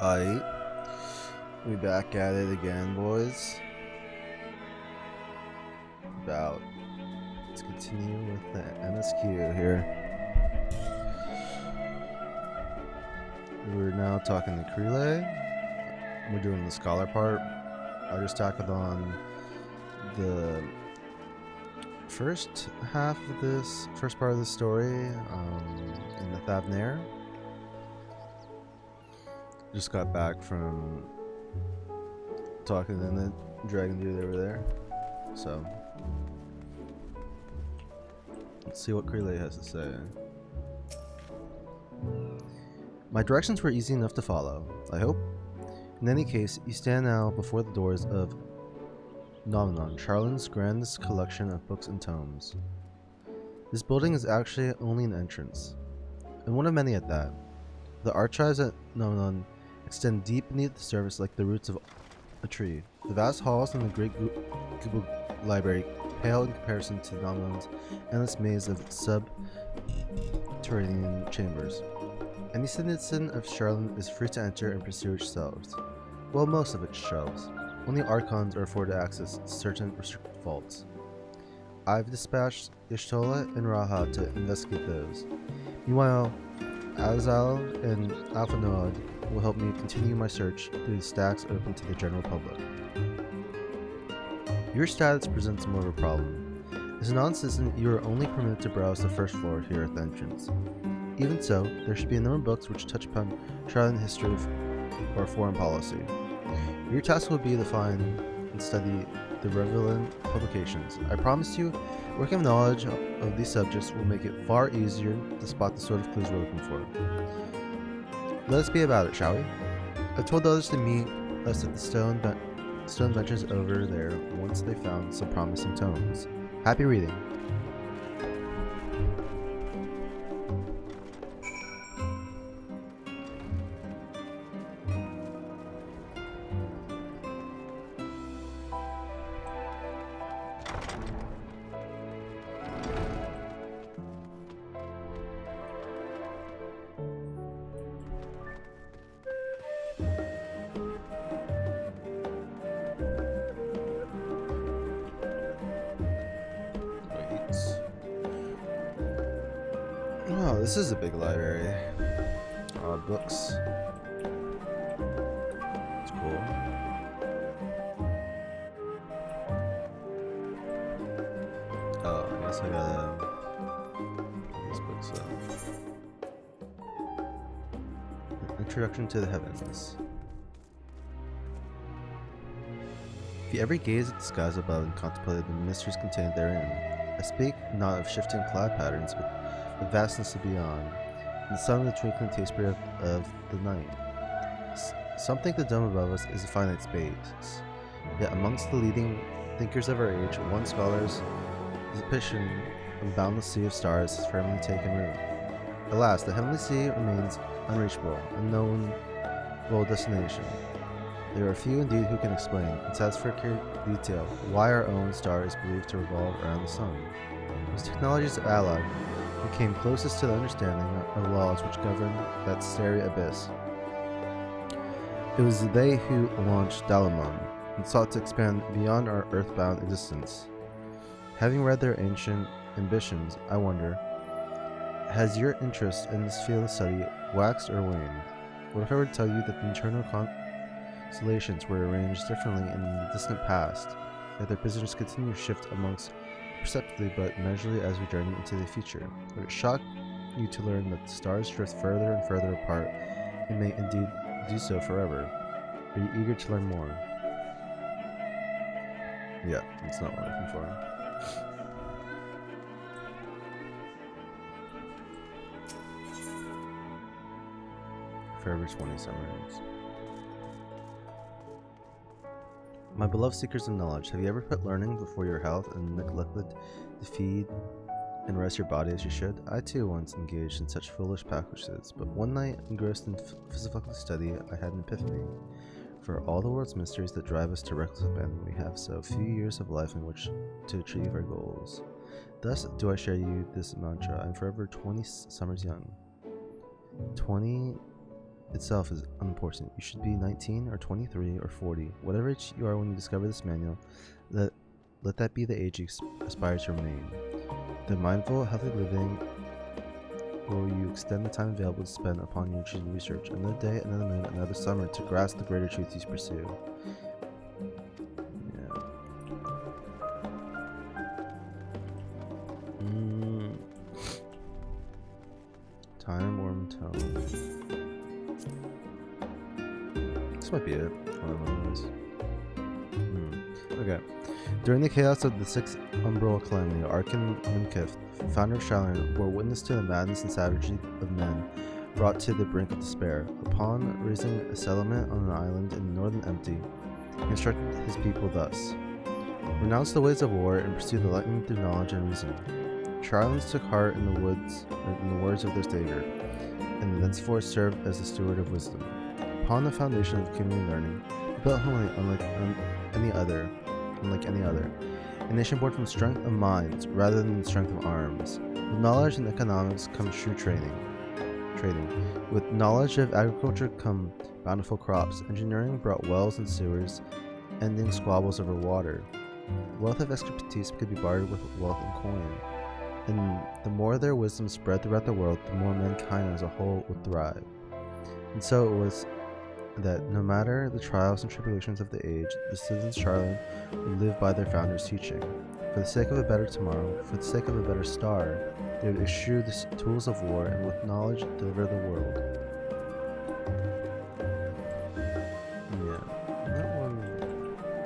Aight, we back at it again, boys. Let's continue with the MSQ here. We're now talking to Krele. We're doing the scholar part. I just tackled on the first half of this, first part of the story in the Thavnair. Just got back from talking to the dragon dude over there, so let's see what Krele has to say. My directions were easy enough to follow, I hope. In any case, you stand now before the doors of Nomenon, Charlin's grandest collection of books and tomes. This building is actually only an entrance, and one of many at that. The archives at Nomenon extend deep beneath the surface like the roots of a tree. The vast halls in the great Google library pale in comparison to Nomenon's endless maze of subterranean chambers. Any citizen of Charlin is free to enter and pursue its shelves. Well, most of its shelves. Only Archons are afforded access to certain restricted vaults. I've dispatched Ishtola and Raha to investigate those. Meanwhile, Azal and Alphanoid will help me continue my search through the stacks open to the general public. Your status presents more of a problem. As a non-citizen, you are only permitted to browse the first floor here at the entrance. Even so, there should be a number of books which touch upon Charlan history or foreign policy. Your task will be to find and study the relevant publications. I promise you, working with knowledge of these subjects will make it far easier to spot the sort of clues we're looking for. Let us be about it, shall we? I've told others to meet us at the stone benches over there once they found some promising tomes. Happy reading! Oh, this is a big library. Books. It's cool. Oh, I guess I gotta pick these books up. Introduction to the Heavens. If you ever gaze at the skies above and contemplate the mysteries contained therein, I speak not of shifting cloud patterns, but the vastness of beyond, and the sun of the twinkling tapestry of the night. Some think the dome above us is a finite space, yet amongst the leading thinkers of our age, one scholar's depiction of the boundless sea of stars has firmly taken root. Alas, the heavenly sea remains unreachable, unknowable destination. There are few indeed who can explain, in satisfactory detail, why our own star is believed to revolve around the sun. As technologies allied, we came closest to the understanding of laws which govern that starry abyss. It was they who launched Dalamon and sought to expand beyond our earthbound existence. Having read their ancient ambitions, I wonder, has your interest in this field of study waxed or waned? What if I were to tell you that the internal constellations were arranged differently in the distant past, yet their positions continue to shift amongst perceptibly but measurably as we journey into the future? Would it shock you to learn that the stars drift further and further apart and may indeed do so forever? Are you eager to learn more? Yeah, that's not what I'm looking for. Forever 20 summers. My beloved seekers of knowledge, have you ever put learning before your health and neglected to feed and rest your body as you should? I too once engaged in such foolish practices, but one night, engrossed in philosophical study, I had an epiphany. For all the world's mysteries that drive us to reckless abandon, we have so few years of life in which to achieve our goals. Thus do I share you this mantra: I'm forever 20 summers young. 20 itself is unimportant. You should be 19 or 23 or 40, whatever age you are when you discover this manual. Let that be the age you aspire to remain. The mindful, healthy living will you extend the time available to spend upon your choosing research. Another day, another moon, another summer to grasp the greater truth you pursue. Yeah. Time worm tone. This might be it. Okay. During the chaos of the Sixth Umbral Calamity, Arkan Nimkith, founder of Shyloin, bore witness to the madness and savagery of men brought to the brink of despair. Upon raising a settlement on an island in the northern Empty, he instructed his people thus: renounce the ways of war and pursue the lightning through knowledge and reason. Shyloins took heart in the words of their savior, and thenceforth served as the steward of wisdom. Upon the foundation of community learning, he built Holy unlike any other, a nation born from strength of minds rather than strength of arms. With knowledge and economics comes true trading. With knowledge of agriculture come bountiful crops. Engineering brought wells and sewers, ending squabbles over water. Wealth of expertise could be bartered with wealth and coin. And the more their wisdom spread throughout the world, the more mankind as a whole would thrive. And so it was that no matter the trials and tribulations of the age, the citizens of Shyloin would live by their founder's teaching. For the sake of a better tomorrow, for the sake of a better star, they would eschew the tools of war and with knowledge deliver the world. Yeah, that one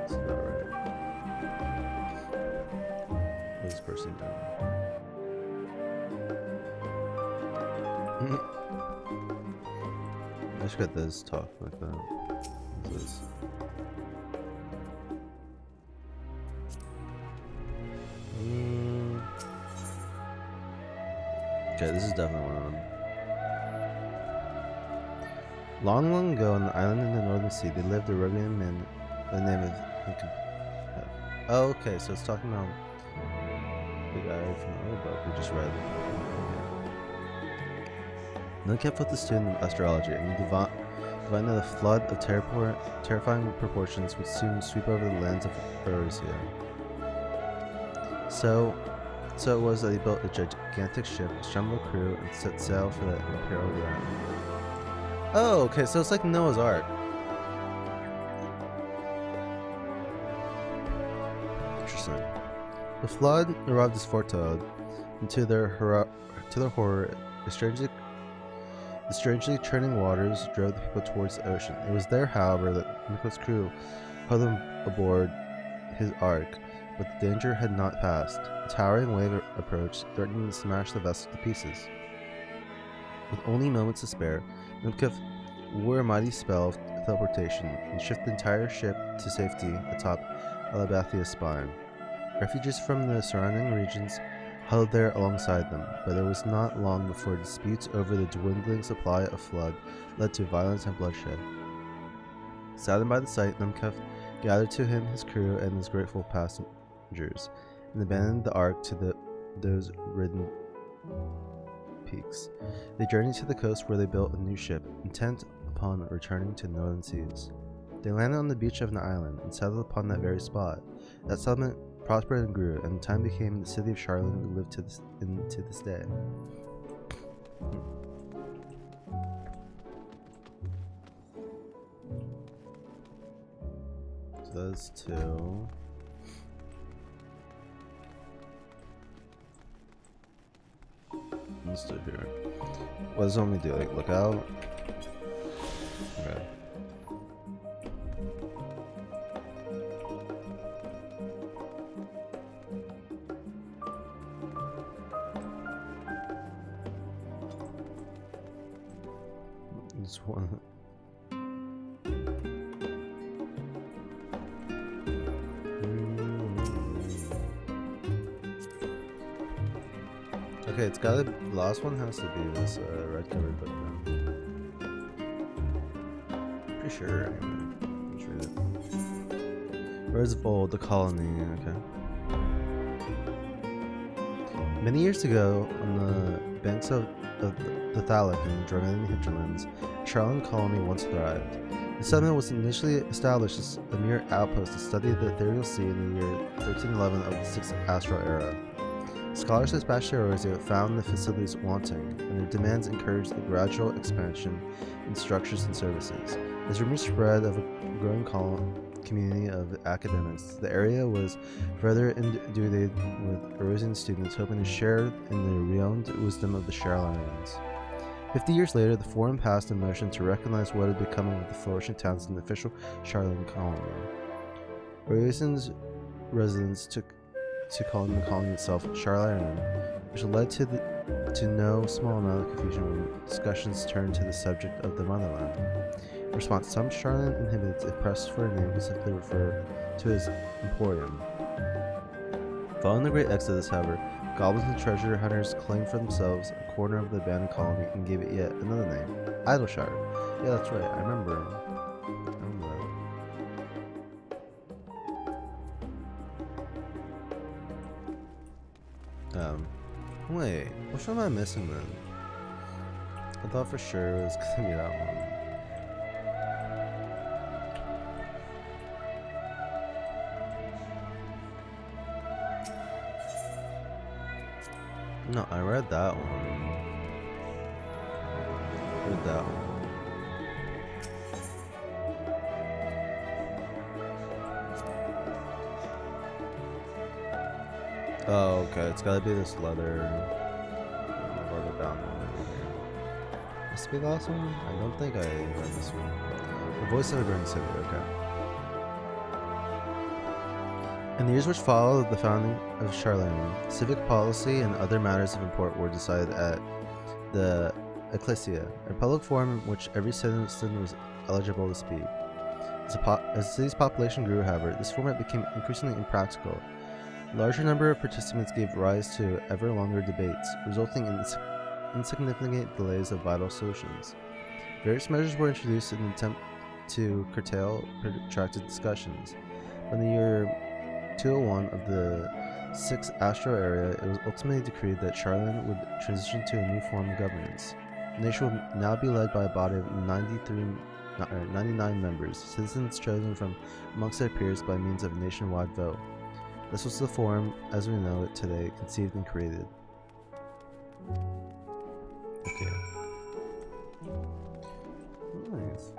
is about right. What's this person doing? I just got this talk like that. What's this? Okay, this is definitely one of them. Long, long ago on the island in the northern sea, there lived a Arabian man by the name of Oh, okay, so it's talking about the guy from the other book we just read. Nimkith was a student of astrology, and he divined that a flood of terrifying proportions would soon sweep over the lands of Eurasia. So it was that he built a gigantic ship, assembled a crew, and set sail for that imperial realm. Oh, okay, so it's like Noah's Ark. Interesting. The flood arrived as foretold, and to their horror, the strangely churning waters drove the people towards the ocean. It was there, however, that Nimkith's crew pulled them aboard his ark, but the danger had not passed. A towering wave approached, threatening to smash the vessel to pieces. With only moments to spare, Nimkith wore a mighty spell of teleportation and shifted the entire ship to safety atop Alabathia's spine. Refugees from the surrounding regions huddled there alongside them, but it was not long before disputes over the dwindling supply of flood led to violence and bloodshed. Saddened by the sight, Nimkith gathered to him his crew and his grateful passengers, and abandoned the ark to those ridden peaks. They journeyed to the coast where they built a new ship, intent upon returning to the northern seas. They landed on the beach of an island and settled upon that very spot. That settlement prospered and grew, and in time became the city of Shyloin we live to this day. So those two. Let's do here. What does it only do? Like look out? Okay. This one. Okay, it's got the last one has to be this red covered book now. Pretty sure, anyway. Let's read it. Birds of Old, the Colony, okay. Many years ago, on the banks of the the Thalic and Dromanian hinterlands, Charlan colony once thrived. The settlement was initially established as a mere outpost to study the ethereal sea in the year 1311 of the 6th Astral Era. Scholars like Bachelorozia found the facilities wanting, and their demands encouraged the gradual expansion in structures and services. As rumors spread of a growing community of academics, the area was further inundated with Erosian students hoping to share in the renowned wisdom of the Charlanians. 50 years later, the Forum passed a motion to recognize what had become of the flourishing towns in the official Charlan colony. Erosian's residents took to calling the colony itself Charlarian, which led to no small amount of confusion when discussions turned to the subject of the motherland. In response, some Charlan inhabitants, if pressed for a name, could simply refer to it as Emporium. Following the Great Exodus, however, goblins and treasure hunters claimed for themselves a corner of the abandoned colony and gave it yet another name, Idleshire. Yeah, that's right, I remember that. Wait, which one am I missing then? I thought for sure it was gonna be that one. No, I read that one. I read that one. Oh, okay, it's gotta be this leather bound one over here. This be the last one? I don't think I read this one. The voice of a burning city, okay. In the years which followed the founding of Charlan, civic policy and other matters of import were decided at the Ecclesia, a public forum in which every citizen was eligible to speak. As the city's population grew, however, this format became increasingly impractical. A larger number of participants gave rise to ever longer debates, resulting in insignificant delays of vital solutions. Various measures were introduced in an attempt to curtail protracted discussions. In the year 201 of the 6th Astral Era, it was ultimately decreed that Charlan would transition to a new form of governance. The nation would now be led by a body of 99 members, citizens chosen from amongst their peers by means of a nationwide vote. This was the forum, as we know it today, conceived and created. Okay. Nice.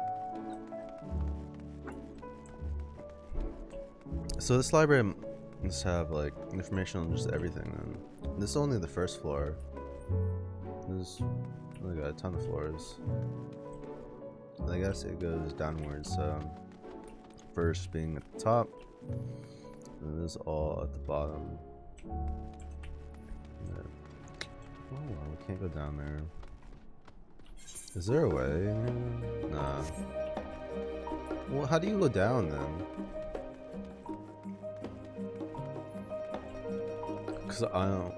So this library must have like information on just everything then. This is only the first floor. There's really got a ton of floors. And I guess it goes downwards, so first being at the top. And this is all at the bottom. Yeah. Oh, we can't go down there. Is there a way? Nah. Well, how do you go down then? Cause I don't.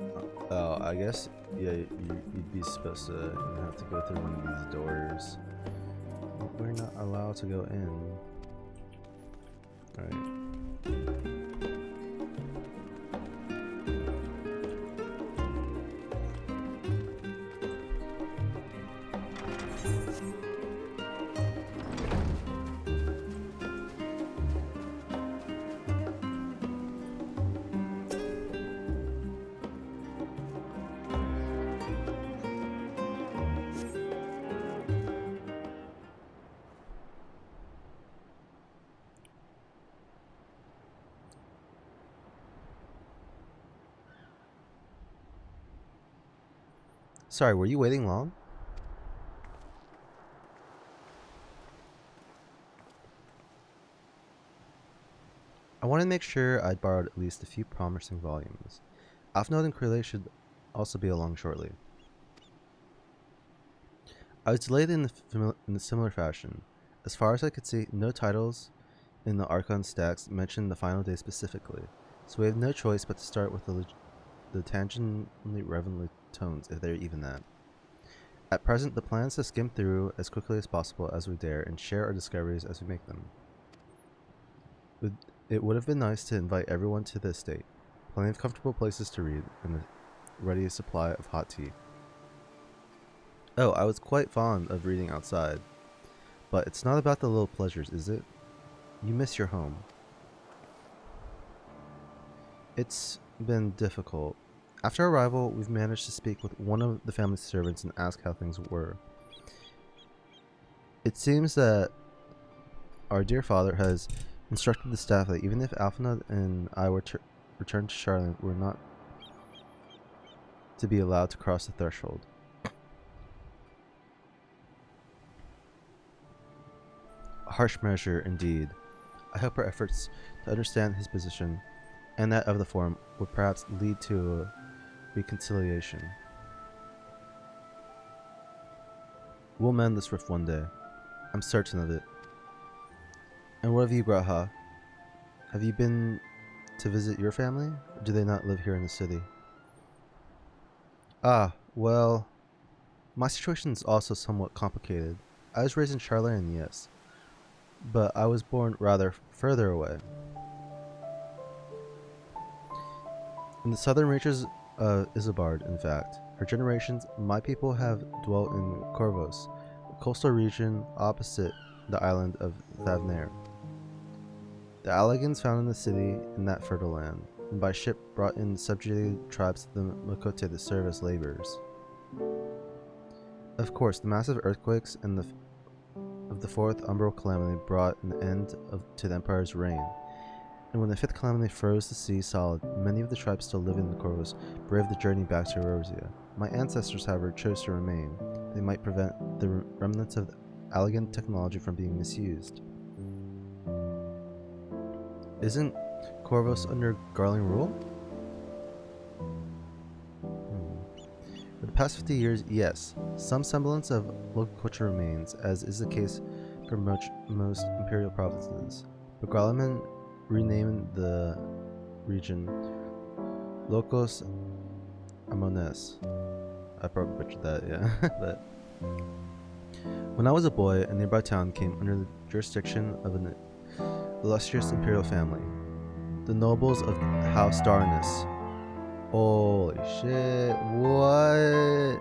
Oh, I guess yeah. You'd be supposed to have to go through one of these doors. We're not allowed to go in. All right. Sorry, were you waiting long? I wanted to make sure I'd borrowed at least a few promising volumes. Alpha and Crele should also be along shortly. I was delayed in a similar fashion. As far as I could see, no titles in the Archon stacks mentioned the final day specifically, so we have no choice but to start with the tangentially relevant tones, if they're even that. At present, the plan is to skim through as quickly as possible as we dare and share our discoveries as we make them. It would have been nice to invite everyone to the estate, plenty of comfortable places to read, and a ready supply of hot tea. Oh, I was quite fond of reading outside. But it's not about the little pleasures, is it? You miss your home. It's been difficult. After arrival, we've managed to speak with one of the family servants and ask how things were. It seems that our dear father has instructed the staff that even if Alphina and I were to return to Charlotte, we're not to be allowed to cross the threshold. A harsh measure indeed. I hope our efforts to understand his position and that of the forum would perhaps lead to a reconciliation. We'll mend this rift one day. I'm certain of it. And what of you, Graha? Have you been to visit your family? Or do they not live here in the city? Ah, well, my situation is also somewhat complicated. I was raised in Charlayan, yes, but I was born rather further away. In the southern reaches of Isambard, in fact. For generations, my people have dwelt in Corvos, a coastal region opposite the island of Thavnair. The Alligans found in the city in that fertile land, and by ship brought in subjugated tribes to the Makote to serve as laborers. Of course, the massive earthquakes and of the fourth umbral calamity brought an end to the Empire's reign, and when the fifth calamity froze the sea solid, many of the tribes still living in the Corvus braved the journey back to Erosia. My ancestors, however, chose to remain. They might prevent the remnants of Alligan technology from being misused. Isn't Corvus under Garling rule? For the past 50 years, yes. Some semblance of local culture remains, as is the case for most imperial provinces. But Garleman renamed the region Locos Amones. I probably butchered that, yeah. But when I was a boy, a nearby town came under the jurisdiction of an illustrious imperial family, the nobles of House Darnus. Holy shit, what?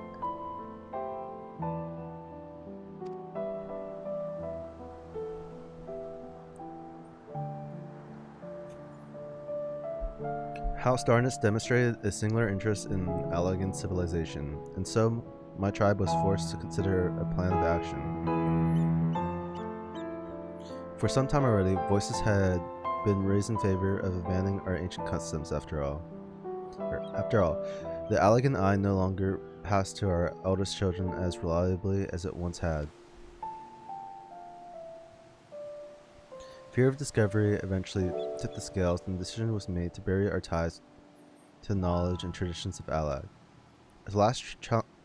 House Darnus demonstrated a singular interest in Allagan civilization, and so my tribe was forced to consider a plan of action. For some time already, voices had been raised in favor of abandoning our ancient customs after all. The Allagan eye no longer passed to our eldest children as reliably as it once had. Fear of discovery eventually tipped the scales, and the decision was made to bury our ties to the knowledge and traditions of Allag. As the last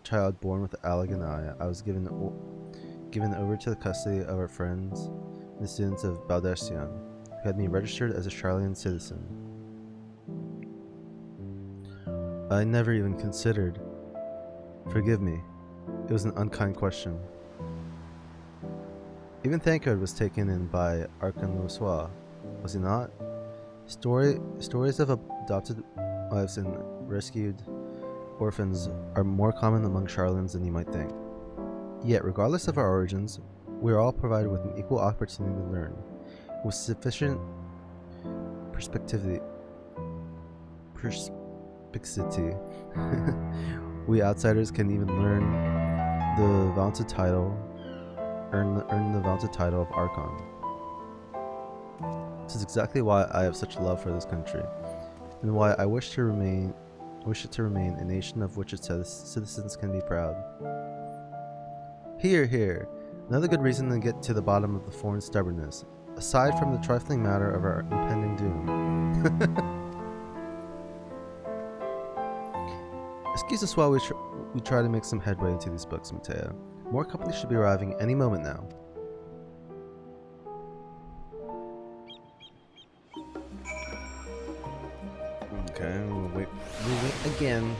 child born with the Allagan eye, I was given over to the custody of our friends and the students of Baldestian, who had me registered as a Charlian citizen. I never even considered. Forgive me. It was an unkind question. Even Thancred was taken in by Arkan Noswa, was he not? Stories of adopted wives and rescued orphans are more common among Charlans than you might think. Yet, regardless of our origins, we are all provided with an equal opportunity to learn. With sufficient perspicacity, we outsiders can even learn the vaunted title, earn the vaunted title of Archon. This is exactly why I have such love for this country, and why I wish it to remain a nation of which its citizens can be proud. Hear, hear. Another good reason to get to the bottom of the foreign stubbornness, aside from the trifling matter of our impending doom. Excuse us while we try to make some headway into these books, Matea. More company should be arriving any moment now. Okay, we'll wait again.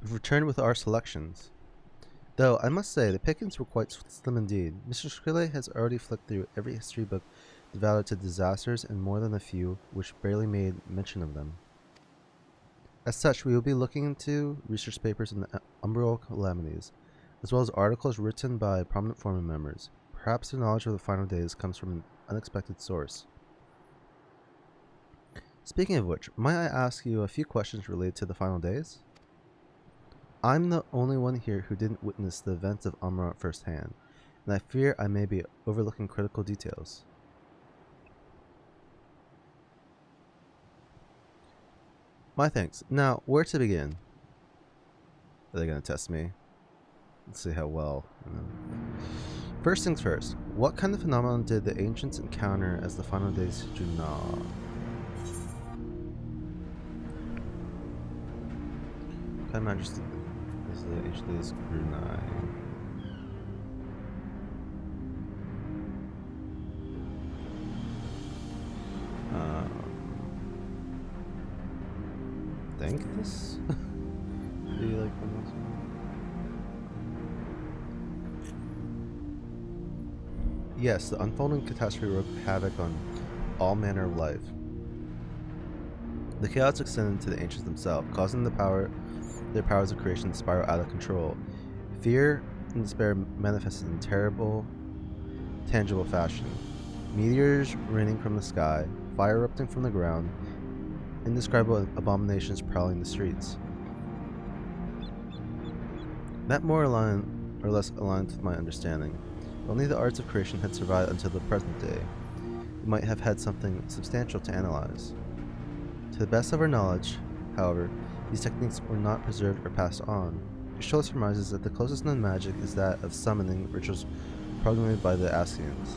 We've returned with our selections. Though, I must say, the pickings were quite slim indeed. Mr. Skrille has already flicked through every history book devoted to disasters and more than a few which barely made mention of them. As such, we will be looking into research papers on the umbral calamities, as well as articles written by prominent former members. Perhaps their knowledge of the final days comes from an unexpected source. Speaking of which, might I ask you a few questions related to the final days? I'm the only one here who didn't witness the events of Amra firsthand, and I fear I may be overlooking critical details. My thanks. Now, where to begin? Are they going to test me? Let's see how well. First things first, what kind of phenomenon did the ancients encounter as the final days drew nigh? What kind of majesty as the ancient days drew nigh? Think this? Do you like this one? Yes, the unfolding catastrophe wreaked havoc on all manner of life. The chaos extended to the ancients themselves, causing their powers of creation to spiral out of control. Fear and despair manifested in terrible, tangible fashion. Meteors raining from the sky, fire erupting from the ground, indescribable abominations prowling the streets. That more or less aligned with my understanding. If only the arts of creation had survived until the present day, we might have had something substantial to analyze. To the best of our knowledge, however, these techniques were not preserved or passed on. Ishtola surmises that the closest known magic is that of summoning rituals programmed by the Askians.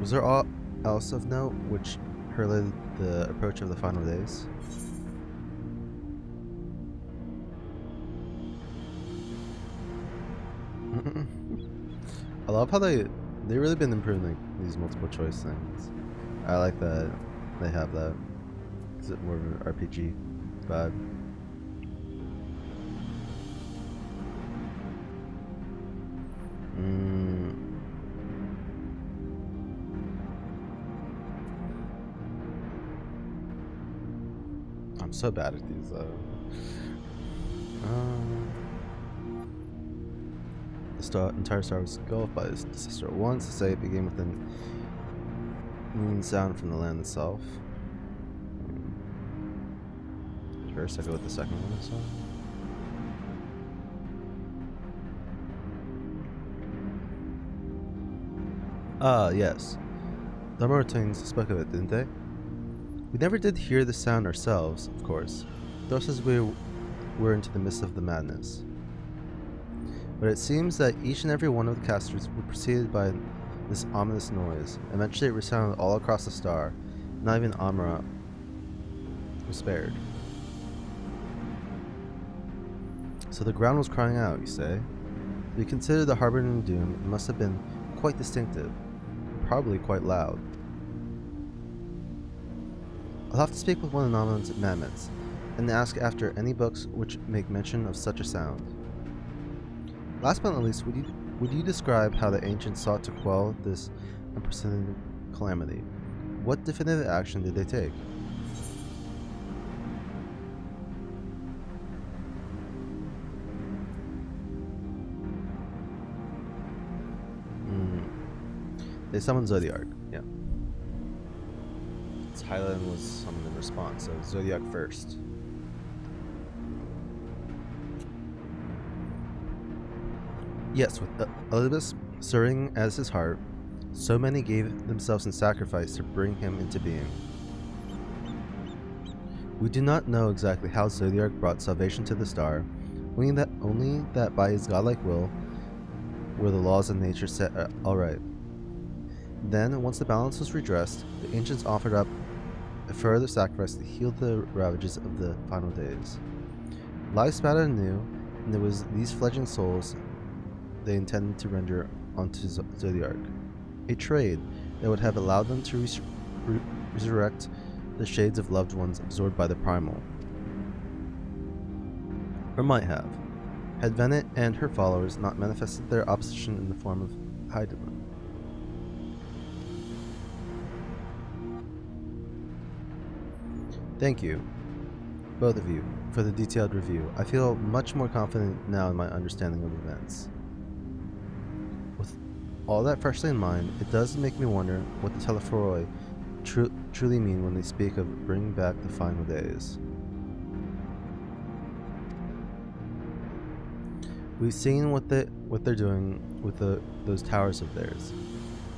Was there all else of note which heralded the approach of the final days? I love how they've really been improving these multiple choice things. I like that they have that. Is it more of an RPG vibe? I'm so bad at these though. The entire star was engulfed by this disaster at once. To say it began with an moon sound from the land itself. First, I go with the second one. So. Yes. The Mauritanians spoke of it, didn't they? We never did hear the sound ourselves, of course, just as we were into the midst of the madness. But it seems that each and every one of the casters were preceded by this ominous noise. Eventually it resounded all across the star. Not even Amra was spared. So the ground was crying out, you say? To be considered the harbinger of doom, it must have been quite distinctive, probably quite loud. I'll have to speak with one of Nomin's mammoths, and ask after any books which make mention of such a sound. Last but not least, would you describe how the ancients sought to quell this unprecedented calamity? What definitive action did they take? They summoned Zodiac, yeah. Highland was summoned in response, so Zodiac first. Yes, with Elibis serving as his heart, so many gave themselves in sacrifice to bring him into being. We do not know exactly how Zodiac brought salvation to the star, only that by his godlike will were the laws of nature set alright. Then, once the balance was redressed, the ancients offered up a further sacrifice to heal the ravages of the final days. Life spattered anew, and there was these fledgling souls they intended to render onto Zodiac. A trade that would have allowed them to resurrect the shades of loved ones absorbed by the primal. or might have, had Venet and her followers not manifested their opposition in the form of Hydaelyn. Thank you, both of you, for the detailed review. I feel much more confident now in my understanding of events. With all that freshly in mind, it does make me wonder what the Telephoroi truly mean when they speak of bringing back the final days. We've seen what they're doing with those towers of theirs.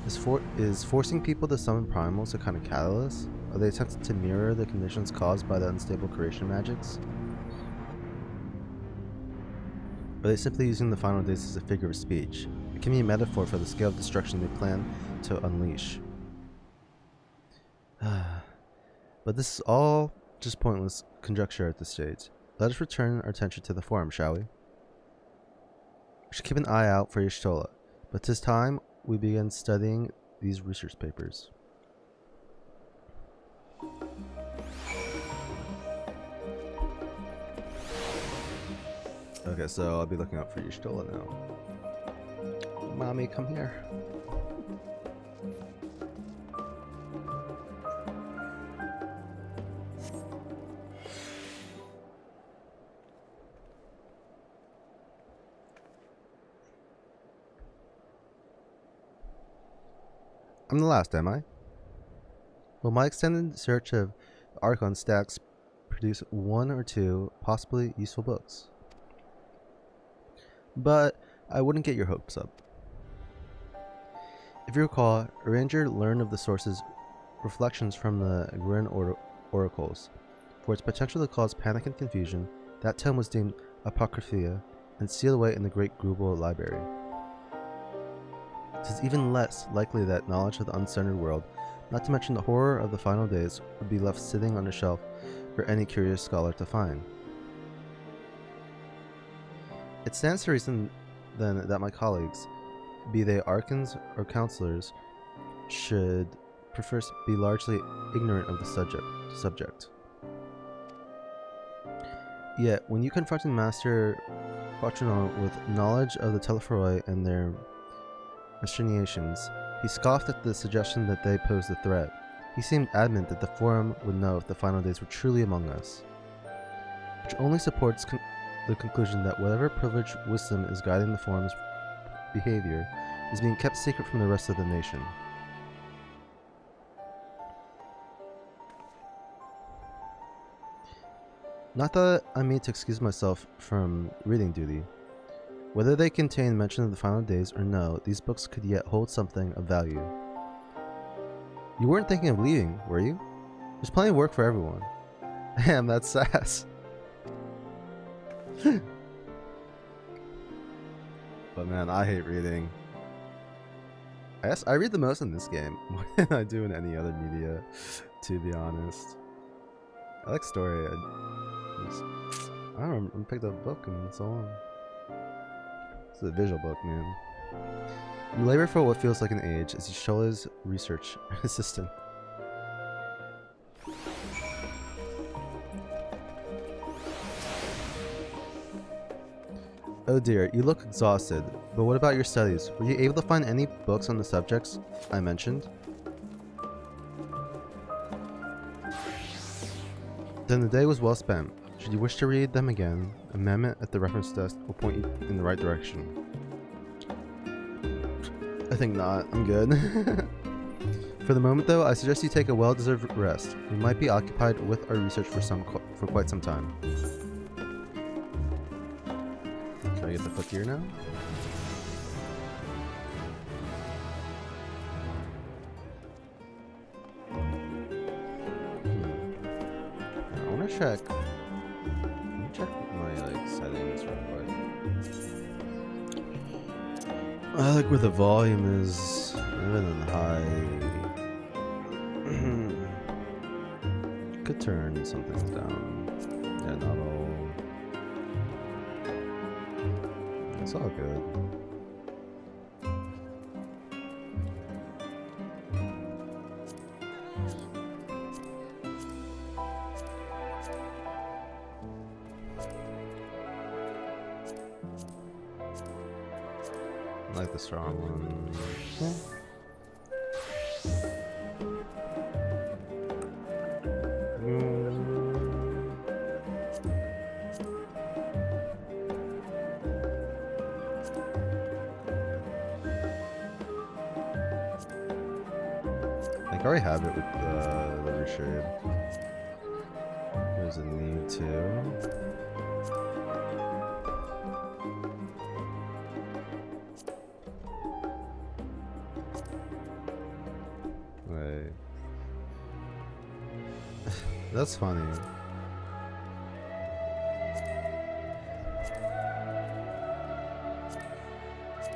Is forcing people to summon primals a kind of catalyst? Are they attempting to mirror the conditions caused by the unstable creation magics? Or are they simply using the final days as a figure of speech? It can be a metaphor for the scale of destruction they plan to unleash. But this is all just pointless conjecture at this stage. Let us return our attention to the forum, shall we? We should keep an eye out for Y'shtola, but 'tis time we begin studying these research papers. Okay, so I'll be looking out for Y'shtola now. Mommy, come here. I'm the last, am I? Will my extended search of Archon stacks produce one or two possibly useful books? But I wouldn't get your hopes up. If you recall, Ranger learned of the source's reflections from the Grin oracles. For its potential to cause panic and confusion, that tome was deemed Apocrypha and sealed away in the Great Grubel Library. It is even less likely that knowledge of the uncentered world, not to mention the horror of the final days, would be left sitting on a shelf for any curious scholar to find. It stands to reason, then, that my colleagues, be they archons or counselors, should prefer to be largely ignorant of the subject. Yet, when you confronted Master Quatronon with knowledge of the Telephoroi and their machinations, he scoffed at the suggestion that they posed a threat. He seemed adamant that the Forum would know if the final days were truly among us, which only supports the conclusion that whatever privileged wisdom is guiding the Forum's behavior is being kept secret from the rest of the nation. Not that I mean to excuse myself from reading duty. Whether they contain mention of the final days or no, these books could yet hold something of value. You weren't thinking of leaving, were you? There's plenty of work for everyone. Damn, that's sass. But man, I hate reading. I guess I read the most in this game, more than I do in any other media, to be honest. I like story. I don't remember, I picked up a book in so long. It's a visual book, man. You labor for what feels like an age as Y'shtola's research assistant. Oh dear, you look exhausted, but what about your studies? Were you able to find any books on the subjects I mentioned? Then the day was well spent. Should you wish to read them again, a memo at the reference desk will point you in the right direction. I think not. I'm good. For the moment though, I suggest you take a well-deserved rest. We might be occupied with our research for quite some time. Can I get the foot gear now? I wanna check. Let me check my settings real quick. I like where the volume is, even in high. Could turn some things down. Yeah, not all. It's all good. I like the strong one. Yeah. I already have it with the reshape. There's a need to. Wait. That's funny.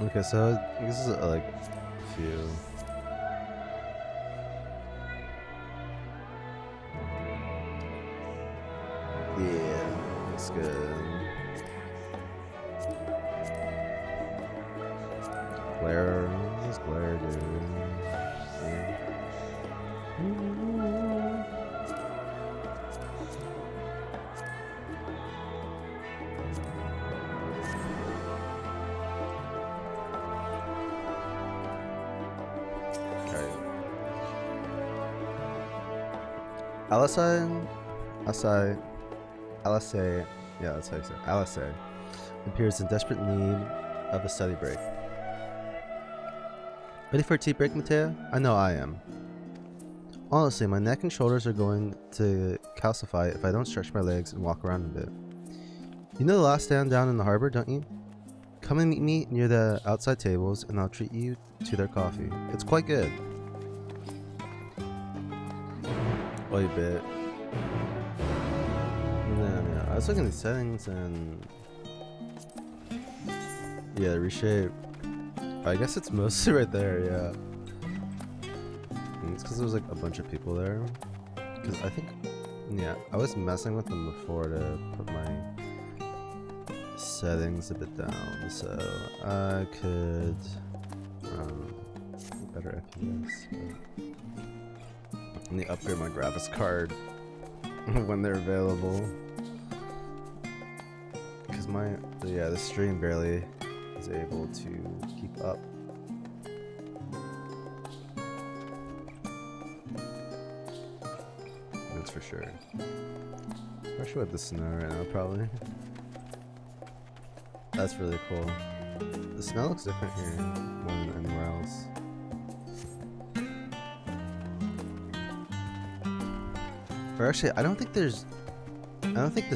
Okay, so this is like a few. Yeah, that's good. Glare, this glare, dude. Yeah. Alisei, yeah, that's how you say it. Alisei appears in desperate need of a study break. Ready for a tea break, Mateo? I know I am. Honestly, my neck and shoulders are going to calcify if I don't stretch my legs and walk around a bit. You know the last stand down in the harbor, don't you? Come and meet me near the outside tables and I'll treat you to their coffee. It's quite good. Wait a bit. No. I was looking at the settings and yeah, reshape. I guess it's mostly right there, yeah. It's because there's like a bunch of people there. Because I think, yeah, I was messing with them before to put my settings a bit down, so I could better FPS. I need to upgrade my graphics card when they're available. Because the stream barely is able to keep up. That's for sure. Especially with the snow right now, probably. That's really cool. The snow looks different here more than anywhere else. Or actually, I don't think the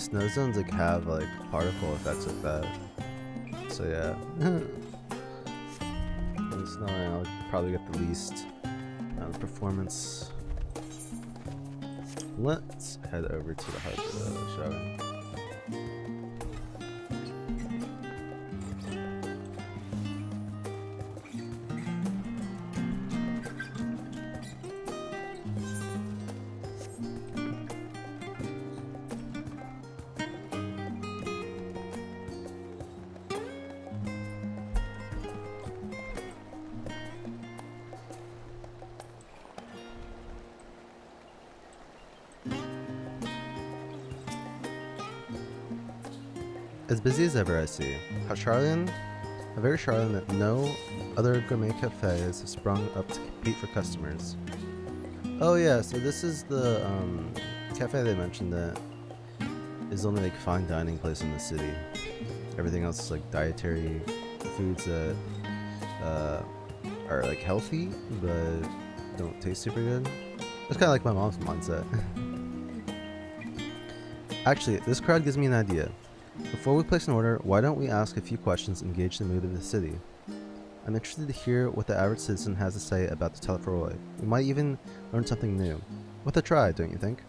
snow zones like have like particle effects like that. So yeah. When it's snowing, I'll probably get the least amount of performance. Let's head over to the harbor though, shall we? As busy as ever, I see. How very Charlene that no other gourmet cafes have sprung up to compete for customers. Oh yeah, so this is the cafe they mentioned that is only like fine dining place in the city. Everything else is like dietary foods that are like healthy but don't taste super good. That's kind of like my mom's mindset. Actually, this crowd gives me an idea. Before we place an order, why don't we ask a few questions and gauge the mood of the city? I'm interested to hear what the average citizen has to say about the Teleferoi. We might even learn something new. Worth a try, don't you think?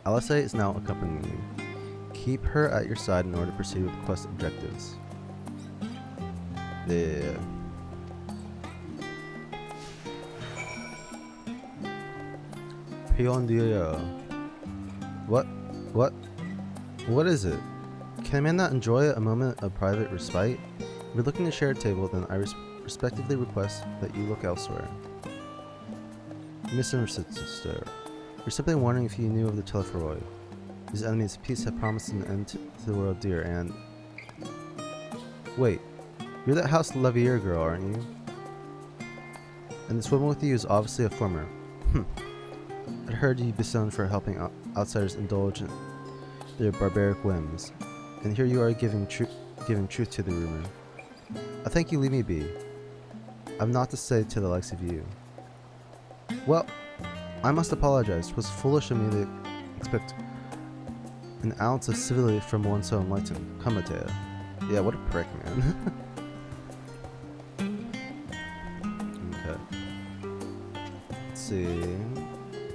Alisei is now accompanying you. Keep her at your side in order to proceed with the quest objectives. Yeah. Piondio. What is it? Can a man not enjoy a moment of private respite? If you're looking to share a table, then I respectively request that you look elsewhere. Misunderstood, sister. We're simply wondering if you knew of the Teleferoi. These enemies of peace have promised an end to the world dear, and... Wait, you're that House Levier girl, aren't you? And this woman with you is obviously a former. I'd heard you'd be known for helping outsiders indulge in their barbaric whims, and here you are giving truth to the rumor. I think you leave me be. I've not to say to the likes of you. Well, I must apologize. 'Twas foolish of me to expect an ounce of civility from one so enlightened. Come, Matea. Yeah, what a prick, man. Okay. Let's see.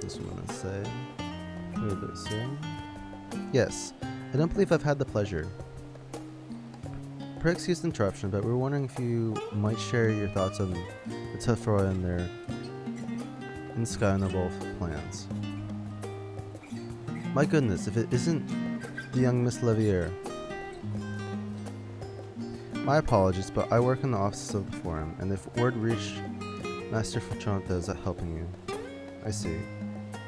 This one gonna say. What did it say? Yes, I don't believe I've had the pleasure. Pray excuse the interruption, but we were wondering if you might share your thoughts on the Tefroy and their Insky plans. My goodness, if it isn't the young Miss Levier. My apologies, but I work in the offices of the forum, and if word reached Master Fortunata is helping you. I see.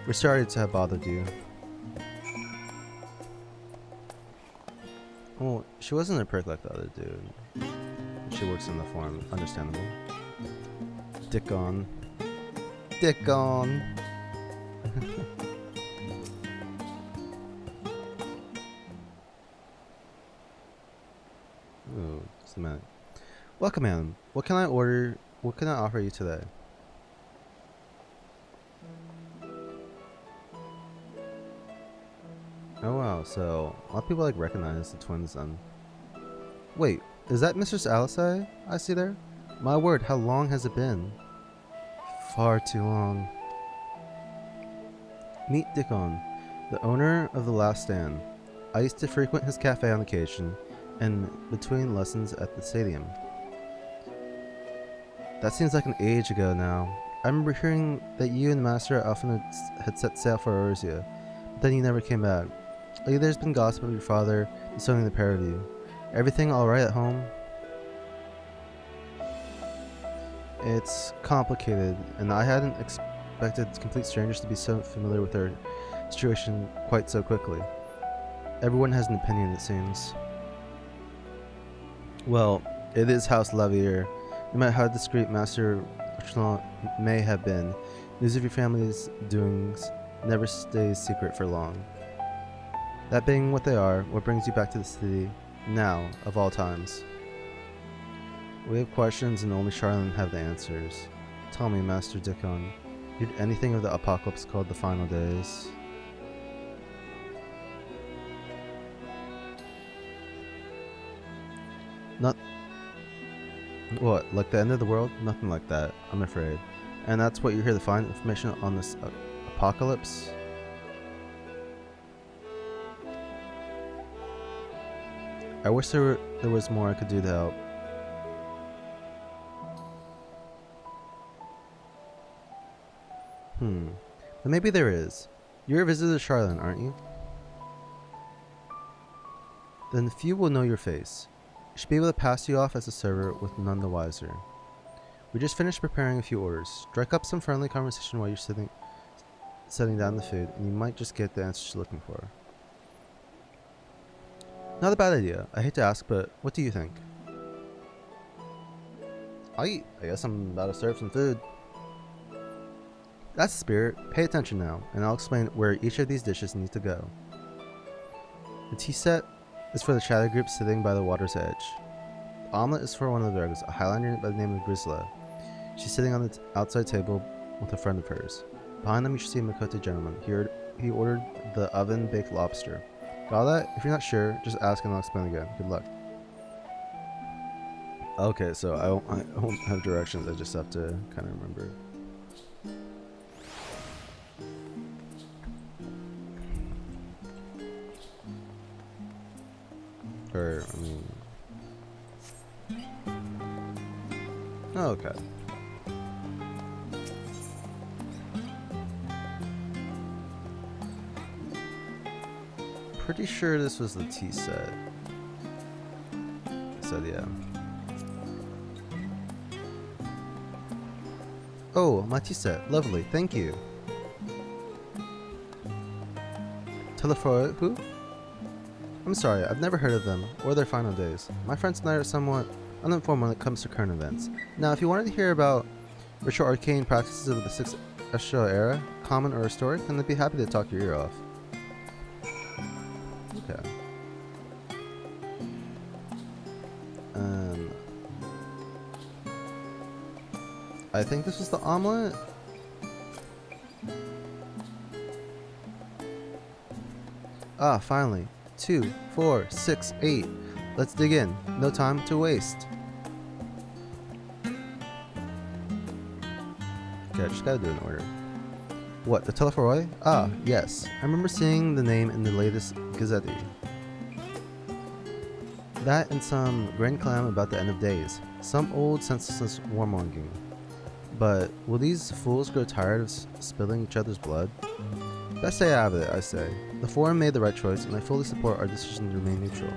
We're sorry to have bothered you. Well, she wasn't a prick like the other dude. She works in the forum, understandable. Dick on. Dick on! Ooh, just a minute. Welcome, madam. What can I order? What can I offer you today? Oh wow, so a lot of people like recognize the twins then. Wait, is that Mistress Alice I see there? My word, how long has it been? Far too long. Meet Dickon, the owner of the Last Stand. I used to frequent his cafe on occasion, and between lessons at the stadium. That seems like an age ago now. I remember hearing that you and the Master often had set sail for Eorzea, but then you never came back. Lately there's been gossip of your father disowning the pair of you. Everything alright at home? It's complicated, and I hadn't expected complete strangers to be so familiar with their situation quite so quickly. Everyone has an opinion, it seems. Well, it is House Levier. No matter how discreet Master may have been, news of your family's doings never stays secret for long. That being what they are, what brings you back to the city now, of all times? We have questions and only Charlene have the answers. Tell me, Master Dickon, you heard anything of the apocalypse called the Final Days? Not... What, like the end of the world? Nothing like that, I'm afraid. And that's what you're here to find, information on this apocalypse? I wish there was more I could do to help. But maybe there is. You're a visitor to Charlene, aren't you? Then few will know your face. I should be able to pass you off as a server with none the wiser. We just finished preparing a few orders. Strike up some friendly conversation while you're setting down the food, and you might just get the answers you're looking for. Not a bad idea. I hate to ask, but what do you think? I guess I'm about to serve some food. That's the spirit. Pay attention now, and I'll explain where each of these dishes needs to go. The tea set is for the shadow group sitting by the water's edge. The omelet is for one of the Vergs, a Highlander by the name of Grisla. She's sitting on the outside table with a friend of hers. Behind them you should see a Makote gentleman. He ordered the oven-baked lobster. Got that? If you're not sure, just ask and I'll explain again. Good luck. Okay, so I won't have directions, I just have to kind of remember. Or, I mean... Oh, okay. Pretty sure this was the tea set. So yeah. Oh, my tea set. Lovely. Thank you. Telefroy, who? I'm sorry, I've never heard of them, or their final days. My friends and I are somewhat uninformed when it comes to current events. Now, if you wanted to hear about ritual arcane practices of the 6th Estro era, common or historic, then I'd be happy to talk your ear off. Okay. I think this was the omelet. Ah, finally. 2, 4, 6, 8. Let's dig in. No time to waste. Okay, I just gotta do an order. What, the Teleforoi? Ah, yes. I remember seeing the name in the latest Gazette. That and some grand clam about the end of days. Some old senseless warmongering. But will these fools grow tired of spilling each other's blood? Best stay out of it, I say. The Forum made the right choice, and I fully support our decision to remain neutral.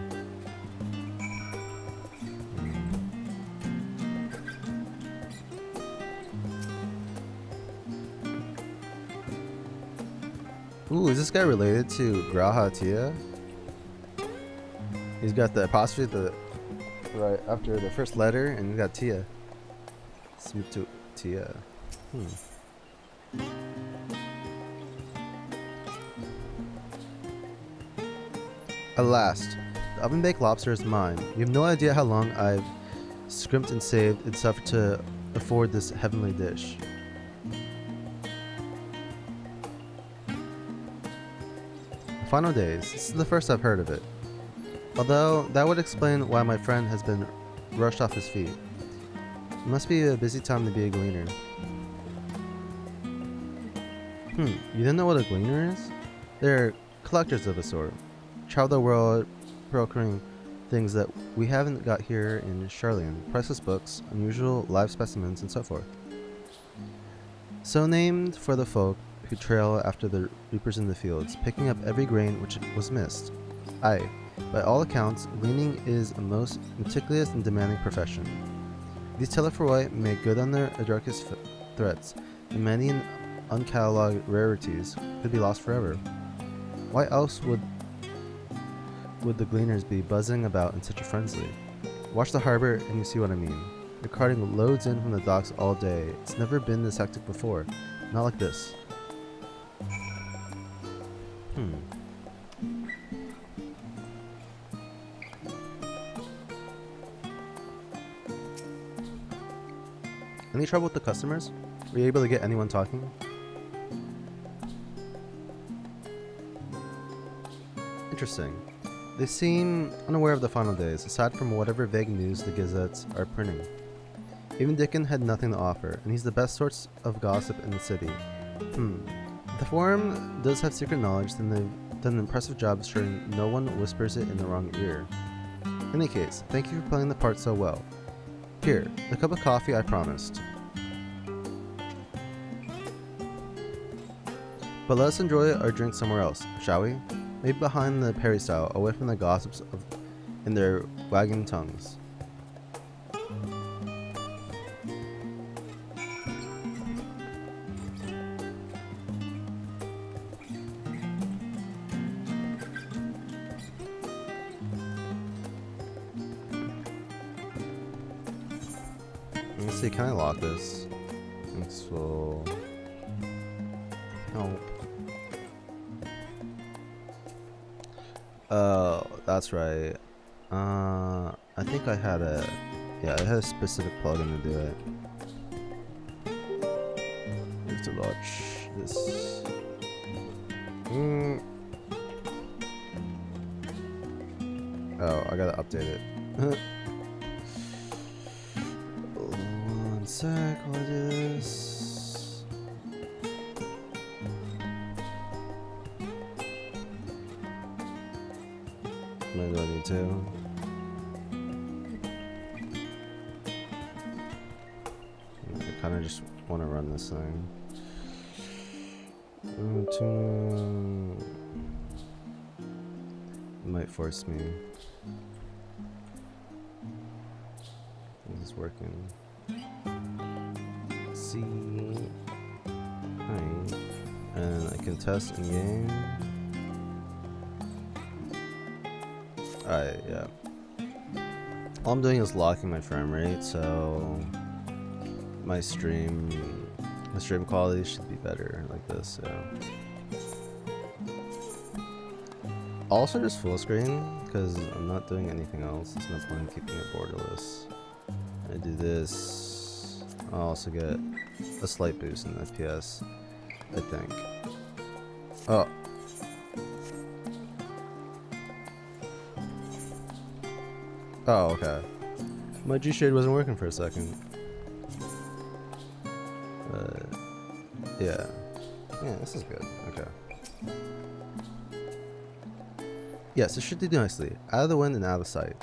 Ooh, is this guy related to Graha Tia? He's got the apostrophe right after the first letter, and he's got Tia. Smutu Tia. At last, the oven-baked lobster is mine. You have no idea how long I've scrimped and saved and suffered to afford this heavenly dish. The final days. This is the first I've heard of it. Although, that would explain why my friend has been rushed off his feet. It must be a busy time to be a gleaner. You didn't know what a gleaner is? They're collectors of a sort. Travel the world procuring things that we haven't got here in Charlian. Priceless books, unusual live specimens, and so forth. So named for the folk who trail after the reapers in the fields, picking up every grain which was missed. Aye, by all accounts, gleaning is a most meticulous and demanding profession. These Teleforoi make good on their darkest threats, and many uncatalogued rarities could be lost forever. Why else would the gleaners be buzzing about in such a frenzy? Watch the harbor and you see what I mean. They're carting loads in from the docks all day. It's never been this hectic before. Not like this. Any trouble with the customers? Were you able to get anyone talking? Interesting. They seem unaware of the final days, aside from whatever vague news the gazettes are printing. Even Dickon had nothing to offer, and he's the best source of gossip in the city. If the Forum does have secret knowledge, then they've done an impressive job ensuring no one whispers it in the wrong ear. In any case, thank you for playing the part so well. Here, the cup of coffee I promised. But let us enjoy our drink somewhere else, shall we? Maybe behind the peristyle, away from the gossips in their wagging tongues. Let me see, can I lock this? This will help. Oh, that's right. I think I had a a specific plugin to do it. I have to launch this. Oh, I gotta update it. One sec, while I do this. Maybe do I need to? I kind of just want to run this thing. It might force me. This is working. See. Alright. And I can test in game. Alright, yeah. All I'm doing is locking my frame rate, so my stream quality should be better like this, so. Also just full screen, because I'm not doing anything else. There's no point in keeping it borderless. I do this, I'll also get a slight boost in FPS, I think. Oh. Oh, okay. My G-Shade wasn't working for a second. Yeah. Yeah, this is good. Okay. Yes, it should do nicely. Out of the wind and out of sight.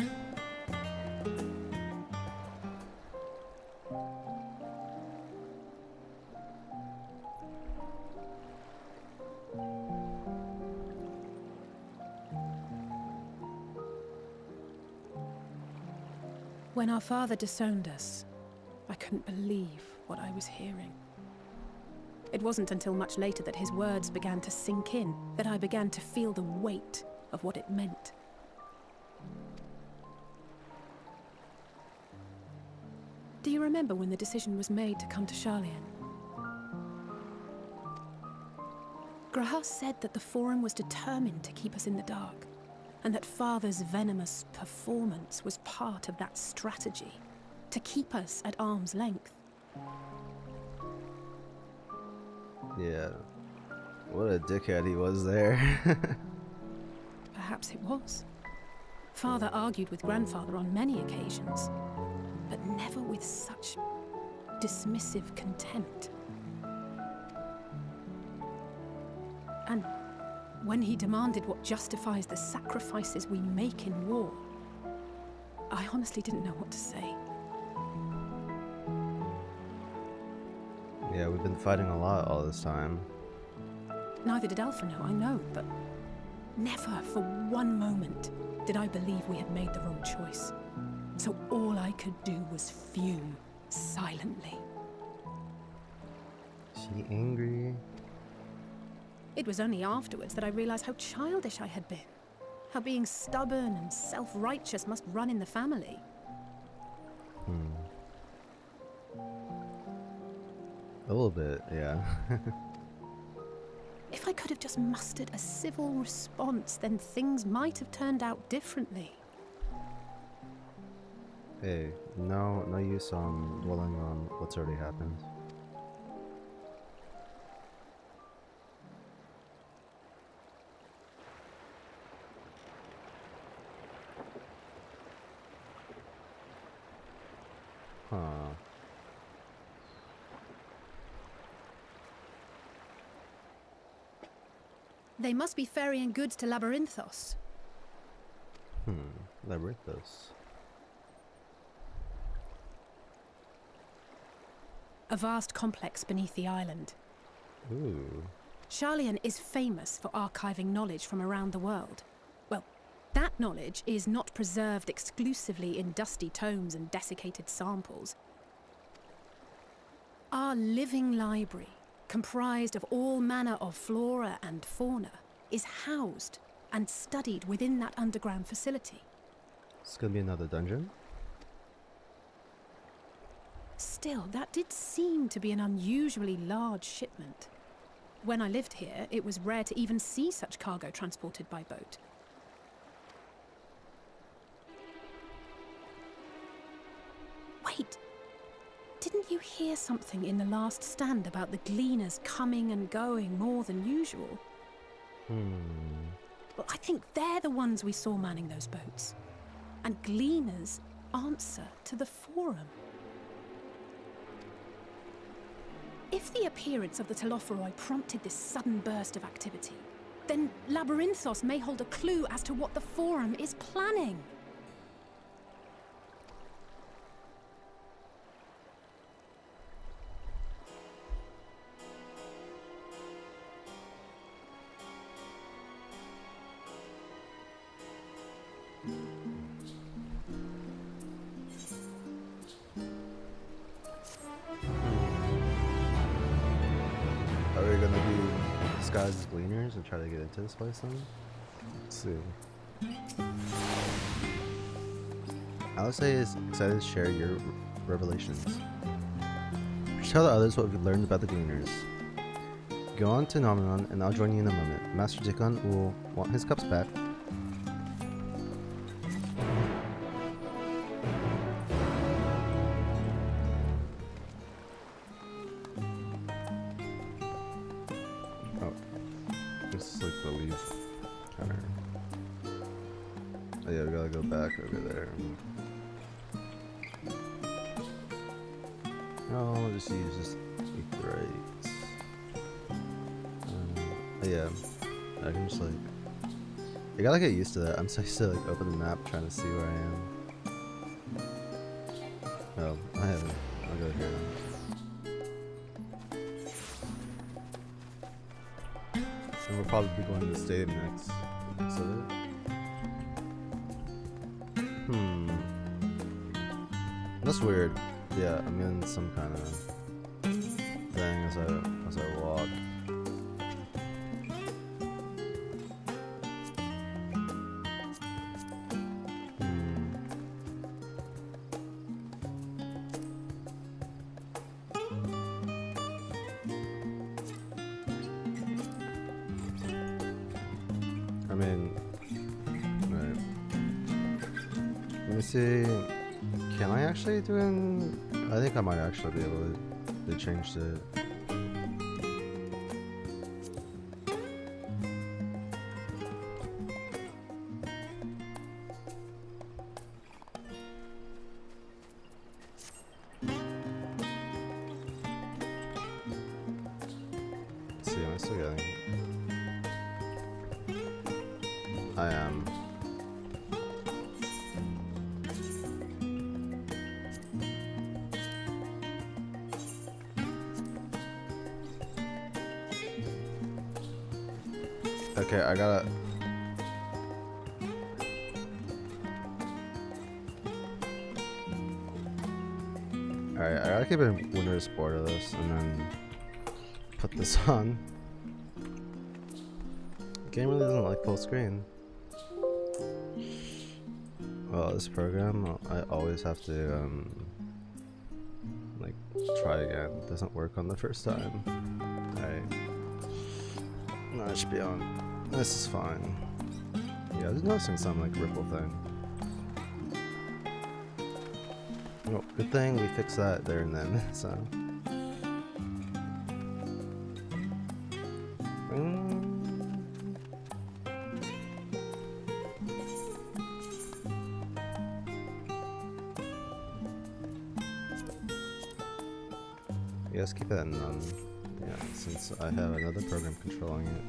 When our father disowned us, I couldn't believe what I was hearing. It wasn't until much later that his words began to sink in, that I began to feel the weight of what it meant. Do you remember when the decision was made to come to Charlian? Grahas said that the Forum was determined to keep us in the dark, and that Father's venomous performance was part of that strategy, to keep us at arm's length. Yeah. What a dickhead he was there. Perhaps it was. Father argued with Grandfather on many occasions, but never with such dismissive contempt. And when he demanded what justifies the sacrifices we make in war, I honestly didn't know what to say. Yeah, we've been fighting a lot all this time. Neither did Alpha know, I know, but never for one moment did I believe we had made the wrong choice. So all I could do was fume silently. She angry? It was only afterwards that I realized how childish I had been. How being stubborn and self-righteous must run in the family. A little bit, yeah. If I could have just mustered a civil response, then things might have turned out differently. Hey, no use dwelling on what's already happened. Huh. They must be ferrying goods to Labyrinthos. Labyrinthos. A vast complex beneath the island. Ooh. Charlian is famous for archiving knowledge from around the world. Well, that knowledge is not preserved exclusively in dusty tomes and desiccated samples. Our living library, comprised of all manner of flora and fauna, is housed and studied within that underground facility. It's gonna be another dungeon? Still, that did seem to be an unusually large shipment. When I lived here, it was rare to even see such cargo transported by boat. Wait! Didn't you hear something in the last stand about the gleaners coming and going more than usual? Well, I think they're the ones we saw manning those boats. And gleaners answer to the Forum. If the appearance of the Telophoroi prompted this sudden burst of activity, then Labyrinthos may hold a clue as to what the Forum is planning. Are we gonna be disguised as gleaners and try to get into this place then? Let's see. Alice is excited to share your revelations. Tell the others what we've learned about the Gleaners. Go on to Nomenon, and I'll join you in a moment. Master Dickon will want his cups back. Oh, this is like the leaf counter. Oh yeah, we gotta go back over there. No, I'll just use this right. Oh yeah, I can just like. I gotta get used to that. I'm so used to like open the map trying to see where I am. Oh, I haven't. I'll go here now. And we'll probably be going to the stadium next. So. That's weird. Yeah, I'm in some kind of thing as I walk. I mean, right. Let me see. Can I actually do it? I think I might actually be able to. They changed it. Let's see, am I still getting it? I am. Okay, I gotta. Alright, I gotta keep a Windows board of this and then put this on. The game really doesn't like full screen. Well, this program, I always have to, like, try again. It doesn't work on the first time. Alright. No, it should be on. This is fine. Yeah, I was noticing some like ripple thing. Well, good thing we fixed that there and then, so. Yeah, let's keep that in none. Yeah, since I have another program controlling it.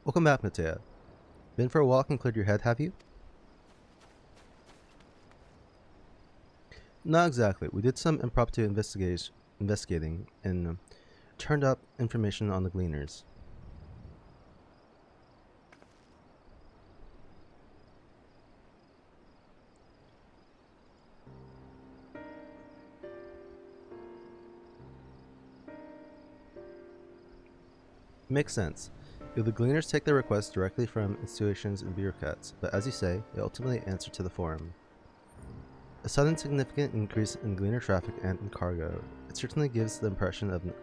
Welcome back, Matea. Been for a walk and cleared your head, have you? Not exactly. We did some impromptu investigating and turned up information on the Gleaners. Makes sense. The Gleaners take their requests directly from institutions and bureaucrats, but as you say, they ultimately answer to the Forum. A sudden significant increase in Gleaner traffic and in cargo, it certainly gives the impression of an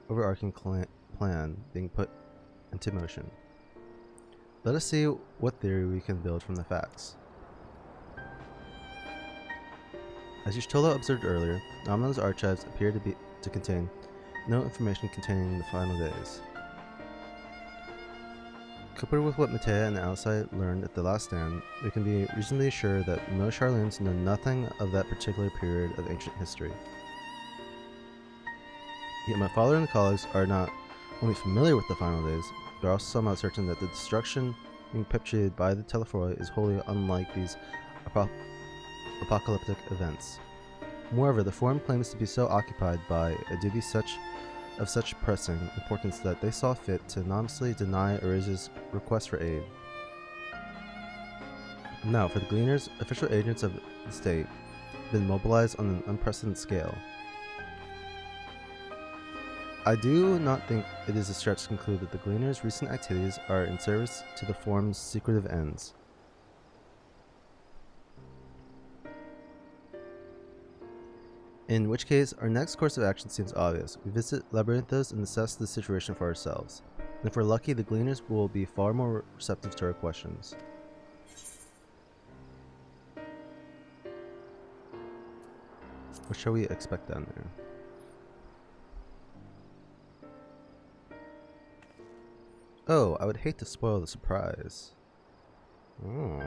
overarching plan being put into motion. Let us see what theory we can build from the facts. As Y'shtola observed earlier, Nominal's archives appear to contain no information containing the final days. Coupled with what Matea and Alisai learned at the last stand, we can be reasonably sure that most Charloons know nothing of that particular period of ancient history. Yet my father and the colleagues are not only familiar with the final days, but are also somewhat certain that the destruction being perpetrated by the Telephoroi is wholly unlike these apocalyptic events. Moreover, the Forum claims to be so occupied by a duty such of such pressing importance that they saw fit to anonymously deny Ariza's request for aid. Now, for the Gleaners, official agents of the state have been mobilized on an unprecedented scale. I do not think it is a stretch to conclude that the Gleaners' recent activities are in service to the Forum's secretive ends. In which case, our next course of action seems obvious. We visit Labyrinthos and assess the situation for ourselves. And if we're lucky, the Gleaners will be far more receptive to our questions. What shall we expect down there? Oh, I would hate to spoil the surprise. Oh.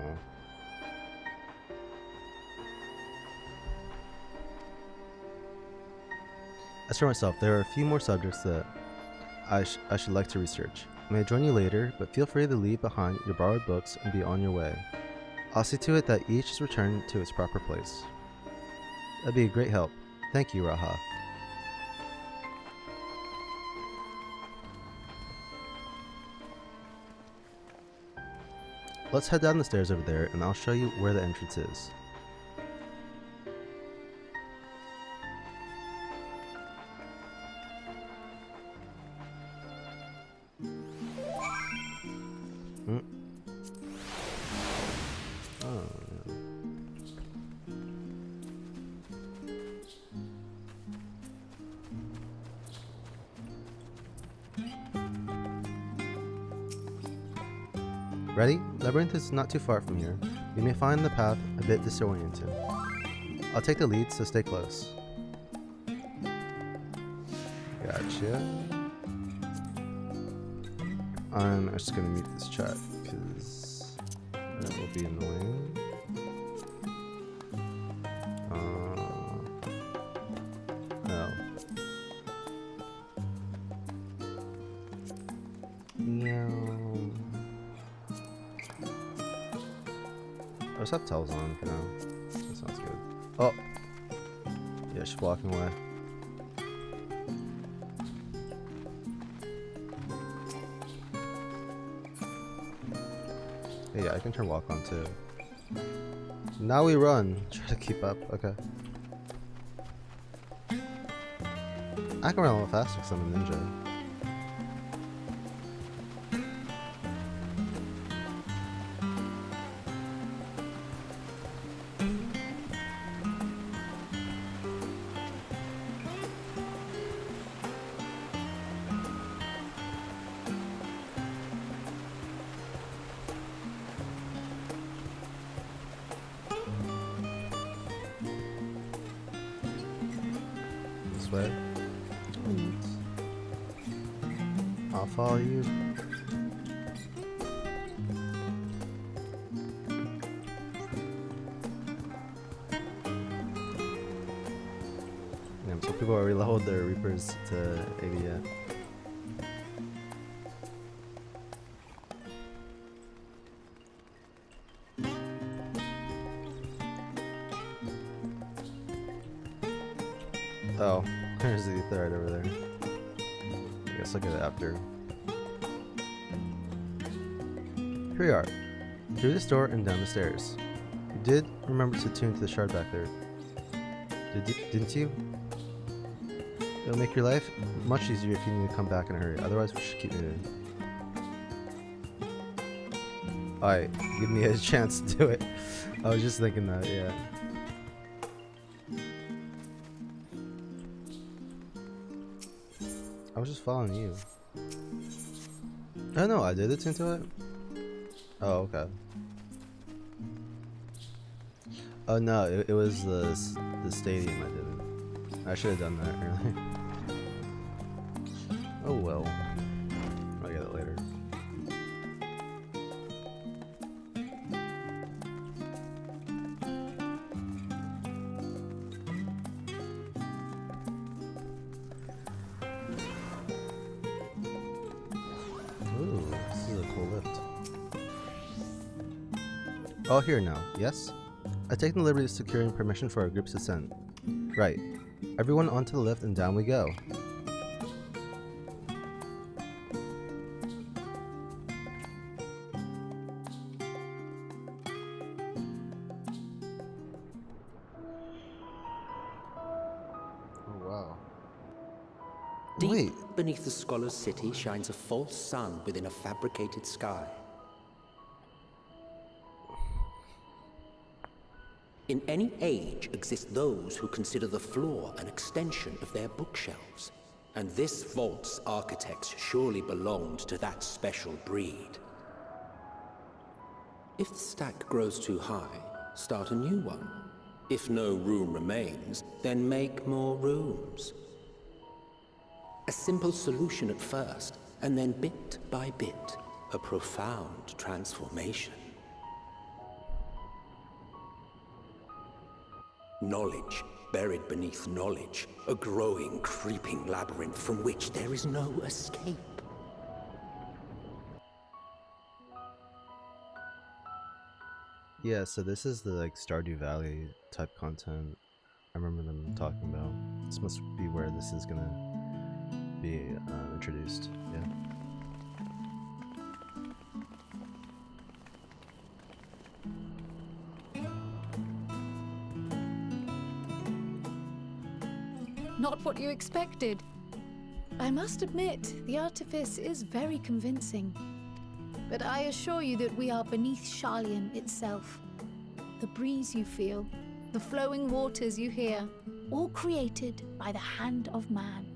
As for myself, there are a few more subjects that I should like to research. I may join you later, but feel free to leave behind your borrowed books and be on your way. I'll see to it that each is returned to its proper place. That'd be a great help. Thank you, Raha. Let's head down the stairs over there and I'll show you where the entrance is. Ready? Labyrinth is not too far from here. You may find the path a bit disorienting. I'll take the lead, so stay close. Gotcha. I'm just gonna mute this chat because that will be annoying. Oh. Meow. I'll just have towels on for now. That sounds good. Oh! Yeah, she's walking away. Hey, yeah, I can turn walk on too. Now we run! Try to keep up, okay. I can run a little faster because I'm a ninja. Way. I'll follow you. Yeah, so people already leveled their Reapers to 80 yet. Oh, there's the ether right over there. I guess I'll get it after. Here we are. Through this door and down the stairs. You did remember to tune to the shard back there. Didn't you? It'll make your life much easier if you need to come back in a hurry. Otherwise, we should keep moving. Alright, give me a chance to do it. I was just thinking that, yeah. I was just following you. Oh no, I did it into it? Oh, okay. Oh no, it was the stadium I didn't. I should have done that earlier. Oh well. I'll get it later. All here now, yes? I've taken the liberty of securing permission for our group's descent. Right. Everyone onto the lift and down we go. Deep Wait. beneath the scholar's city shines a false sun within a fabricated sky. In any age exist those who consider the floor an extension of their bookshelves. And this vault's architects surely belonged to that special breed. If the stack grows too high, start a new one. If no room remains, then make more rooms. A simple solution at first, and then bit by bit, a profound transformation. Knowledge buried beneath knowledge, a growing, creeping labyrinth from which there is no escape. Yeah, so this is the like Stardew Valley type content I remember them talking about. This must be where this is gonna be introduced. Yeah. Not what you expected. I must admit, the artifice is very convincing. But I assure you that we are beneath Sharlayan itself. The breeze you feel, the flowing waters you hear, all created by the hand of man.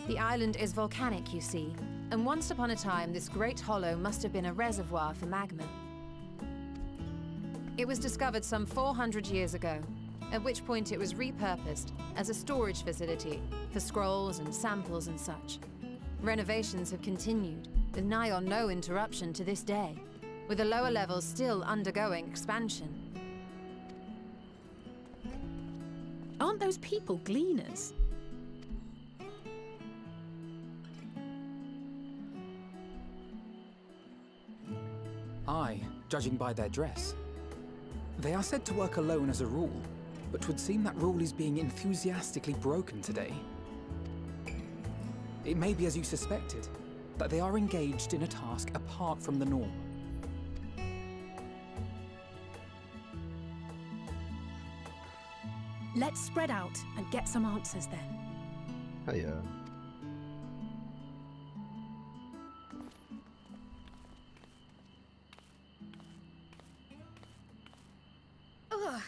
The island is volcanic, you see, and once upon a time this great hollow must have been a reservoir for magma. It was discovered some 400 years ago, at which point it was repurposed as a storage facility for scrolls and samples and such. Renovations have continued, with nigh on no interruption to this day, with the lower levels still undergoing expansion. Aren't those people gleaners? Aye, judging by their dress. They are said to work alone as a rule, but 'twould seem that rule is being enthusiastically broken today. It may be as you suspected, that they are engaged in a task apart from the norm. Let's spread out and get some answers then. Oh yeah. Ugh.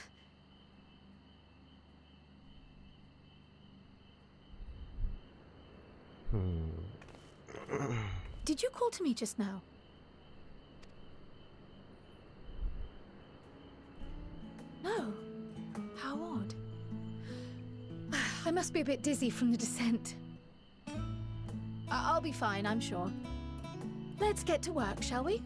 Did you call to me just now? No. How odd. I must be a bit dizzy from the descent. I'll be fine, I'm sure. Let's get to work, shall we?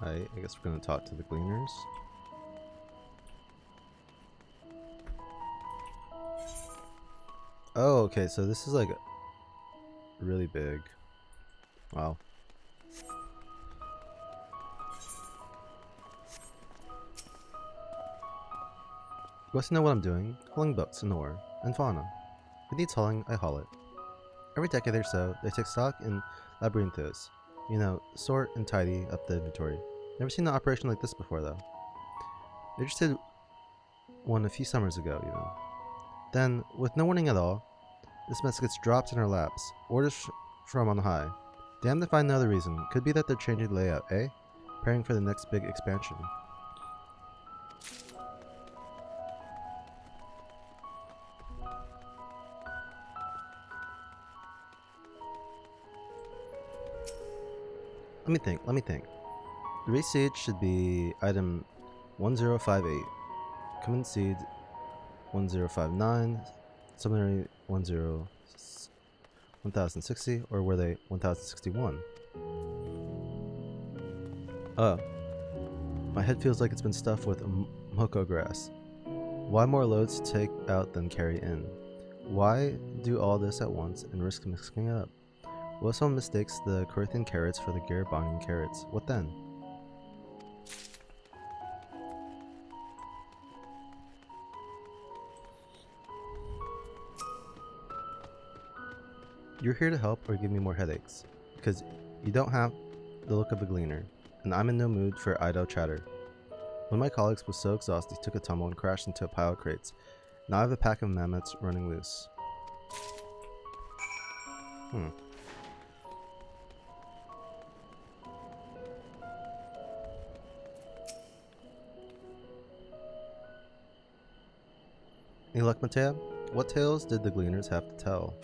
Alright, I guess we're gonna talk to the gleaners. Oh, okay, so this is like really big. Wow. You want to know what I'm doing? Hauling books and ore, and fauna. If it needs hauling, I haul it. Every decade or so, they take stock in labyrinthos. You know, sort and tidy up the inventory. Never seen an operation like this before, though. They just did one a few summers ago, even. Then, with no warning at all, this mess gets dropped in our laps. Orders from on high. Damned if I know the reason. Could be that they're changing the layout, eh? Preparing for the next big expansion. Let me think. The race seed should be item 1058. Common seed 1059. Summonary 1060, or were they 1061? My head feels like it's been stuffed with moko grass. Why more loads to take out than carry in? Why do all this at once and risk mixing it up? What if someone mistakes the Corinthian carrots for the Garabonian carrots? What then? You're here to help or give me more headaches, because you don't have the look of a gleaner, and I'm in no mood for idle chatter. One of my colleagues was so exhausted he took a tumble and crashed into a pile of crates. Now I have a pack of mammoths running loose. Any luck, Matea? What tales did the gleaners have to tell?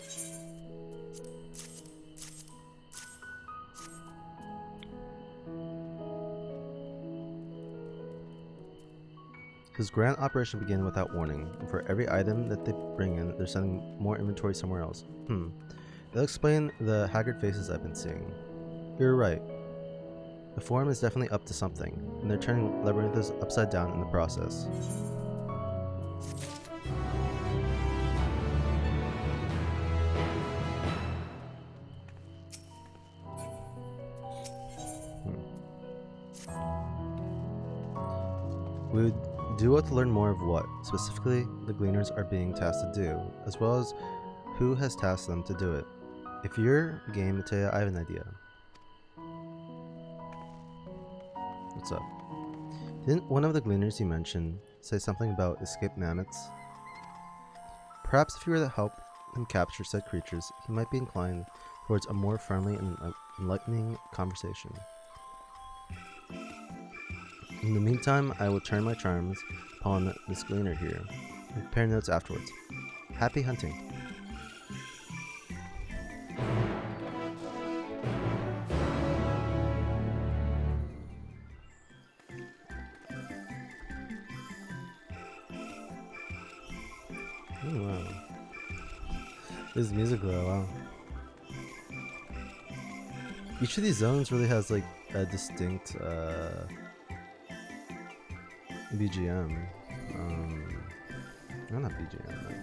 His grand operation began without warning, and for every item that they bring in, they're sending more inventory somewhere else. They'll explain the haggard faces I've been seeing. You're right. The Forum is definitely up to something, and they're turning Labyrinthos upside down in the process. We would do well to learn more of what, specifically, the Gleaners are being tasked to do, as well as who has tasked them to do it. If you're game, Matea, I have an idea. What's up? Didn't one of the Gleaners you mentioned say something about escaped mammoths? Perhaps if you were to help him capture said creatures, he might be inclined towards a more friendly and enlightening conversation. In the meantime, I will turn my charms upon this Gleaner here, and compare notes afterwards. Happy hunting! Oh, wow. This is music though, wow. Each of these zones really has like a distinct BGM. No, not BGM. Like.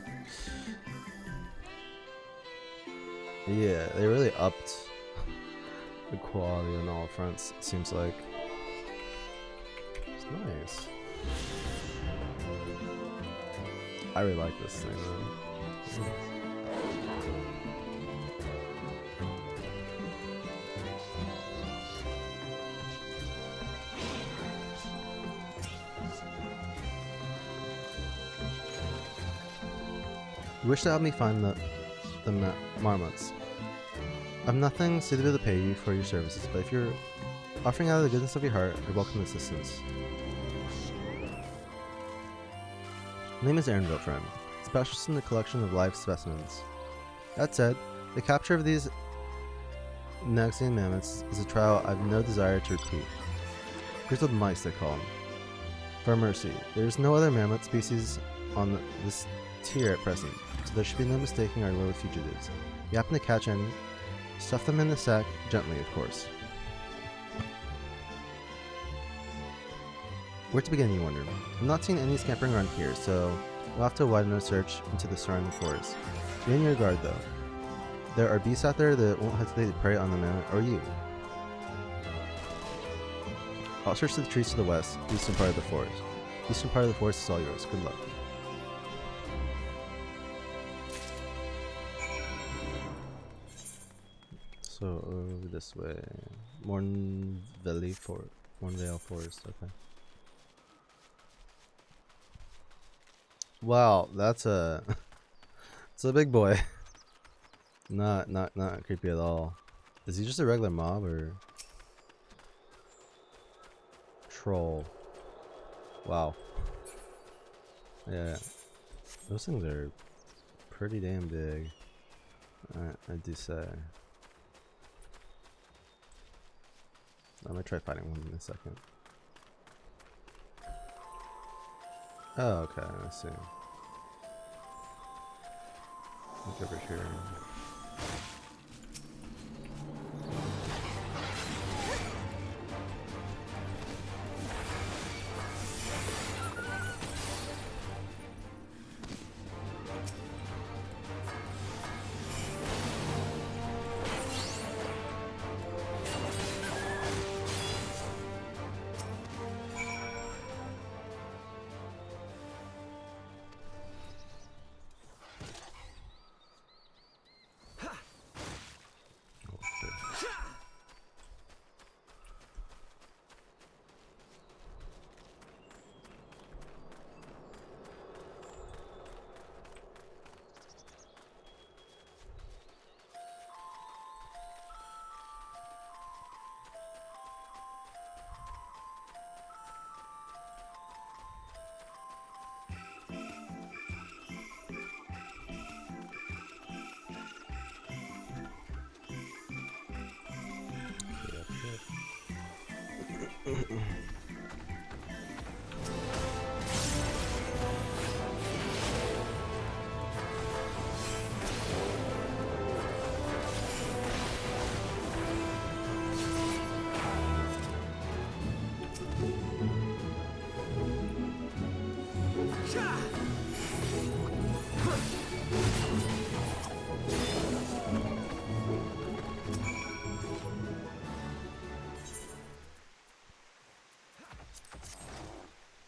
Yeah, they really upped the quality on all fronts, it seems like. It's nice. I really like this thing, man. You wish to help me find the marmots. I've nothing suitable to pay you for your services, but if you're offering out of the goodness of your heart, I welcome assistance. My name is Aaron Friend, specialist in the collection of live specimens. That said, the capture of these Nexian mammoths is a trial I've no desire to repeat. Grizzled mice, they call them. For mercy, there is no other mammoth species on this tier at present, so there should be no mistaking our lowly fugitives. If you happen to catch any, stuff them in the sack, gently of course. Where to begin, you wonder? I'm not seeing any scampering around here, so we'll have to widen our search into the surrounding forest. Be on your guard, though. There are beasts out there that won't hesitate to prey on the mammoth or you. I'll search the trees to the west, eastern part of the forest. Eastern part of the forest is all yours. Good luck. So over this way, Mornvale Forest. Okay. Wow, that's a it's a big boy. Not creepy at all. Is he just a regular mob or troll? Wow. Yeah, those things are pretty damn big. I do say. I'm gonna try fighting one in a second. Oh, okay, I see. Look over here.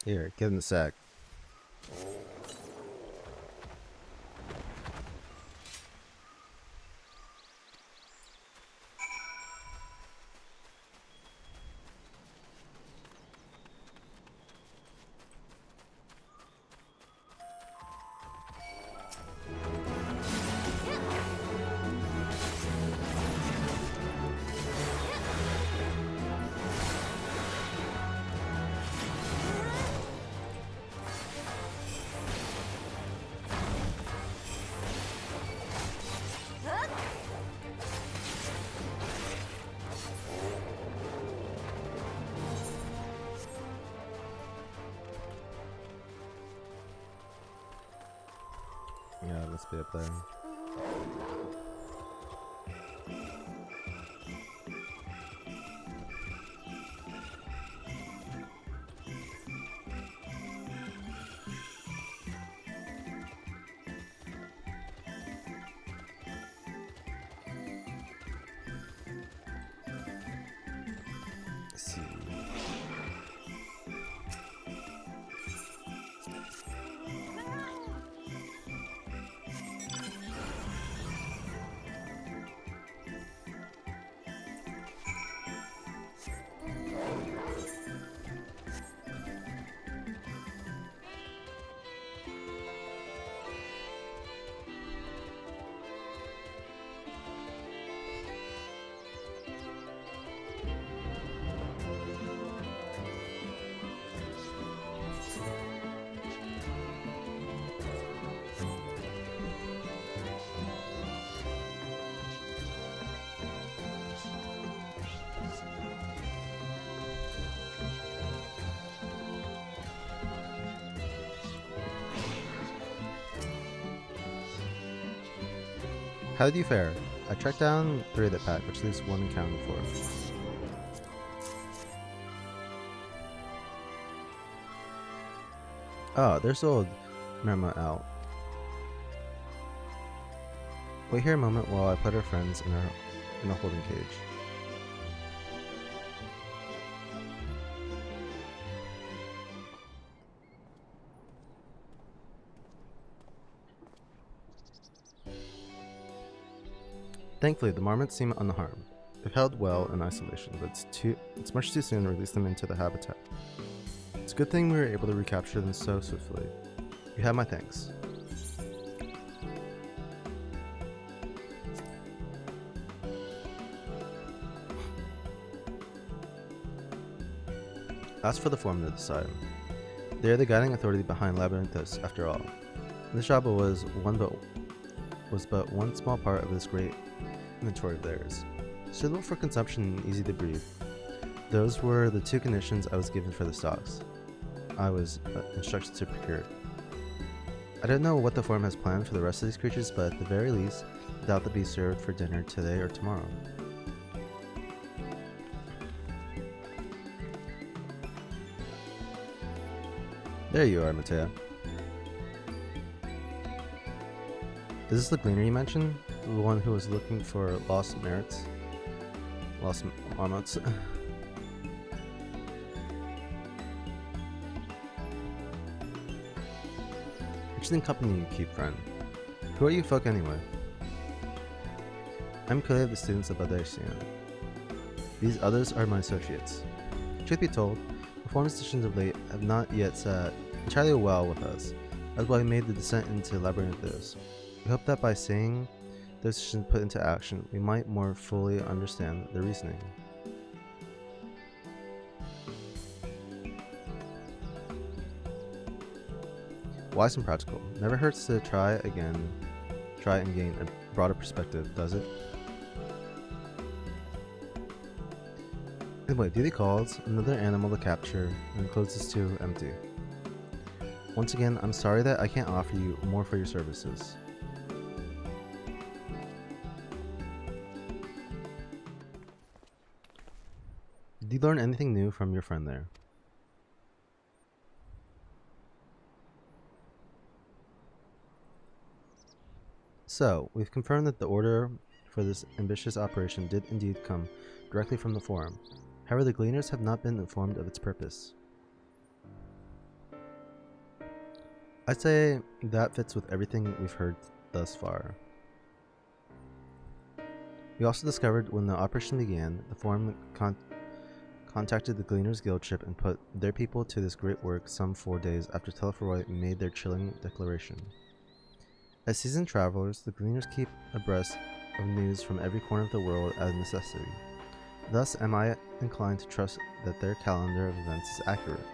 Here, get in the sack. Yeah, let's be up there. Let's see. How did you fare? I tracked down 3 of the pack, which leaves 1 accounted for. Oh, there's old Merma out. Wait here a moment while I put our friends in a holding cage. Thankfully, the marmots seem unharmed. They've held well in isolation, but it's much too soon to release them into the habitat. It's a good thing we were able to recapture them so swiftly. You have my thanks. As for the foreman to decide. They are the guiding authority behind Labyrinthos, after all. This job was but one small part of this great inventory of theirs. Suitable for consumption and easy to breathe. Those were the 2 conditions I was given for the stocks. I was instructed to procure. I don't know what the forum has planned for the rest of these creatures, but at the very least, I doubt they'll be served for dinner today or tomorrow. There you are, Matea. Is this the gleaner you mentioned? The one who was looking for lost merits? Lost marmots? Interesting company you keep, friend. Who are you folk anyway? I'm Khalid of the students of Badarsian. These others are my associates. Truth be told, performance decisions of late have not yet sat entirely well with us. That's why we made the descent into Labyrinthos. We hope that by seeing those decisions put into action, we might more fully understand the reasoning. Wise and practical. Never hurts to try and gain a broader perspective, does it? Anyway, duty calls, another animal to capture, and closes to empty. Once again, I'm sorry that I can't offer you more for your services. Did you learn anything new from your friend there? So, we've confirmed that the order for this ambitious operation did indeed come directly from the Forum. However, the Gleaners have not been informed of its purpose. I'd say that fits with everything we've heard thus far. We also discovered when the operation began, the Forum contacted the Gleaners Guild ship and put their people to this great work some 4 days after Teleforoy made their chilling declaration. As seasoned travelers, the Gleaners keep abreast of news from every corner of the world as a necessity. Thus am I inclined to trust that their calendar of events is accurate.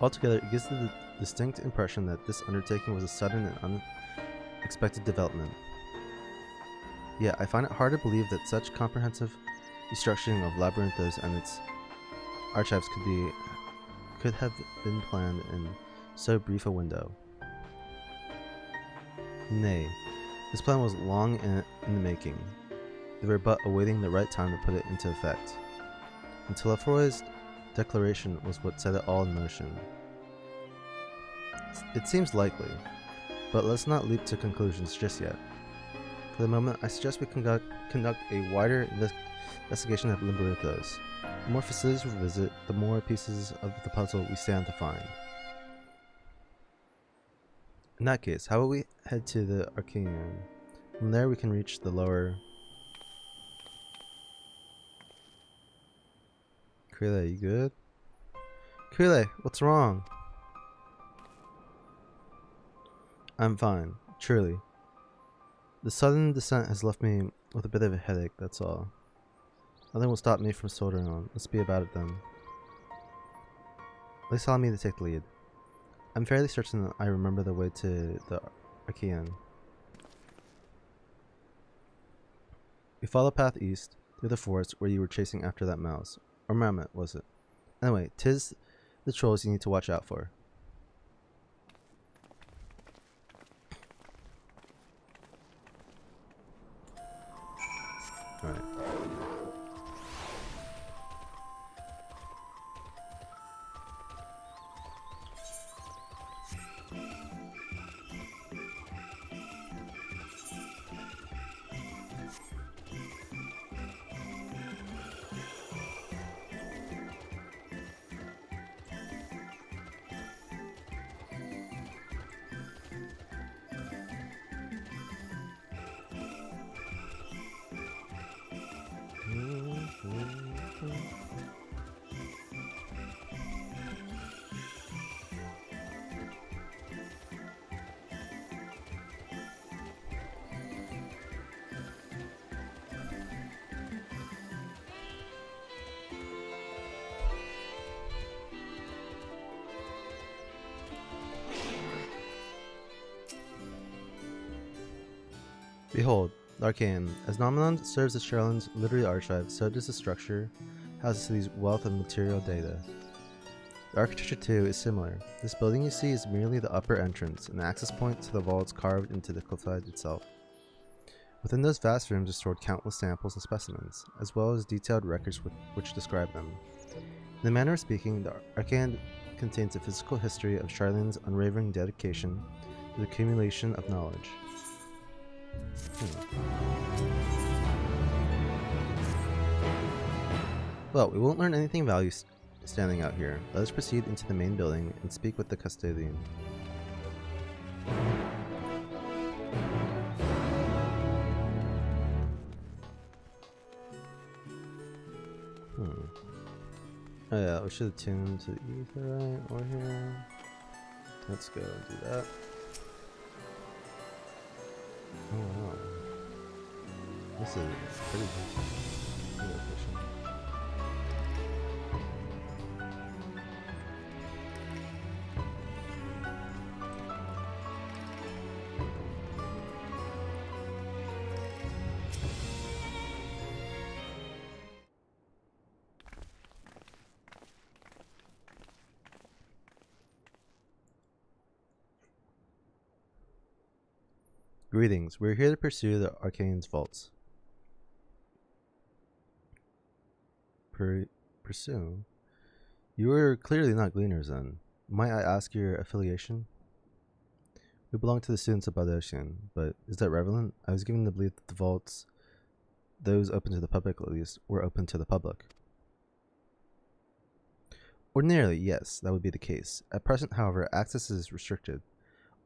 Altogether, it gives the distinct impression that this undertaking was a sudden and unexpected development. Yet, I find it hard to believe that such comprehensive restructuring of Labyrinthos and its archives could have been planned in so brief a window. Nay, this plan was long in the making. They were but awaiting the right time to put it into effect. And Teleforoy's declaration was what set it all in motion. It seems likely, but let's not leap to conclusions just yet. For the moment, I suggest we conduct a wider investigation of Labyrinthos. The more facilities we visit, the more pieces of the puzzle we stand to find. In that case, how about we head to the Arcanum? From there we can reach the lower... Krile, you good? Krile, what's wrong? I'm fine, truly. The sudden descent has left me with a bit of a headache, that's all. Nothing will stop me from soldiering on. Let's be about it then. At least allow me to take the lead. I'm fairly certain that I remember the way to the Archaean. We follow the path east, through the forest where you were chasing after that mouse. Or mammoth, was it? Anyway, 'tis the trolls you need to watch out for. Alright. Behold, the Arcane. As Nomenon serves as Charlone's literary archive, so does the structure house the city's wealth of material data. The architecture too is similar. This building you see is merely the upper entrance, an access point to the vaults carved into the cliffside itself. Within those vast rooms are stored countless samples and specimens, as well as detailed records which describe them. In the manner of speaking, the Arcane contains a physical history of Charlene's unwavering dedication to the accumulation of knowledge. Well, we won't learn anything of value standing out here. Let us proceed into the main building and speak with the custodian. Oh yeah, we should have tuned to either right or here. Let's go and do that. Oh wow. This is pretty efficient. Greetings. We're here to pursue the Arcane's vaults. Pursue? You are clearly not gleaners then. Might I ask your affiliation? We belong to the students of Baldosian, but is that relevant? I was given to believe that the vaults, those open to the public at least, were open to the public. Ordinarily, yes, that would be the case. At present, however, access is restricted.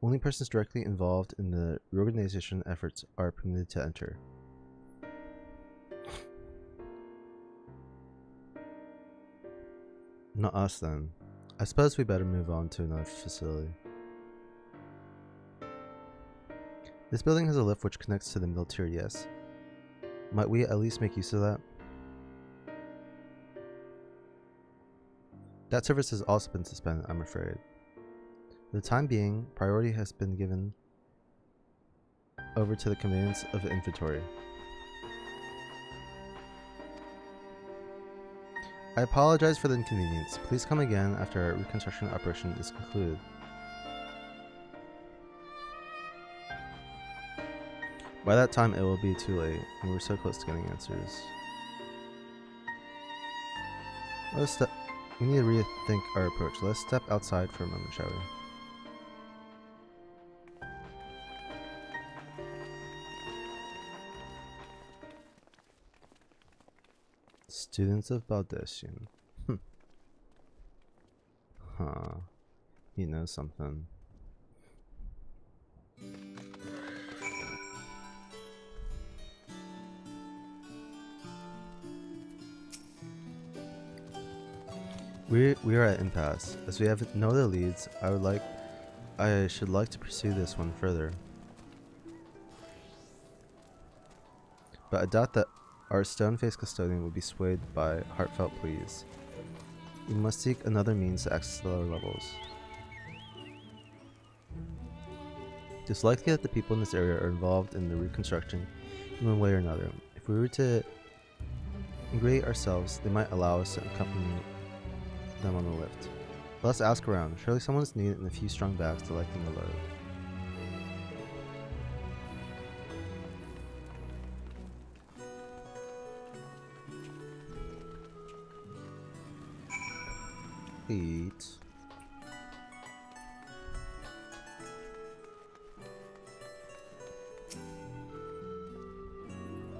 Only persons directly involved in the reorganization efforts are permitted to enter. Not us then. I suppose we better move on to another facility. This building has a lift which connects to the middle tier, yes? Might we at least make use of that? That service has also been suspended, I'm afraid. For the time being, priority has been given over to the conveyance of inventory. I apologize for the inconvenience. Please come again after our reconstruction operation is concluded. By that time, it will be too late, and we're so close to getting answers. We need to rethink our approach. Let's step outside for a moment, shall we? Students of Baldosian. Huh. He knows something. We are at impasse. As we have no other leads, I should like to pursue this one further. But I doubt that our stone-faced custodian would be swayed by heartfelt pleas. We must seek another means to access the lower levels. It is likely that the people in this area are involved in the reconstruction in one way or another. If we were to integrate ourselves, they might allow us to accompany them on the lift. Let's ask around. Surely someone is needed and a few strong backs to lighten the load. Eat.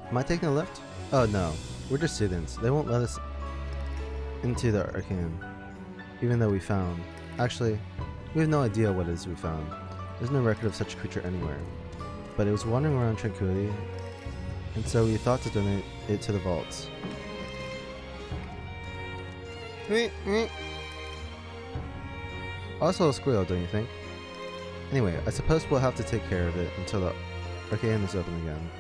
Am I taking a lift? Oh no, we're just students. They won't let us into the Arcane, even though we found. Actually, we have no idea what it is we found. There's no record of such a creature anywhere. But it was wandering around Tranquility, and so we thought to donate it to the vaults. Also a squeal, don't you think? Anyway, I suppose we'll have to take care of it until the Arcane is open again.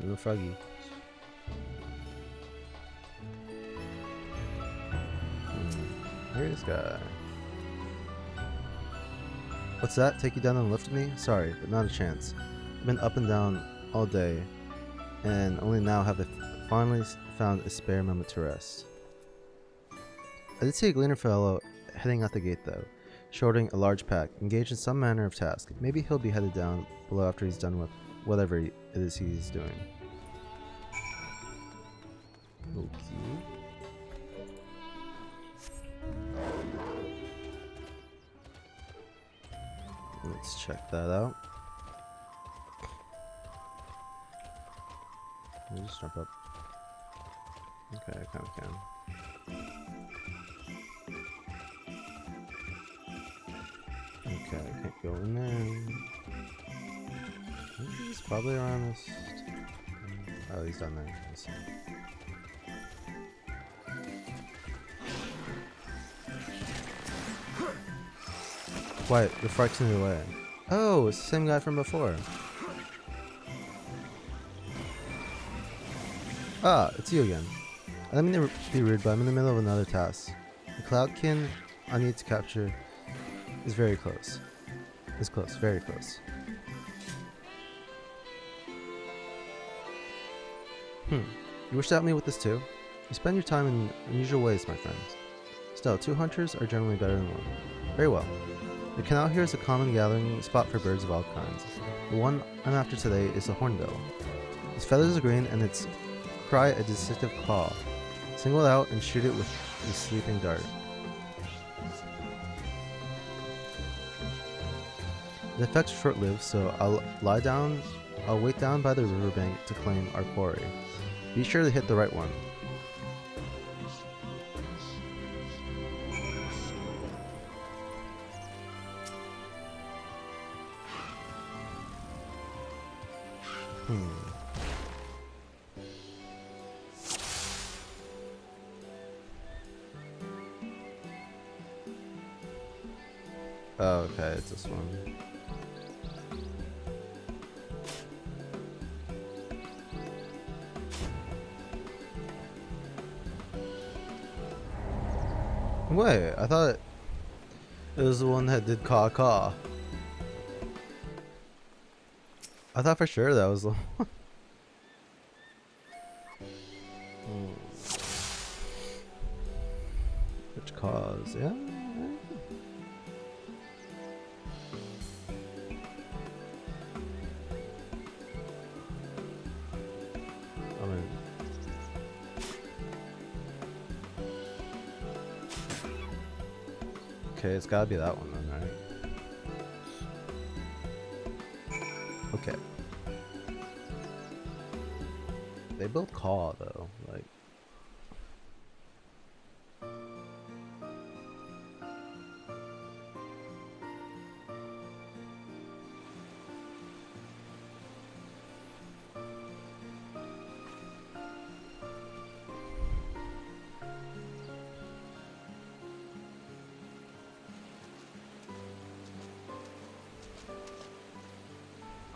Little froggy. Here's this guy. What's that? Take you down and lift me? Sorry, but not a chance. I've been up and down all day, and only now have I finally found a spare moment to rest. I did see a gleaner fellow heading out the gate though, shouldering a large pack, engaged in some manner of task. Maybe he'll be headed down below after he's done with whatever it is he's doing. Okay. Let's check that out. Let me just jump up. Okay, I kind of can. Okay, I can't go in there. He's probably around this. Oh, he's down there. Let's see. Quiet, you're frightened in the way. Oh, it's the same guy from before. Ah, it's you again. I don't mean to be rude, but I'm in the middle of another task. The Cloudkin I need to capture is very close. It's close, very close. You wish to help me with this too? You spend your time in unusual ways, my friends. Still, 2 hunters are generally better than 1. Very well. The canal here is a common gathering spot for birds of all kinds. The one I'm after today is the hornbill. Its feathers are green and its cry a deceptive call. Single it out and shoot it with the sleeping dart. The effect's short-lived, so I'll wait down by the riverbank to claim our quarry. Be sure to hit the right one. Oh, okay, it's this one. Wait, I thought it was the one that did caw caw. I thought for sure that was the one. Which cause, yeah? I mean, okay, it's gotta be that one then, right? Okay. They both caw though, like.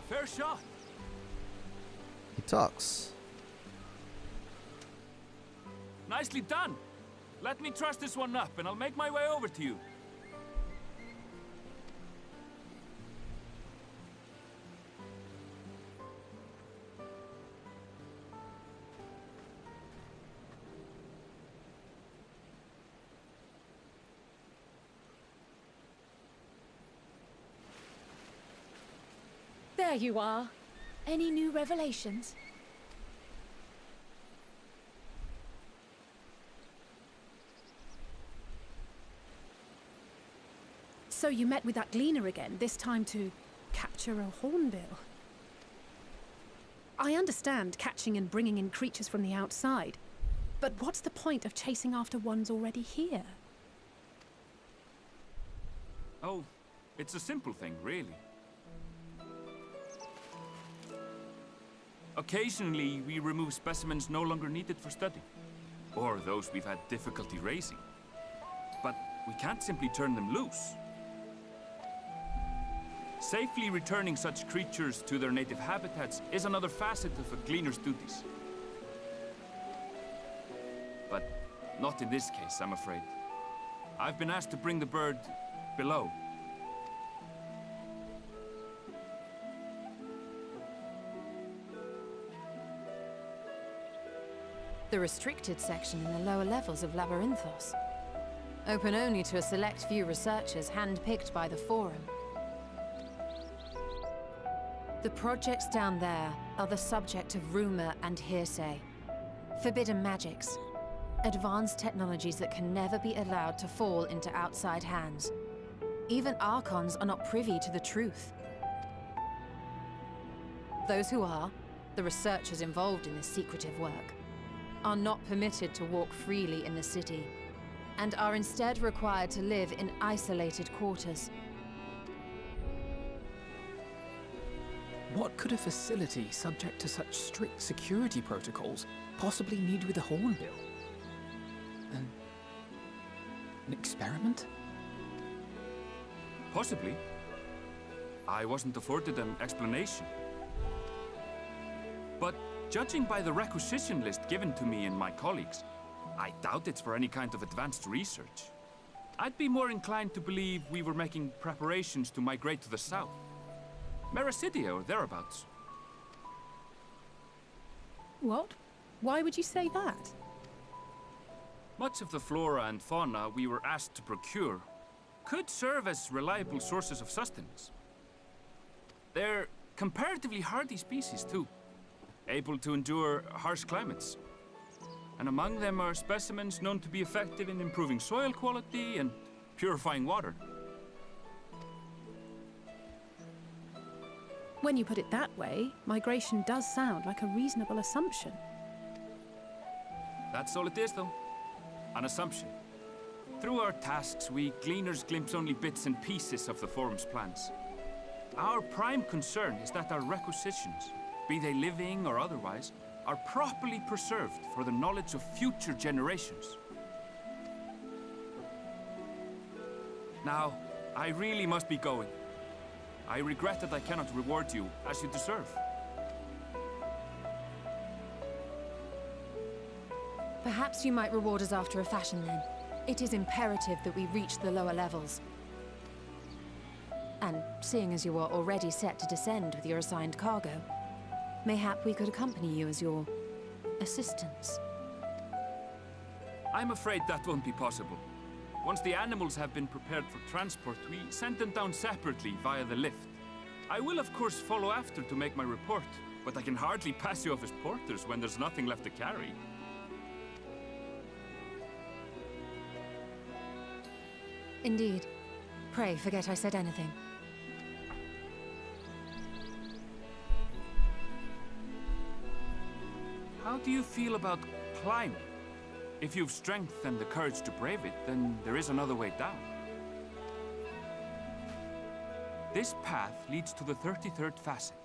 Fair shot. He talks. Nicely done. Let me truss this one up and I'll make my way over to you. There you are. Any new revelations? So you met with that gleaner again, this time to capture a hornbill. I understand catching and bringing in creatures from the outside, but what's the point of chasing after ones already here? Oh, it's a simple thing, really. Occasionally, we remove specimens no longer needed for study, or those we've had difficulty raising. But we can't simply turn them loose. Safely returning such creatures to their native habitats is another facet of a gleaner's duties. But not in this case, I'm afraid. I've been asked to bring the bird below. The restricted section in the lower levels of Labyrinthos. Open only to a select few researchers handpicked by the Forum. The projects down there are the subject of rumor and hearsay. Forbidden magics. Advanced technologies that can never be allowed to fall into outside hands. Even Archons are not privy to the truth. Those who are, the researchers involved in this secretive work, are not permitted to walk freely in the city, and are instead required to live in isolated quarters. What could a facility subject to such strict security protocols possibly need with a hornbill? An experiment? Possibly. I wasn't afforded an explanation. But judging by the requisition list given to me and my colleagues, I doubt it's for any kind of advanced research. I'd be more inclined to believe we were making preparations to migrate to the south. Mericidia or thereabouts. What? Why would you say that? Much of the flora and fauna we were asked to procure could serve as reliable sources of sustenance. They're comparatively hardy species, too, able to endure harsh climates. And among them are specimens known to be effective in improving soil quality and purifying water. When you put it that way, migration does sound like a reasonable assumption. That's all it is, though. An assumption. Through our tasks, we gleaners glimpse only bits and pieces of the forum's plans. Our prime concern is that our requisitions, be they living or otherwise, are properly preserved for the knowledge of future generations. Now, I really must be going. I regret that I cannot reward you as you deserve. Perhaps you might reward us after a fashion then. It is imperative that we reach the lower levels. And seeing as you are already set to descend with your assigned cargo, mayhap we could accompany you as your assistants. I'm afraid that won't be possible. Once the animals have been prepared for transport, we send them down separately via the lift. I will of course follow after to make my report, but I can hardly pass you off as porters when there's nothing left to carry. Indeed. Pray forget I said anything. How do you feel about climbing? If you've strength and the courage to brave it, then there is another way down. This path leads to the 33rd facet,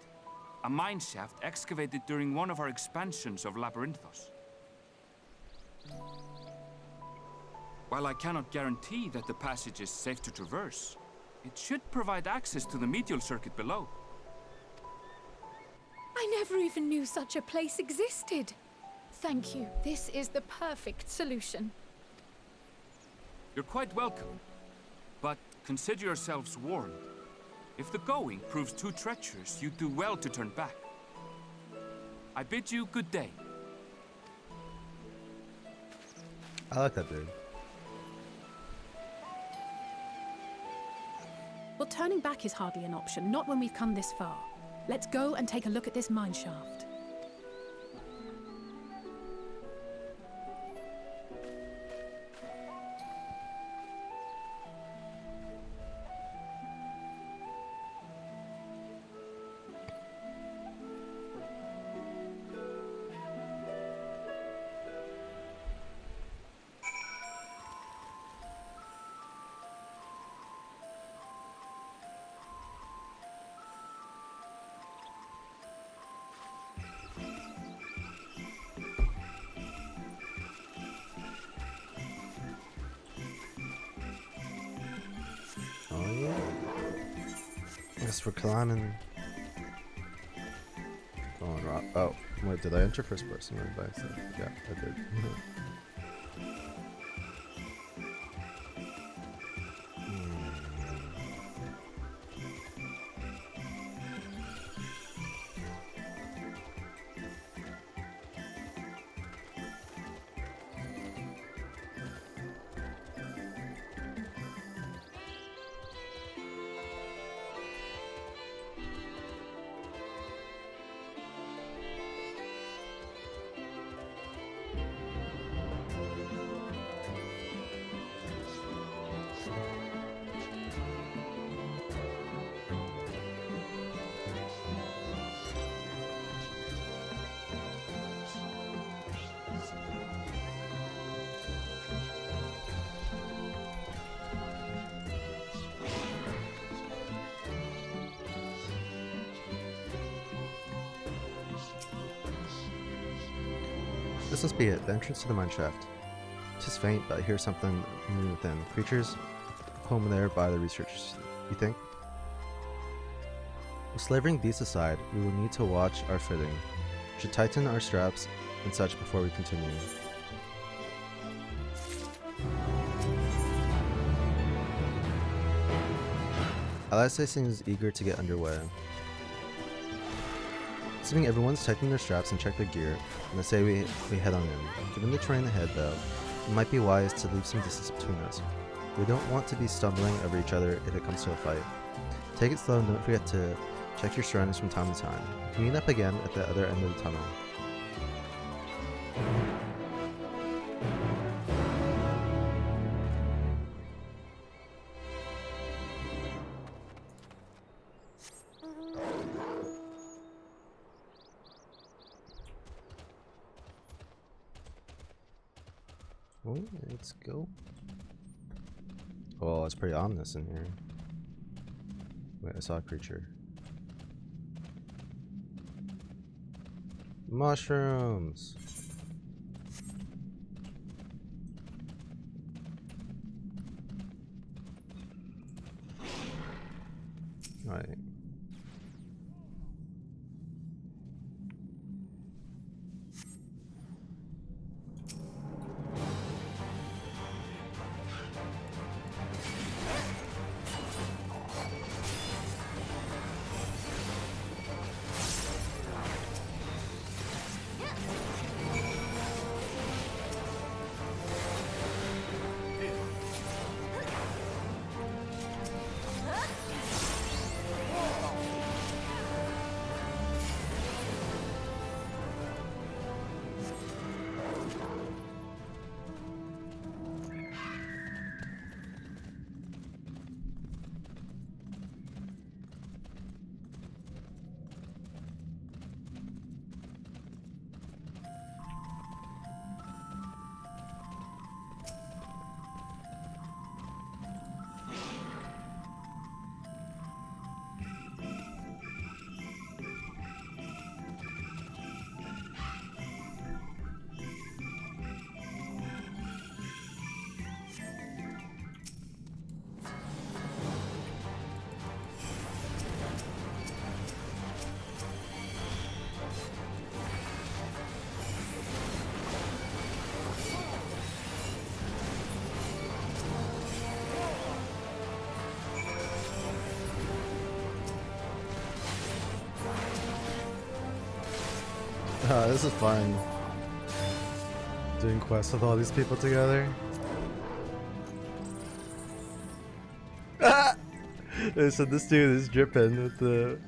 a mine shaft excavated during one of our expansions of Labyrinthos. While I cannot guarantee that the passage is safe to traverse, it should provide access to the medial circuit below. I never even knew such a place existed. Thank you. This is the perfect solution. You're quite welcome, but consider yourselves warned. If the going proves too treacherous, you do well to turn back. I bid you good day. I like that dude. Well, turning back is hardly an option, not when we've come this far. Let's go and take a look at this mine shaft. Oh yeah. Guess we're climbing. Going rock. Oh, wait, did I enter first person or by accident? Yeah, I did. This must be it, the entrance to the mine shaft. 'Tis faint, but I hear something moving within. Creatures home there by the researchers, you think? With slavering beasts aside, we will need to watch our footing. We should tighten our straps and such before we continue. Alisa seems eager to get underway. Assuming everyone's tightening their straps and check their gear, and I say we head on in. Given the terrain ahead though, it might be wise to leave some distance between us. We don't want to be stumbling over each other if it comes to a fight. Take it slow and don't forget to check your surroundings from time to time. We can meet up again at the other end of the tunnel. Oh, let's go. Oh, it's pretty ominous in here. Wait, I saw a creature. Mushrooms! Alright. This is fun. Doing quests with all these people together. So this dude is dripping with the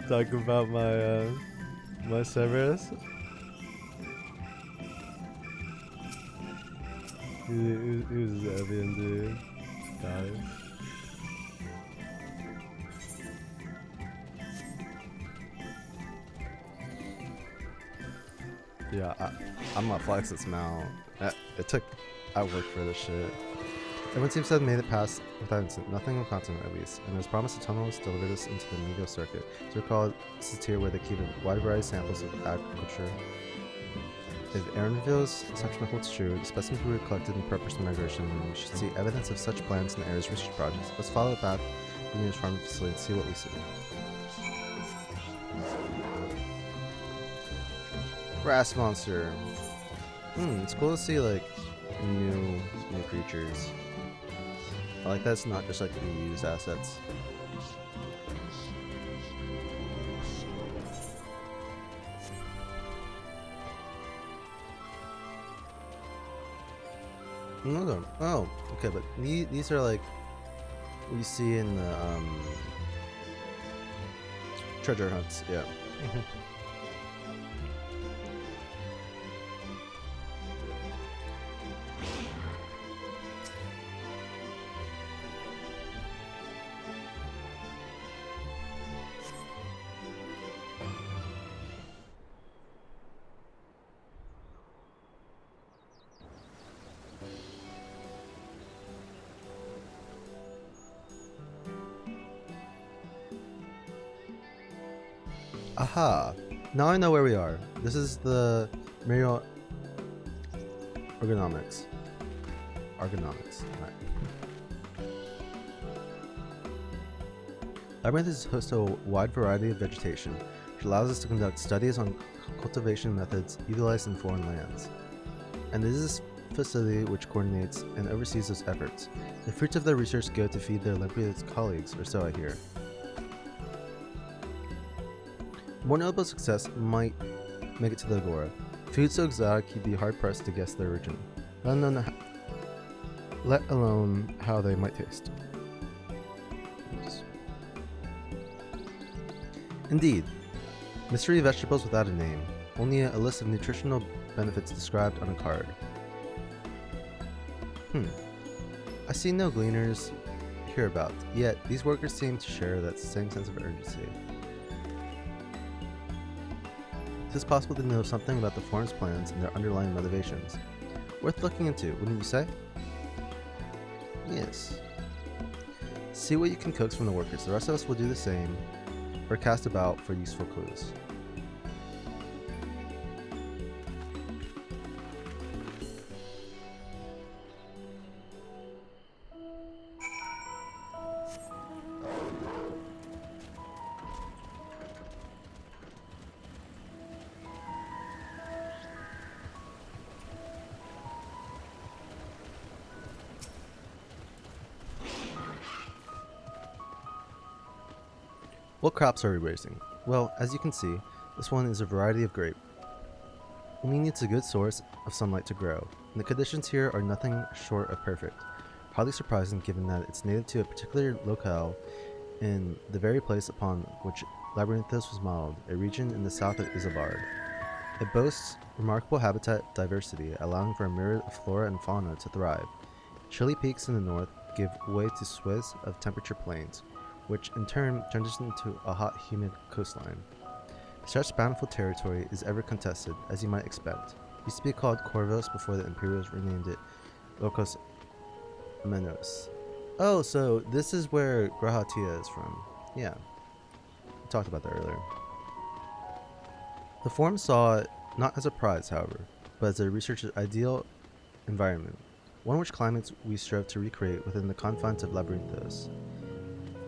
talking about my my Cerberus. He was an Evian dude. Got it. Yeah, I'm gonna flex its mount. I worked for this shit. Everyone seems to have made it past without incident. Nothing of consequence, at least. And there's promise the tunnels delivered us into the Migo circuit. To recall, this is here where they keep a wide variety of samples of agriculture. If Aaronville's assumption holds true, the specimens we collected in purpose migration, we should see evidence of such plans in the area's research projects. Let's follow the path to the nearest farming facility and see what we see. Grass monster. It's cool to see like new creatures. I like that it's not just like reused assets. No. Oh, okay, but these are like you see in the treasure hunts. Yeah. Aha! Now I know where we are. This is the Mario Ergonomics. Right. Labyrinth is host to a wide variety of vegetation, which allows us to conduct studies on cultivation methods utilized in foreign lands. And this is a facility which coordinates and oversees those efforts. The fruits of their research go to feed their Olympiad colleagues, or so I hear. More notable success might make it to the Agora. Food so exotic you'd be hard-pressed to guess their origin. Let alone let alone how they might taste. Indeed, mystery vegetables without a name, only a list of nutritional benefits described on a card. I see no gleaners hereabouts, yet these workers seem to share that same sense of urgency. It is possible to know something about the forum's plans and their underlying motivations. Worth looking into, wouldn't you say? Yes. See what you can coax from the workers. The rest of us will do the same, or cast about for useful clues. What crops are we raising? Well, as you can see, this one is a variety of grape. Only needs a good source of sunlight to grow, and the conditions here are nothing short of perfect. Hardly surprising given that it's native to a particular locale in the very place upon which Labyrinthos was modeled, a region in the south of Isambard. It boasts remarkable habitat diversity, allowing for a myriad of flora and fauna to thrive. Chilly peaks in the north give way to swathes of temperature plains, which in turn transition into a hot, humid coastline. Such bountiful territory is ever contested, as you might expect. It used to be called Corvos before the Imperials renamed it Locos Menos. Oh, so this is where Grahatia is from. Yeah, we talked about that earlier. The forum saw it not as a prize, however, but as a researcher's ideal environment, one which climates we strove to recreate within the confines of Labyrinthos.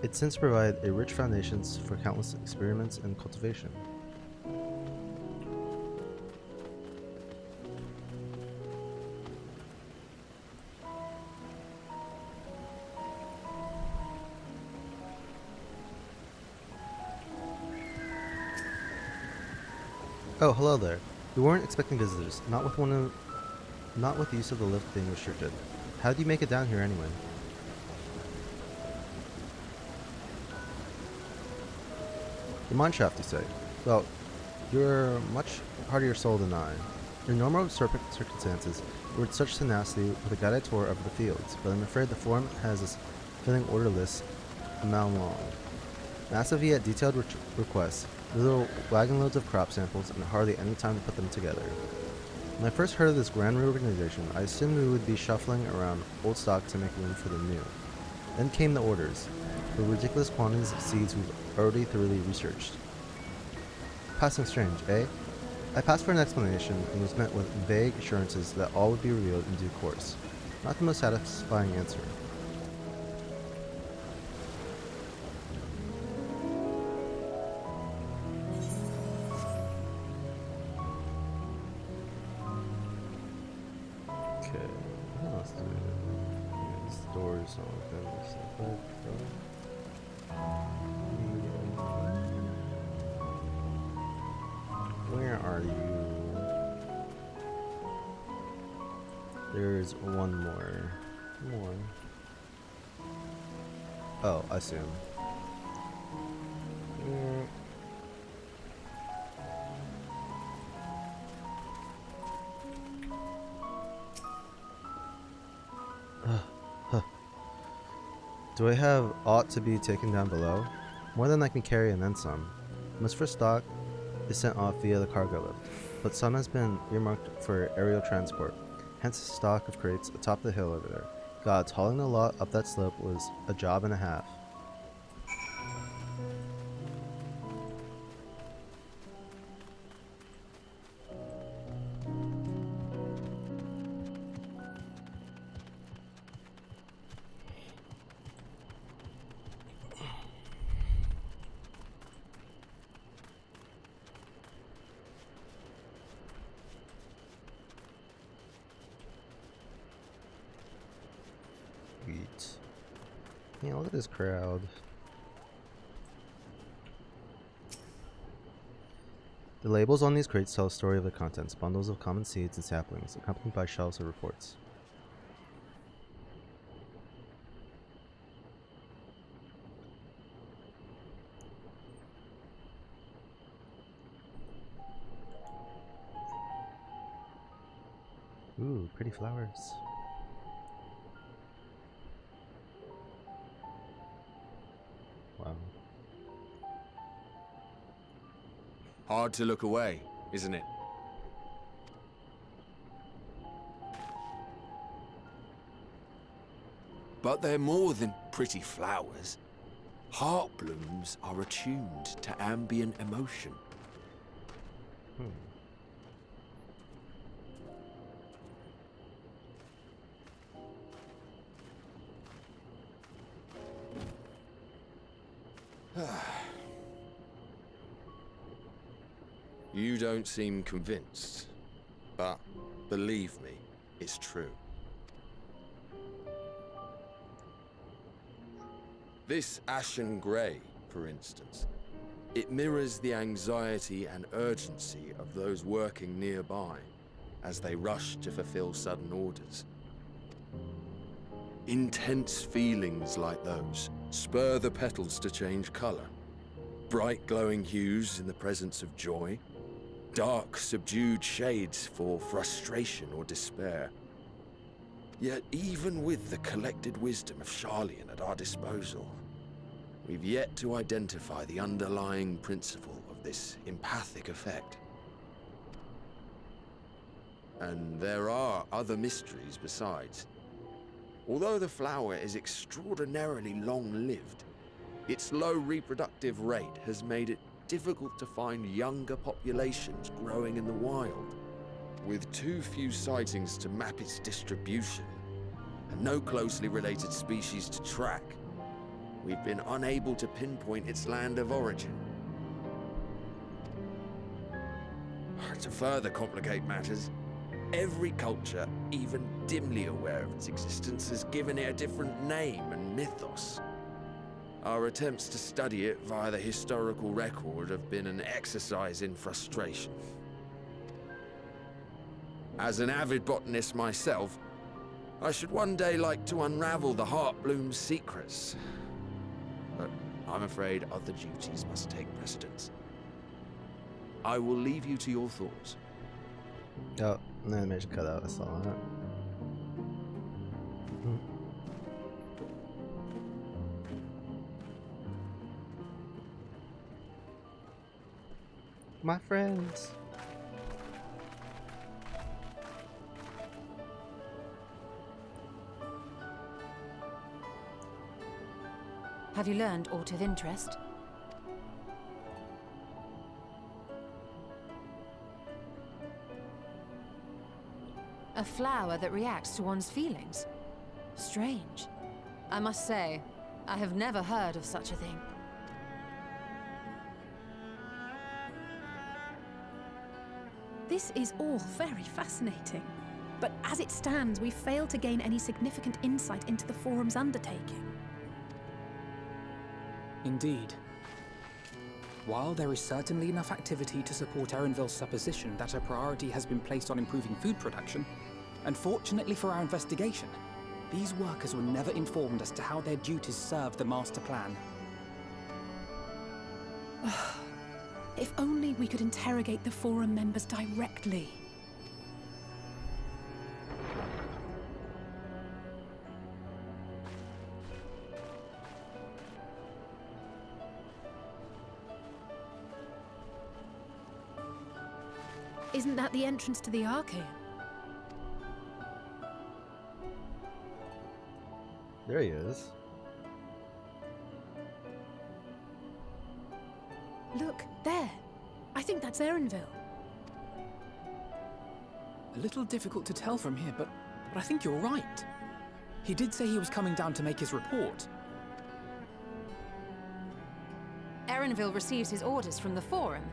It since provided a rich foundations for countless experiments and cultivation. Oh, hello there. We weren't expecting visitors, not with the use of the lift being restricted. How did you make it down here anyway? The mineshaft, you say? Well, you're much hardier soul than I. In normal circumstances, you would such tenacity with a guided tour of the fields, but I'm afraid the forum has this filling order list a mile long. Massive yet detailed requests, little wagon loads of crop samples, and hardly any time to put them together. When I first heard of this grand reorganization, I assumed we would be shuffling around old stock to make room for the new. Then came the orders, for ridiculous quantities of seeds we've already thoroughly researched. Passing strange, eh? I passed for an explanation and was met with vague assurances that all would be revealed in due course. Not the most satisfying answer. Okay, what else do we do? Yeah, stores, all of that stuff like that. Where are you? There's one more. Oh, I see him. Do I have aught to be taken down below? More than I can carry and then some. Most for stock is sent off via the cargo lift, but some has been earmarked for aerial transport, hence the stock of crates atop the hill over there. God, hauling the lot up that slope was a job and a half. Yeah, look at this crowd. The labels on these crates tell a story of the contents, bundles of common seeds and saplings, accompanied by shelves of reports. Ooh, pretty flowers. Wow. Hard to look away, isn't it? But they're more than pretty flowers. Heart blooms are attuned to ambient emotion. You don't seem convinced, but believe me, it's true. This ashen grey, for instance, it mirrors the anxiety and urgency of those working nearby as they rush to fulfill sudden orders. Intense feelings like those spur the petals to change colour. Bright glowing hues in the presence of joy, dark subdued shades for frustration or despair. Yet even with the collected wisdom of Sharlayan at our disposal, we've yet to identify the underlying principle of this empathic effect. And there are other mysteries besides. Although the flower is extraordinarily long-lived, its low reproductive rate has made it difficult to find younger populations growing in the wild. With too few sightings to map its distribution, and no closely related species to track, we've been unable to pinpoint its land of origin. To further complicate matters, every culture, even dimly aware of its existence, has given it a different name and mythos. Our attempts to study it via the historical record have been an exercise in frustration. As an avid botanist myself, I should one day like to unravel the Heartbloom's secrets. But I'm afraid other duties must take precedence. I will leave you to your thoughts. Oh, the animation cut out, I saw that. My friends. Have you learned aught of interest? A flower that reacts to one's feelings? Strange. I must say, I have never heard of such a thing. This is all very fascinating. But as it stands, we fail to gain any significant insight into the Forum's undertaking. Indeed. While there is certainly enough activity to support Erenville's supposition that a priority has been placed on improving food production, unfortunately for our investigation, these workers were never informed as to how their duties serve the master plan. If only we could interrogate the Forum members directly. Isn't that the entrance to the Archaeum? There he is. Look, there. I think that's Erenville. A little difficult to tell from here, but I think you're right. He did say he was coming down to make his report. Erenville receives his orders from the Forum.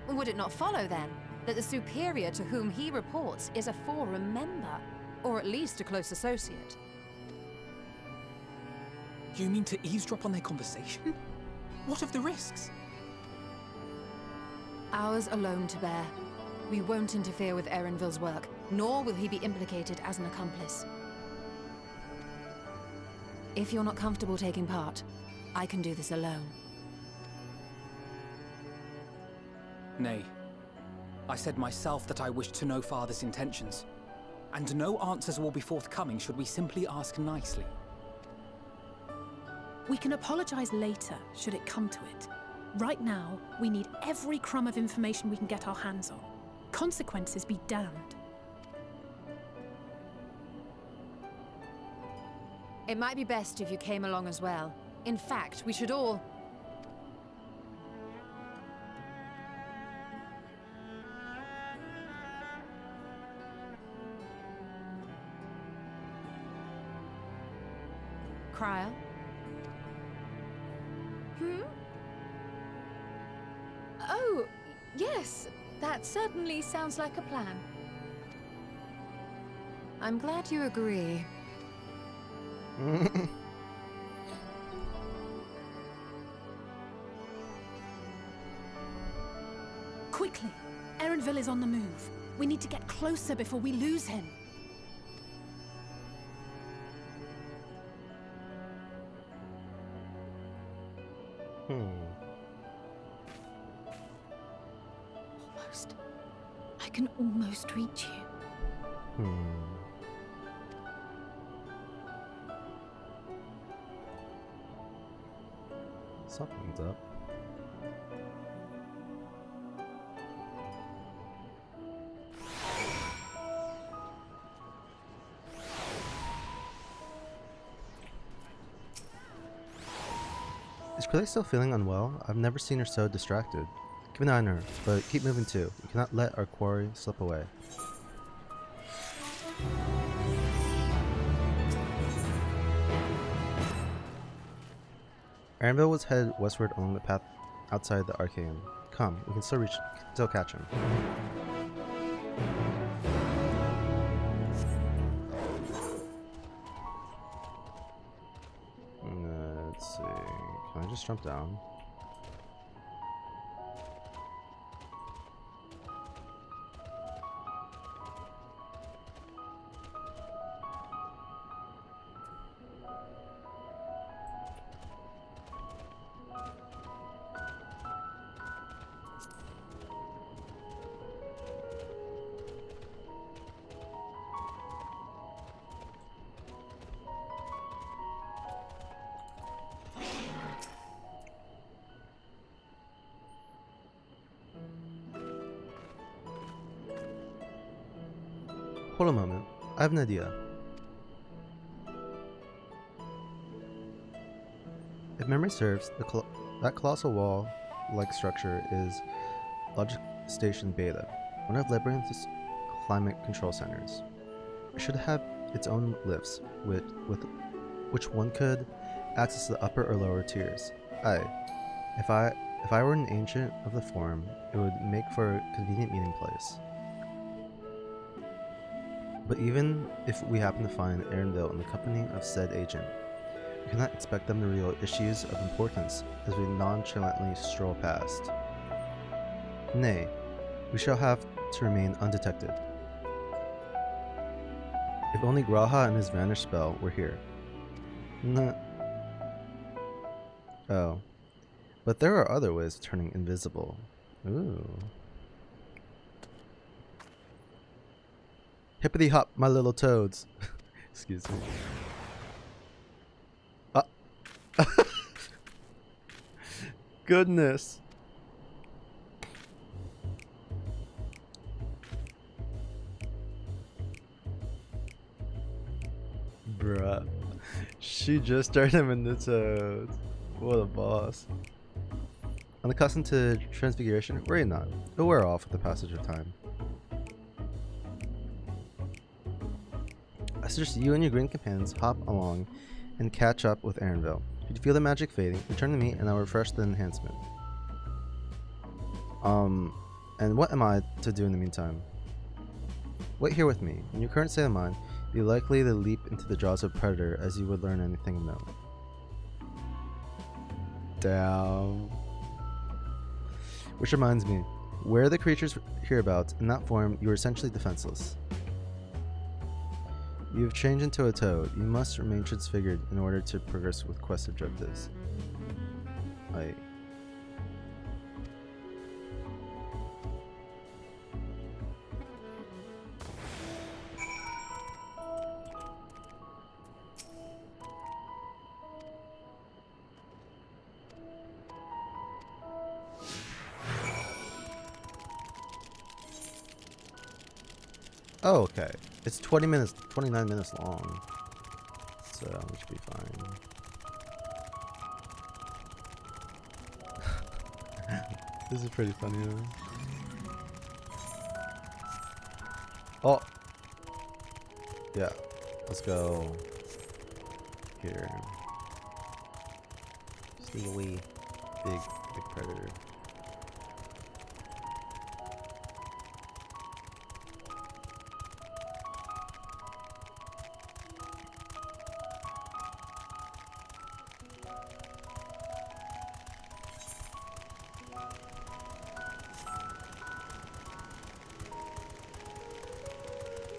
Would it not follow, then, that the superior to whom he reports is a Forum member, or at least a close associate? You mean to eavesdrop on their conversation? What of the risks? Ours alone to bear. We won't interfere with Erenville's work, nor will he be implicated as an accomplice. If you're not comfortable taking part, I can do this alone. Nay. I said myself that I wished to know Father's intentions. and no answers will be forthcoming should we simply ask nicely. We can apologize later, should it come to it. Right now, we need every crumb of information we can get our hands on. Consequences be damned. It might be best if you came along as well. In fact, we should all... Cryo? Oh, yes. That certainly sounds like a plan. I'm glad you agree. Quickly! Erenville is on the move. We need to get closer before we lose him. Almost. I can almost reach you. Something's up. Is Crilly still feeling unwell? I've never seen her so distracted. Keep an eye on her, but keep moving too. We cannot let our quarry slip away. Erenville was headed westward along the path outside the Arcanum. Come, we can still catch him. Let's see. Can I just jump down? Hold a moment. I have an idea. If memory serves, that colossal wall-like structure is Logic Station Beta, one of Labyrinth's climate control centers. It should have its own lifts, with which one could access the upper or lower tiers. If I were an ancient of the form, it would make for a convenient meeting place. But even if we happen to find Erenville in the company of said agent, we cannot expect them to reveal issues of importance as we nonchalantly stroll past. Nay, we shall have to remain undetected. If only Graha and his vanish spell were here. Oh. But there are other ways of turning invisible. Ooh. Hippity hop, my little toads. Excuse me. Goodness. Bruh. She just turned him into toads. What a boss. Unaccustomed to transfiguration? Worry not. It'll wear off with the passage of time. I suggest you and your green companions hop along and catch up with Erenville. If you feel the magic fading, return to me and I'll refresh the enhancement. And what am I to do in the meantime? Wait here with me. In your current state of mind, you'd be likely to leap into the jaws of a predator as you would learn anything of note. Damn. Which reminds me, where are the creatures hereabouts? In that form, you are essentially defenseless. You have changed into a toad. You must remain transfigured in order to progress with quest objectives. Oh, okay. It's 20 minutes, 29 minutes long. So we should be fine. This is pretty funny. Oh! Yeah. Let's go here. See a wee big predator.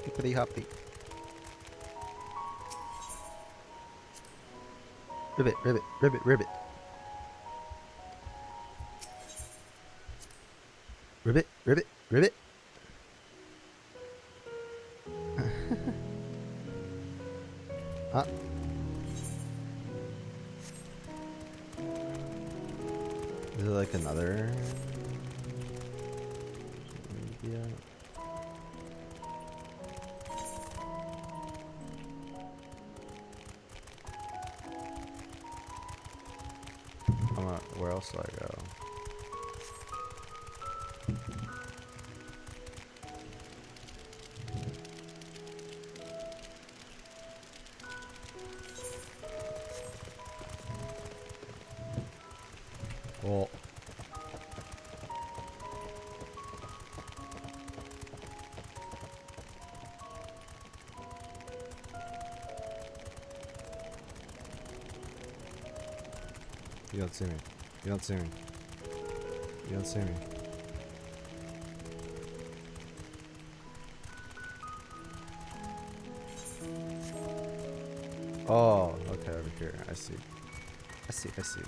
Hippity hoppity. Ribbit, ribbit, ribbit, ribbit. Ribbit, ribbit, ribbit. Ah. Is it like another? Yeah. Where else do I go? Oh. You don't see me. You don't see me. You don't see me. Oh, okay, over here. I see. I see, I see.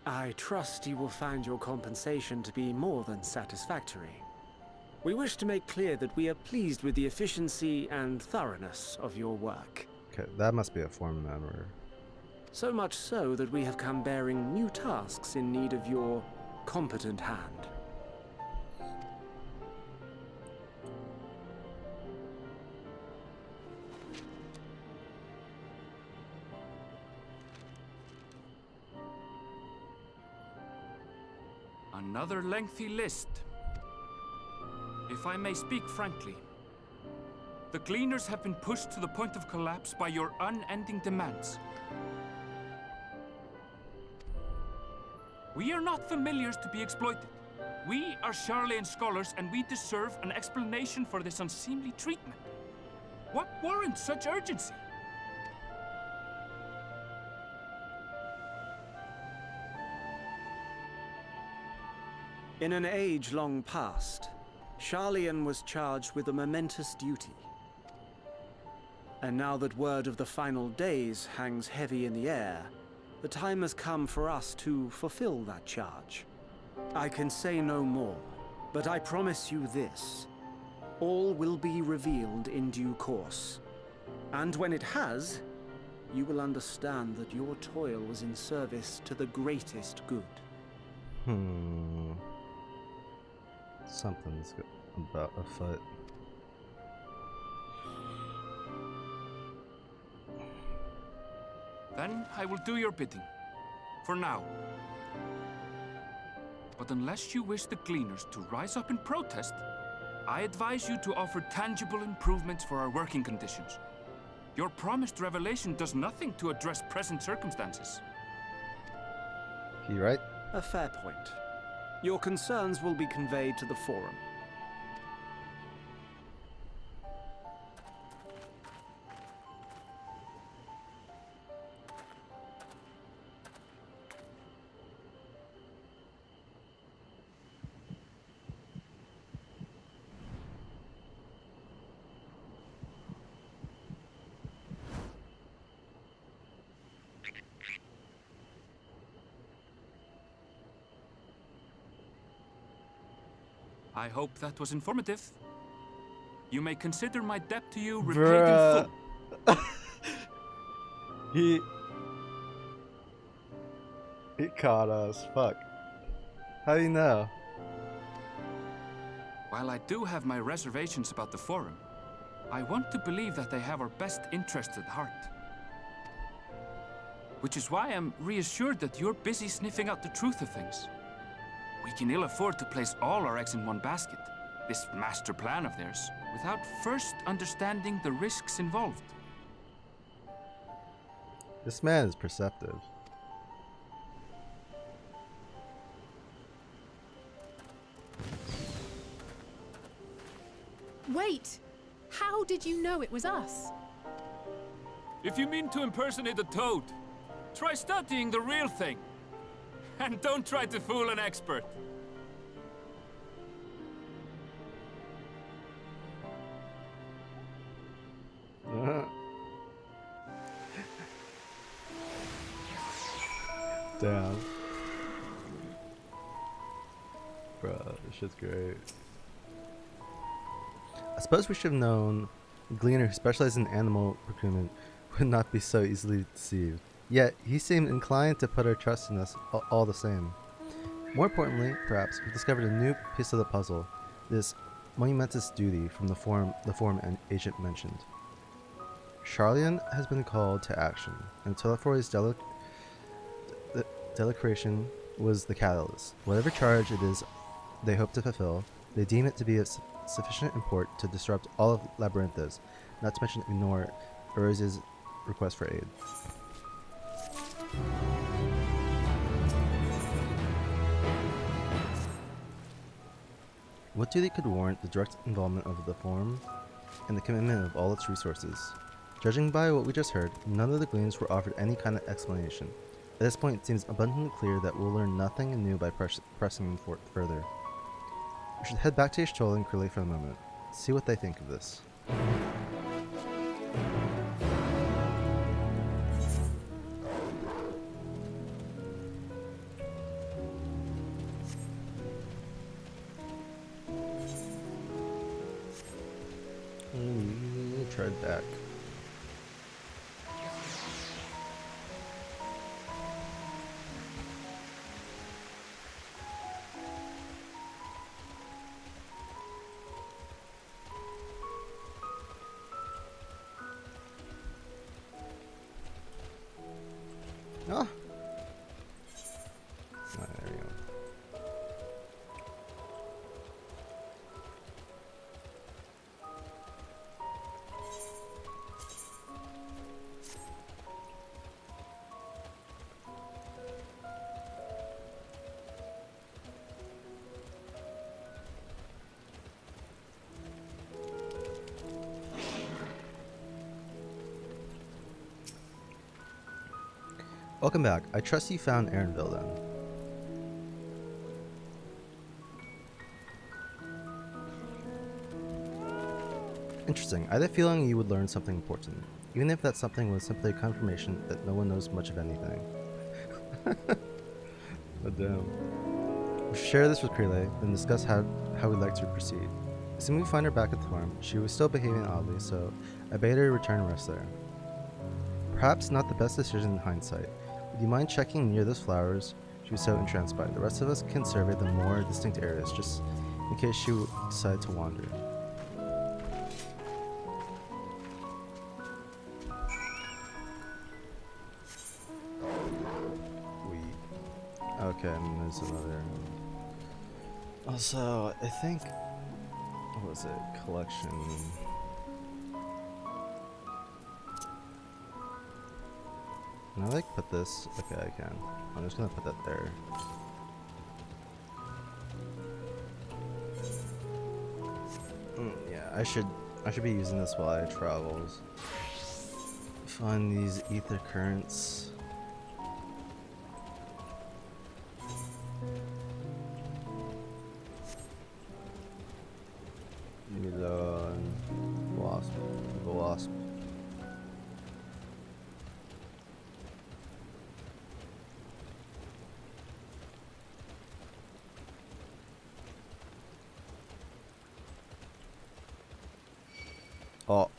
I trust you will find your compensation to be more than satisfactory. We wish to make clear that we are pleased with the efficiency and thoroughness of your work. Okay, that must be a form member. So much so that we have come bearing new tasks in need of your competent hand. Another lengthy list. If I may speak frankly, the Gleaners have been pushed to the point of collapse by your unending demands. We are not familiars to be exploited. We are Sharlayan scholars, and we deserve an explanation for this unseemly treatment. What warrants such urgency? In an age long past, Sharlayan was charged with a momentous duty. And now that word of the final days hangs heavy in the air, the time has come for us to fulfill that charge. I can say no more, but I promise you this. All will be revealed in due course. And when it has, you will understand that your toil was in service to the greatest good. Something's about afoot. Then I will do your bidding. For now. But unless you wish the Gleaners to rise up in protest, I advise you to offer tangible improvements for our working conditions. Your promised revelation does nothing to address present circumstances. You right? A fair point. Your concerns will be conveyed to the Forum. I hope that was informative. You may consider my debt to you repaid in full. He caught us. Fuck. How do you know? While I do have my reservations about the Forum, I want to believe that they have our best interests at heart. Which is why I'm reassured that you're busy sniffing out the truth of things. We can ill afford to place all our eggs in one basket, this master plan of theirs, without first understanding the risks involved. This man is perceptive. Wait! How did you know it was us? If you mean to impersonate a toad, try studying the real thing. And don't try to fool an expert. Damn. Bruh, this shit's great. I suppose we should have known a gleaner who specialized in animal procurement would not be so easily deceived. Yet, he seemed inclined to put our trust in us all the same. More importantly, perhaps, we discovered a new piece of the puzzle, this monumentous duty from the forum agent mentioned. Charlian has been called to action, and Telefroy's delecration was the catalyst. Whatever charge it is they hope to fulfill, they deem it to be of sufficient import to disrupt all of Labyrinthos, not to mention ignore Erose's request for aid. What duty could warrant the direct involvement of the Forum and the commitment of all its resources? Judging by what we just heard, none of the gleaners were offered any kind of explanation. At this point, it seems abundantly clear that we'll learn nothing new by pressing them further. We should head back to Y'shtola and Crilly for a moment, see what they think of this. Tread back. Oh. There we go. Welcome back. I trust you found Erenville then. Interesting. I had a feeling you would learn something important, even if that something was simply a confirmation that no one knows much of anything. Oh, damn. We should share this with Crilly, then discuss how we'd like to proceed. Assuming we find her back at the farm, she was still behaving oddly, so I bade her return and rest there. Perhaps not the best decision in hindsight. Would you mind checking near those flowers she was so entranced by? The rest of us can survey the more distinct areas, just in case she would decide to wander. Okay, and there's another. Also, I think. What was it? Collection. Can I like put this? Okay, I can. I'm just gonna put that there. Yeah, I should be using this while I travels. Find these ether currents. Wasp. The wasp. Oh.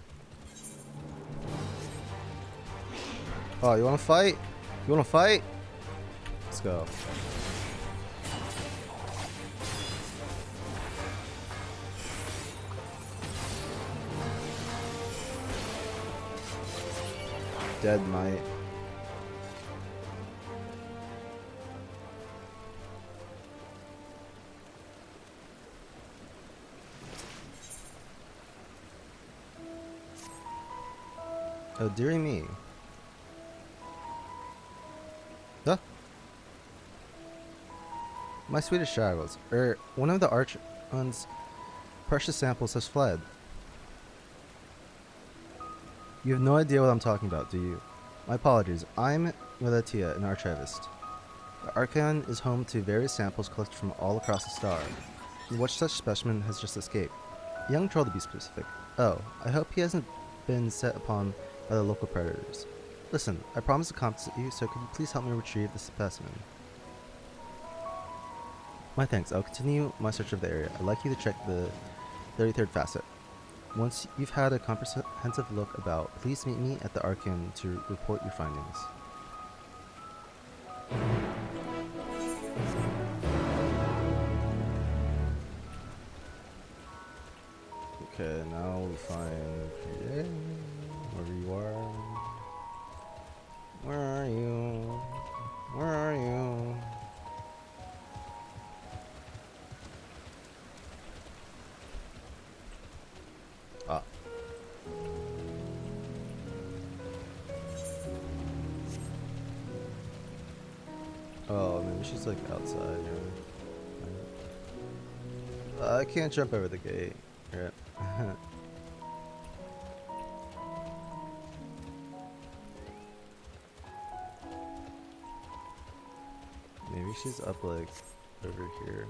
Oh, you wanna fight? You wanna fight? Let's go. Dead Knight. Oh, dearie me. Huh? My sweetest shadows. One of the Archon's precious samples has fled. You have no idea what I'm talking about, do you? My apologies. I'm Miletia, an archivist. The Archon is home to various samples collected from all across the star. What such specimen has just escaped? A young troll to be specific. Oh, I hope he hasn't been set upon by the local predators. Listen, I promise to compensate you, so could you please help me retrieve the specimen? My thanks. I'll continue my search of the area. I'd like you to check the 33rd facet. Once you've had a comprehensive look about, please meet me at the Archon to report your findings. Okay, now we find... Yeah, wherever you are. Where are you? Where are you? Ah. Oh, maybe she's like outside. I can't jump over the gate. Right. Maybe she's up like over here.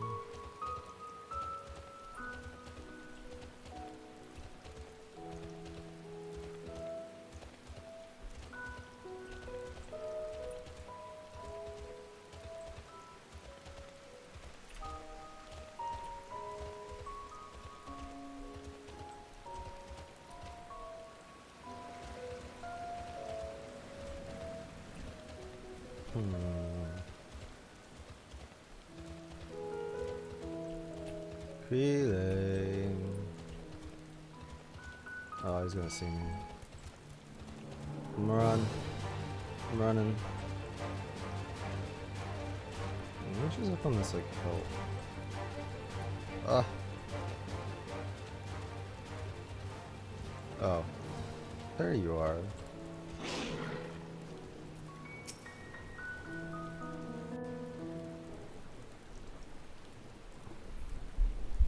Feeling. Oh, he's gonna see me. I'm running. Maybe she's up on this like hill. Ah. Oh, there you are.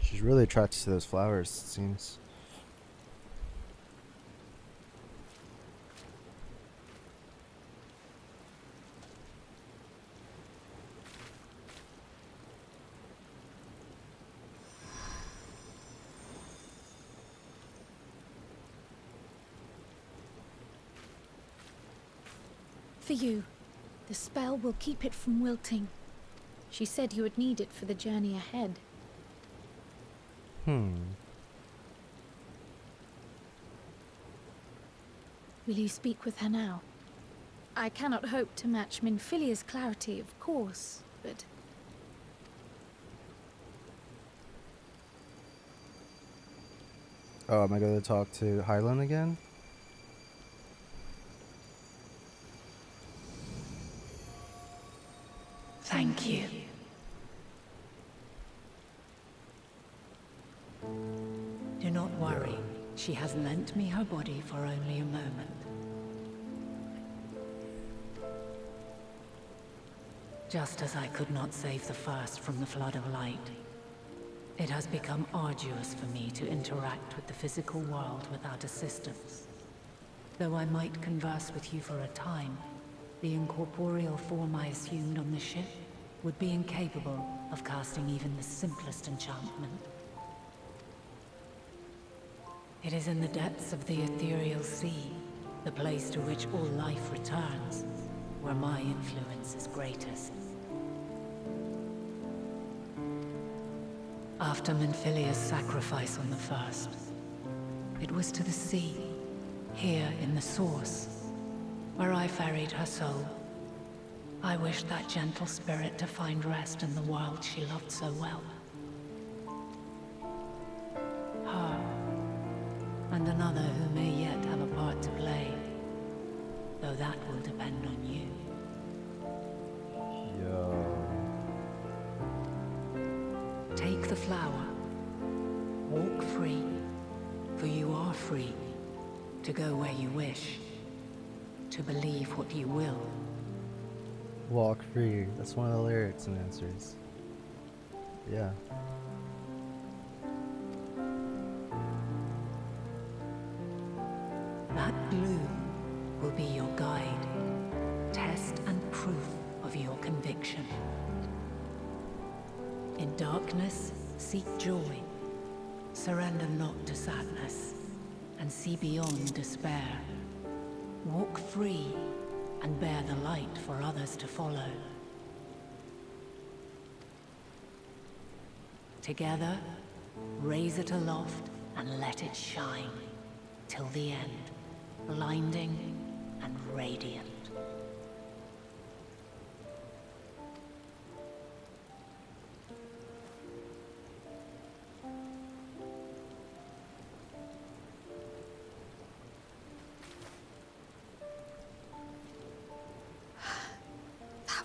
She's really attracted to those flowers, it seems. For you. The spell will keep it from wilting. She said you would need it for the journey ahead. Will you speak with her now? I cannot hope to match Minfilia's clarity, of course, but... Oh, am I going to talk to Hylan again? Thank you. Do not worry. She has lent me her body for only a moment. Just as I could not save the first from the flood of light, it has become arduous for me to interact with the physical world without assistance. Though I might converse with you for a time, the incorporeal form I assumed on the ship would be incapable of casting even the simplest enchantment. It is in the depths of the ethereal sea, the place to which all life returns, where my influence is greatest. After Minfilia's sacrifice on the first, It was to the sea, here in the source, where I ferried her soul. I wished that gentle spirit to find rest in the world she loved so well. Her, and another who may yet have a part to play, though that will depend on you. Yo. Take the flower. Walk free, for you are free to go where you wish, to believe what you will. Walk free. That's one of the lyrics and answers. Yeah. That bloom will be your guide, test and proof of your conviction. In darkness, seek joy. Surrender not to sadness, and see beyond despair. Walk free, and bear the light for others to follow. Together, raise it aloft and let it shine, till the end, blinding and radiant.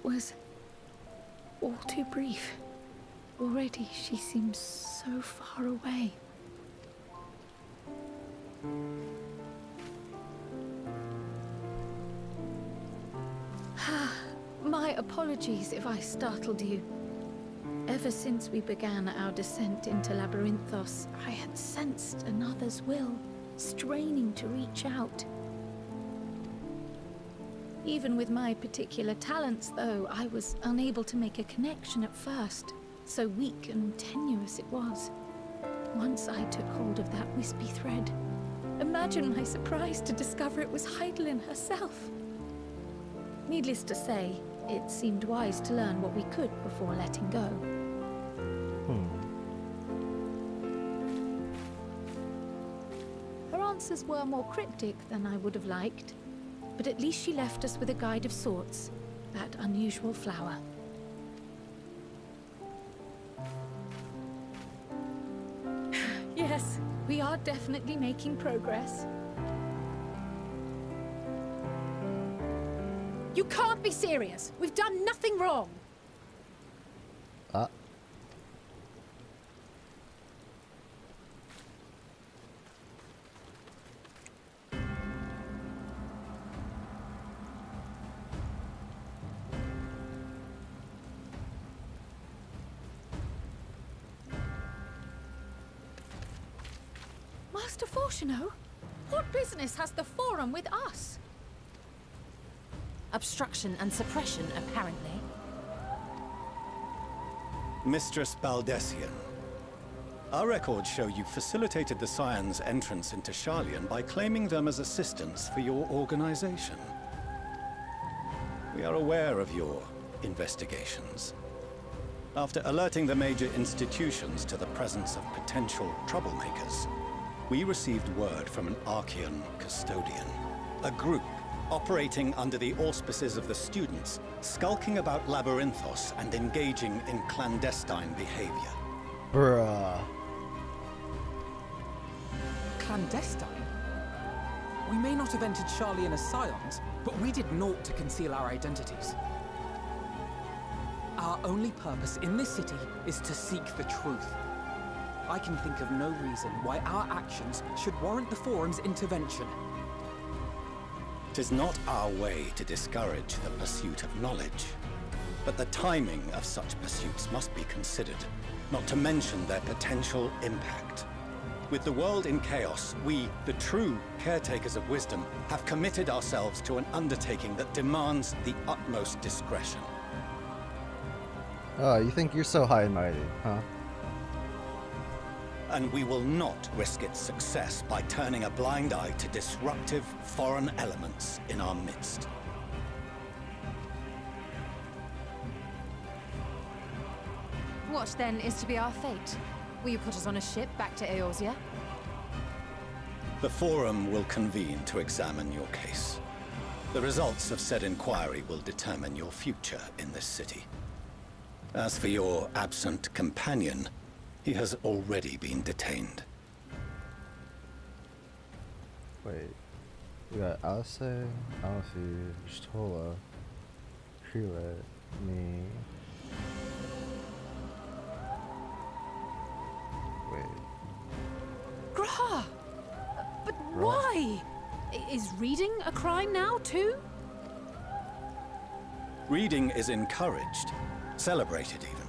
Was all too brief. Already she seems so far away. My apologies if I startled you. Ever since we began our descent into Labyrinthos, I had sensed another's will, straining to reach out. Even with my particular talents, though, I was unable to make a connection at first. So weak and tenuous it was. Once I took hold of that wispy thread. Imagine my surprise to discover it was Heidelin herself. Needless to say, it seemed wise to learn what we could before letting go. Her answers were more cryptic than I would have liked. But at least she left us with a guide of sorts, that unusual flower. Yes, we are definitely making progress. You can't be serious! We've done nothing wrong! Master Fortuno? What business has the Forum with us? Obstruction and suppression, apparently. Mistress Baldessian, our records show you facilitated the Scions' entrance into Sharlayan by claiming them as assistants for your organization. We are aware of your investigations. After alerting the major institutions to the presence of potential troublemakers, we received word from an Archean custodian, a group operating under the auspices of the students, skulking about Labyrinthos and engaging in clandestine behavior. Bruh. Clandestine? We may not have entered Sharlayan as Scions, but we did naught to conceal our identities. Our only purpose in this city is to seek the truth. I can think of no reason why our actions should warrant the Forum's intervention. 'Tis not our way to discourage the pursuit of knowledge, but the timing of such pursuits must be considered, not to mention their potential impact. With the world in chaos, we, the true caretakers of wisdom, have committed ourselves to an undertaking that demands the utmost discretion. Oh, you think you're so high and mighty, huh? And we will not risk its success by turning a blind eye to disruptive foreign elements in our midst. What then is to be our fate? Will you put us on a ship back to Eorzea? The Forum will convene to examine your case. The results of said inquiry will determine your future in this city. As for your absent companion, he has already been detained. Wait. We got Alice, Alfie, Stola, Creelet, me. Wait. Graha! But why? Is reading a crime now, too? Reading is encouraged, celebrated even.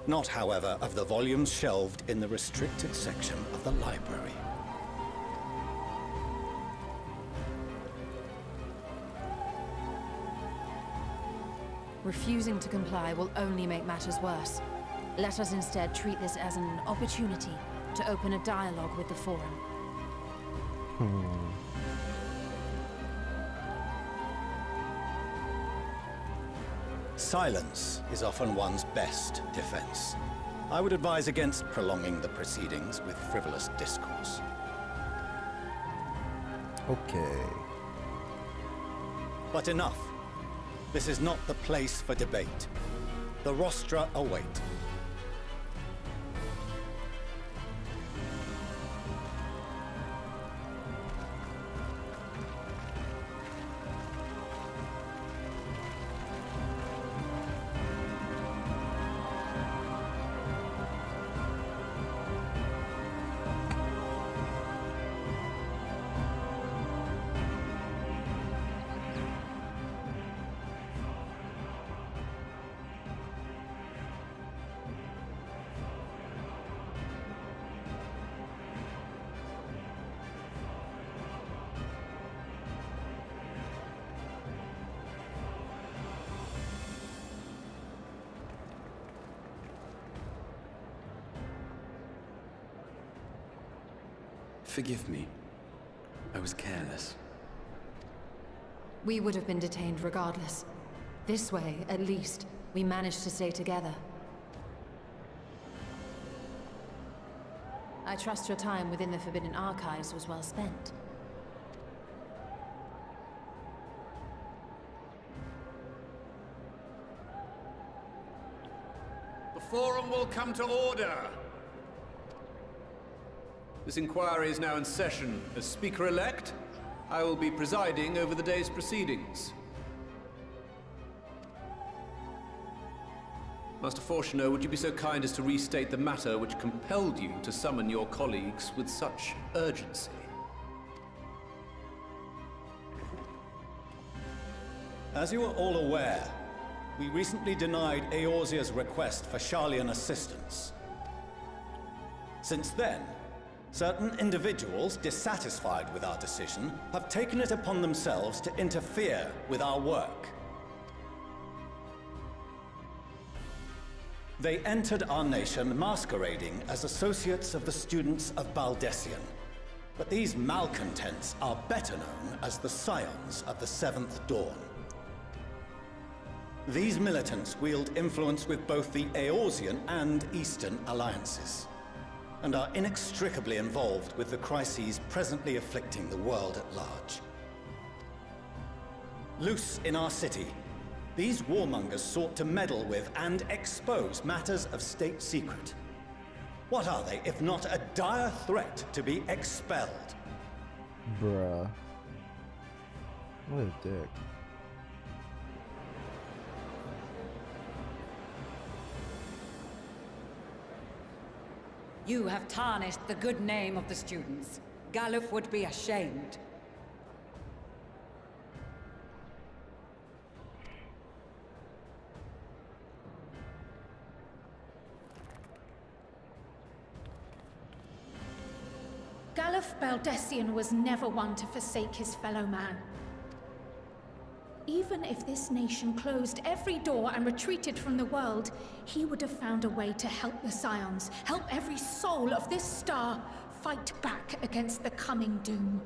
Not, however, of the volumes shelved in the restricted section of the library. Refusing to comply will only make matters worse. Let us instead treat this as an opportunity to open a dialogue with the Forum. Silence is often one's best defense. I would advise against prolonging the proceedings with frivolous discourse. Okay. But enough. This is not the place for debate. The rostra await. Forgive me. I was careless. We would have been detained regardless. This way, at least, we managed to stay together. I trust your time within the Forbidden Archives was well spent. The Forum will come to order! This inquiry is now in session. As Speaker-elect, I will be presiding over the day's proceedings. Master Fortuner, would you be so kind as to restate the matter which compelled you to summon your colleagues with such urgency? As you are all aware, we recently denied Eorzea's request for Sharlayan assistance. Since then, certain individuals dissatisfied with our decision have taken it upon themselves to interfere with our work. They entered our nation masquerading as associates of the students of Baldessian. But these malcontents are better known as the Scions of the Seventh Dawn. These militants wield influence with both the Eorzean and Eastern alliances, and are inextricably involved with the crises presently afflicting the world at large. Loose in our city, these warmongers sought to meddle with and expose matters of state secret. What are they, if not a dire threat to be expelled? Bruh. What a dick. You have tarnished the good name of the students. Galuf would be ashamed. Galuf Baldessian was never one to forsake his fellow man. Even if this nation closed every door and retreated from the world, he would have found a way to help the Scions, help every soul of this star fight back against the coming doom.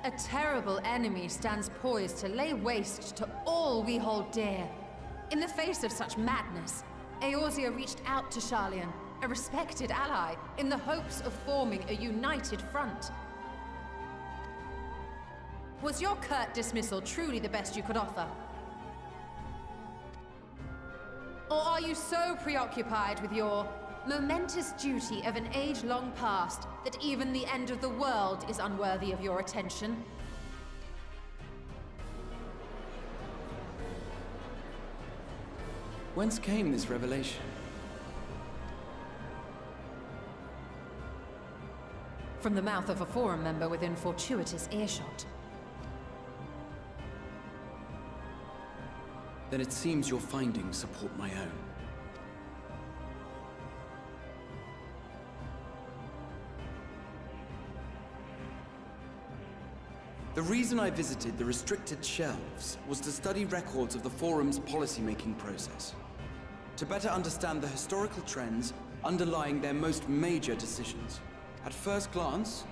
A terrible enemy stands poised to lay waste to all we hold dear. In the face of such madness, Eorzea reached out to Sharlayan, a respected ally, in the hopes of forming a united front. Was your curt dismissal truly the best you could offer? Or are you so preoccupied with your momentous duty of an age-long past that even the end of the world is unworthy of your attention? Whence came this revelation? From the mouth of a Forum member within fortuitous earshot. Then it seems your findings support my own. The reason I visited the restricted shelves was to study records of the Forum's policymaking process, to better understand the historical trends underlying their most major decisions. At first glance,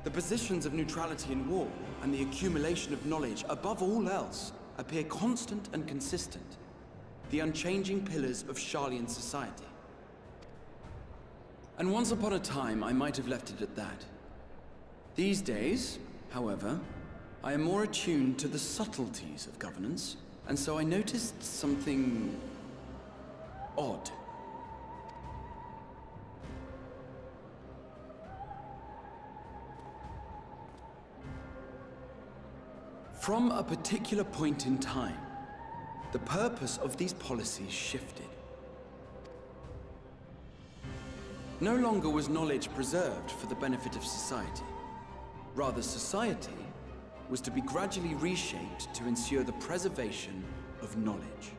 the positions of neutrality in war and the accumulation of knowledge above all else appear constant and consistent, the unchanging pillars of Sharlayan society. And once upon a time, I might have left it at that. These days, however, I am more attuned to the subtleties of governance, and so I noticed something odd. From a particular point in time, the purpose of these policies shifted. No longer was knowledge preserved for the benefit of society. Rather, society was to be gradually reshaped to ensure the preservation of knowledge.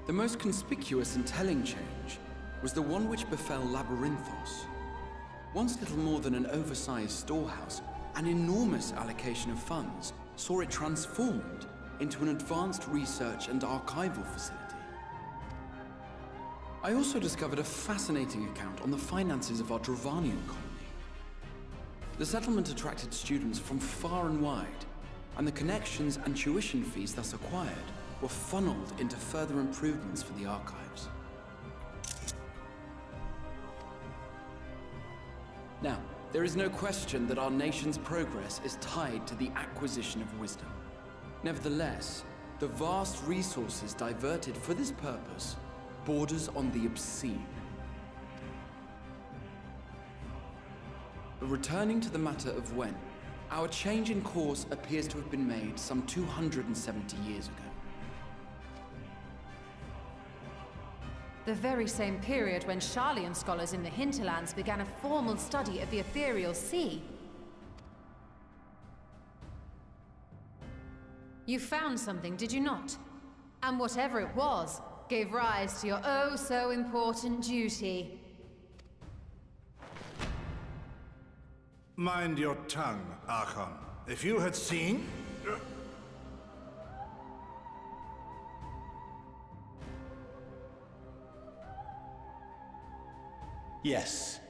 The most conspicuous and telling change was the one which befell Labyrinthos. Once little more than an oversized storehouse, an enormous allocation of funds saw it transformed into an advanced research and archival facility. I also discovered a fascinating account on the finances of our Dravanian colony. The settlement attracted students from far and wide, and the connections and tuition fees thus acquired were funneled into further improvements for the archives. Now, there is no question that our nation's progress is tied to the acquisition of wisdom. Nevertheless, the vast resources diverted for this purpose borders on the obscene. But returning to the matter of when, our change in course appears to have been made some 270 years ago. The very same period when Sharlayan scholars in the hinterlands began a formal study of the ethereal sea. You found something, did you not? And whatever it was, gave rise to your oh-so-important duty. Mind your tongue, Archon. If you had seen... Yes.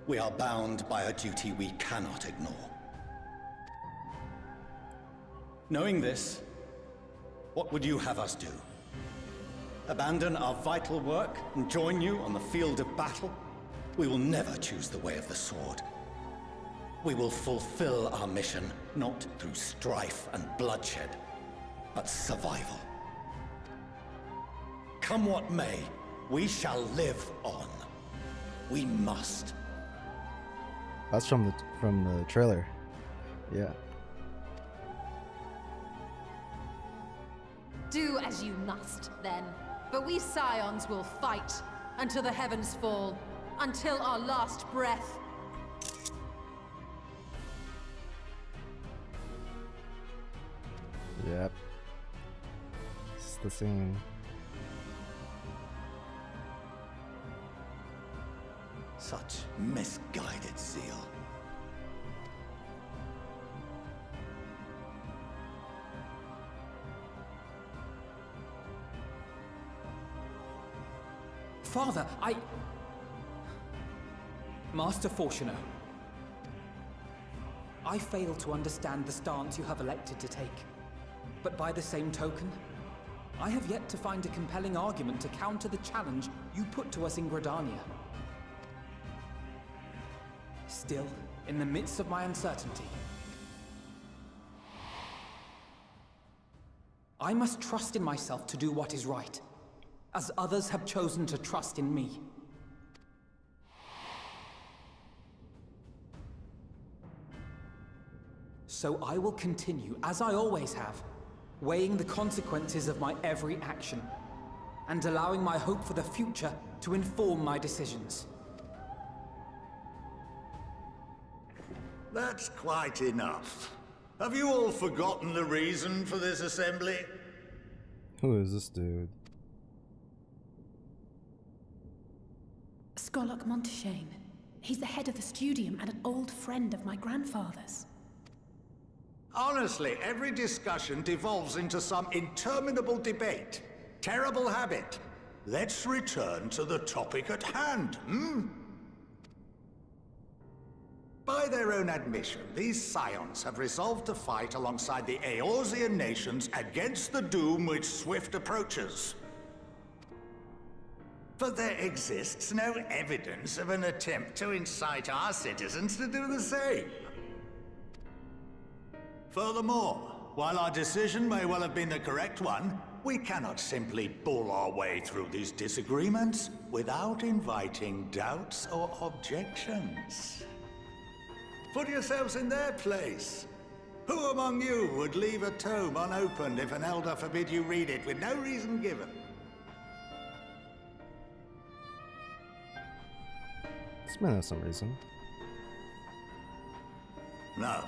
We are bound by a duty we cannot ignore. Knowing this, what would you have us do? Abandon our vital work and join you on the field of battle? We will never choose the way of the sword. We will fulfill our mission, not through strife and bloodshed, but survival. Come what may, we shall live on. We must. That's from the trailer. Yeah. Do as you must, then. But we Scions will fight until the heavens fall, until our last breath. Yep. It's the scene. Such misguided zeal. Father, Master Fortuner. I fail to understand the stance you have elected to take. But by the same token, I have yet to find a compelling argument to counter the challenge you put to us in Gridania. Still, in the midst of my uncertainty, I must trust in myself to do what is right, as others have chosen to trust in me. So I will continue, as I always have, weighing the consequences of my every action, and allowing my hope for the future to inform my decisions. That's quite enough. Have you all forgotten the reason for this assembly? Who is this dude? Skolok Monteshane. He's the head of the studium and an old friend of my grandfather's. Honestly, every discussion devolves into some interminable debate. Terrible habit. Let's return to the topic at hand, By their own admission, these scions have resolved to fight alongside the Eorzean nations against the doom which swift approaches. But there exists no evidence of an attempt to incite our citizens to do the same. Furthermore, while our decision may well have been the correct one, we cannot simply bull our way through these disagreements without inviting doubts or objections. Put yourselves in their place. Who among you would leave a tome unopened if an elder forbid you read it with no reason given? This man has some reason. No.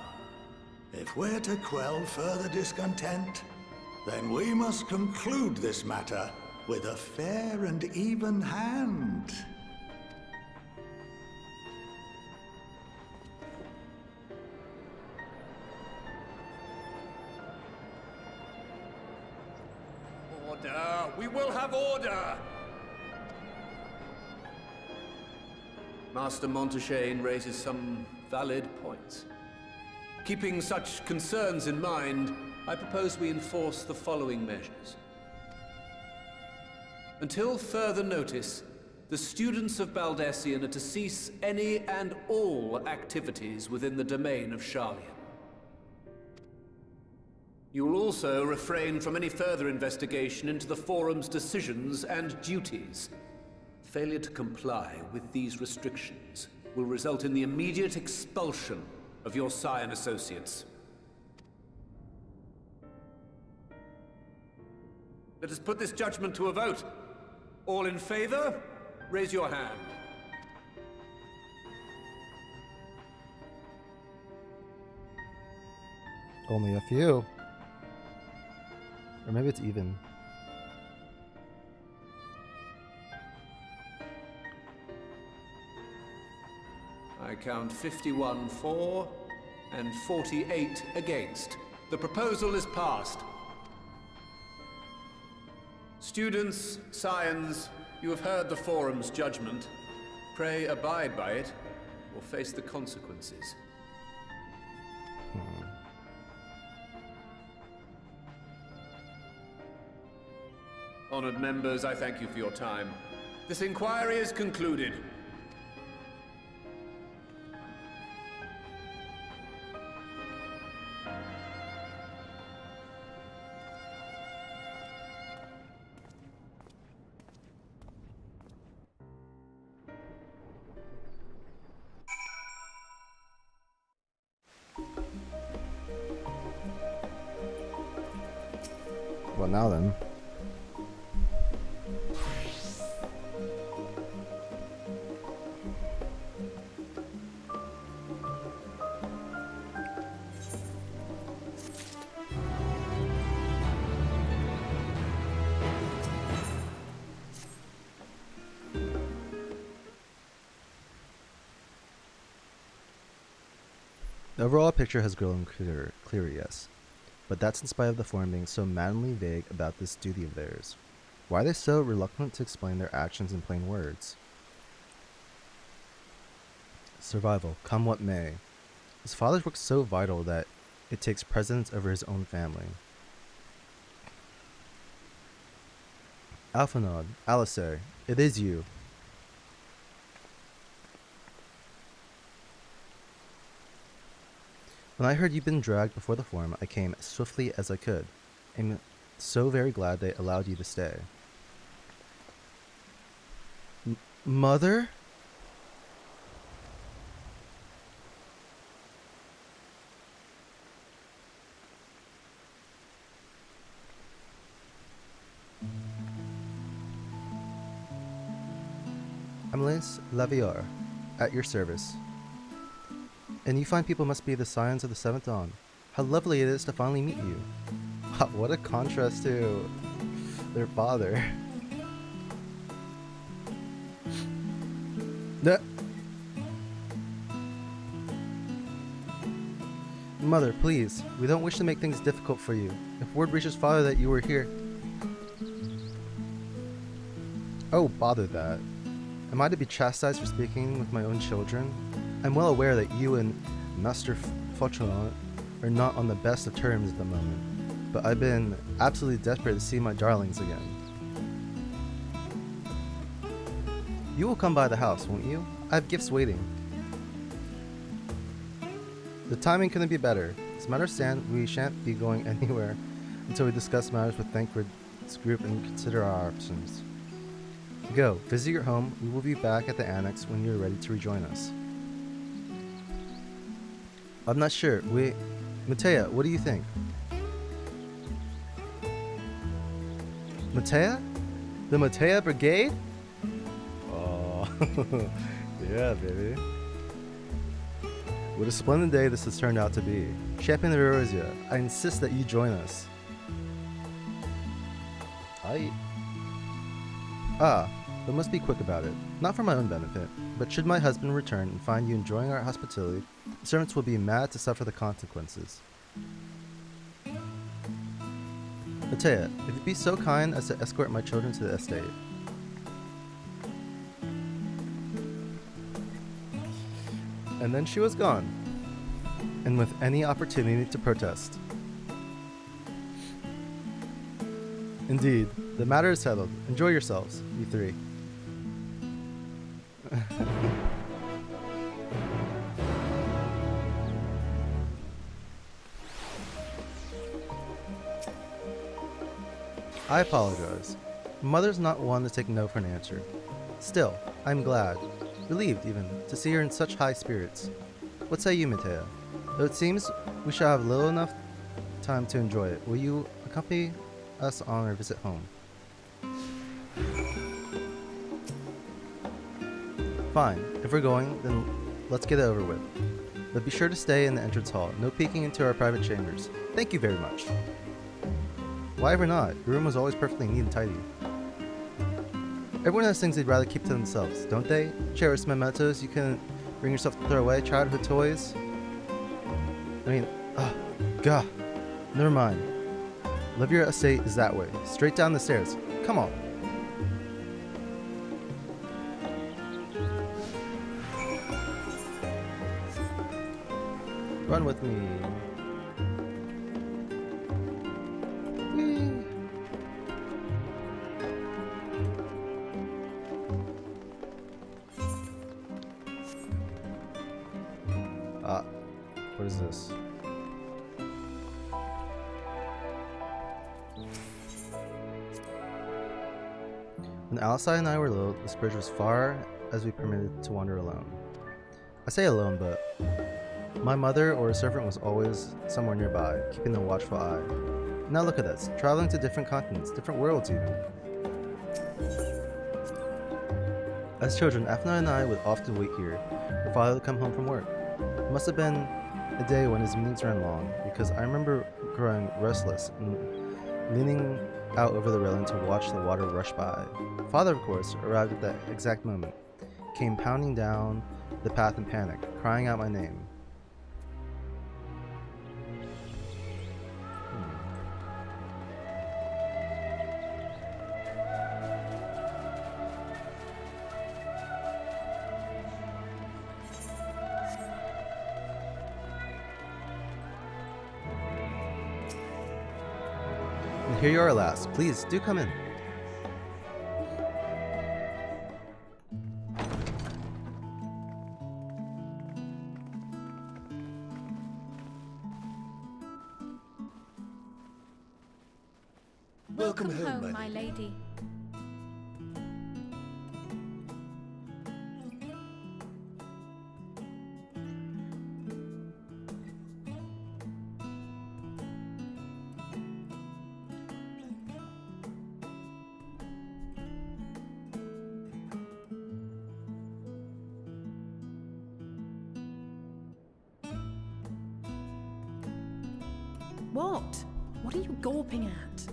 If we're to quell further discontent, then we must conclude this matter with a fair and even hand. Order! We will have order! Master Monteshane raises some valid points. Keeping such concerns in mind, I propose we enforce the following measures. Until further notice, the students of Baldessian are to cease any and all activities within the domain of Sharlian. You will also refrain from any further investigation into the Forum's decisions and duties. Failure to comply with these restrictions will result in the immediate expulsion of your Scion associates. Let us put this judgment to a vote. All in favor, raise your hand. Only a few. Or maybe it's even. I count 51 for and 48 against. The proposal is passed. Students, Scions, you have heard the Forum's judgment. Pray abide by it, or face the consequences. Honored members, I thank you for your time. This inquiry is concluded. Well, now then. The overall picture has grown clearer, yes. But that's in spite of the Forum being so maddeningly vague about this duty of theirs. Why are they so reluctant to explain their actions in plain words? Survival, come what may. His father's work so vital that it takes precedence over his own family. Alphinaud, Alistair, it is you. When I heard you'd been dragged before the Forum, I came as swiftly as I could. I'm so very glad they allowed you to stay. Mother? I'm Lance Laviar, at your service. And you fine people must be the Scions of the Seventh Dawn. How lovely it is to finally meet you. Wow, what a contrast to their father. Mother, please, we don't wish to make things difficult for you. If word reaches father that you were here... Oh, bother that. Am I to be chastised for speaking with my own children? I'm well aware that you and Master Fauchelevent are not on the best of terms at the moment, but I've been absolutely desperate to see my darlings again. You will come by the house, won't you? I have gifts waiting. The timing couldn't be better. As matters stand, we shan't be going anywhere until we discuss matters with Thancred's group and consider our options. Go, visit your home. We will be back at the annex when you're ready to rejoin us. I'm not sure. Matea, what do you think? Matea? The Matea Brigade? Oh, yeah, baby. What a splendid day this has turned out to be. Champion of Erosia, I insist that you join us. But must be quick about it. Not for my own benefit, but should my husband return and find you enjoying our hospitality, the servants will be mad to suffer the consequences. Matea, if you be so kind as to escort my children to the estate. And then she was gone, and with any opportunity to protest. Indeed, the matter is settled. Enjoy yourselves, you three. I apologize. Mother's not one to take no for an answer. Still, I'm glad, relieved even, to see her in such high spirits. What say you, Matea? Though it seems we shall have little enough time to enjoy it, will you accompany us on our visit home? Fine. If we're going, then let's get it over with. But be sure to stay in the entrance hall. No peeking into our private chambers. Thank you very much. Why ever not? Your room was always perfectly neat and tidy. Everyone has things they'd rather keep to themselves, don't they? Cherished mementos you couldn't bring yourself to throw away, childhood toys. Gah. Never mind. Livier Estate is that way. Straight down the stairs. Come on. Run with me. Whee. What is this? When Alistair and I were little, this bridge was far as we permitted to wander alone. I say alone, but my mother or a servant was always somewhere nearby, keeping a watchful eye. Now look at us, traveling to different continents, different worlds even. As children, Afna and I would often wait here for father to come home from work. It must have been a day when his meetings ran long, because I remember growing restless and leaning out over the railing to watch the water rush by. Father, of course, arrived at that exact moment, came pounding down the path in panic, crying out my name. Here you are, lass. Please, do come in. Welcome home, my lady. What? What are you gawping at?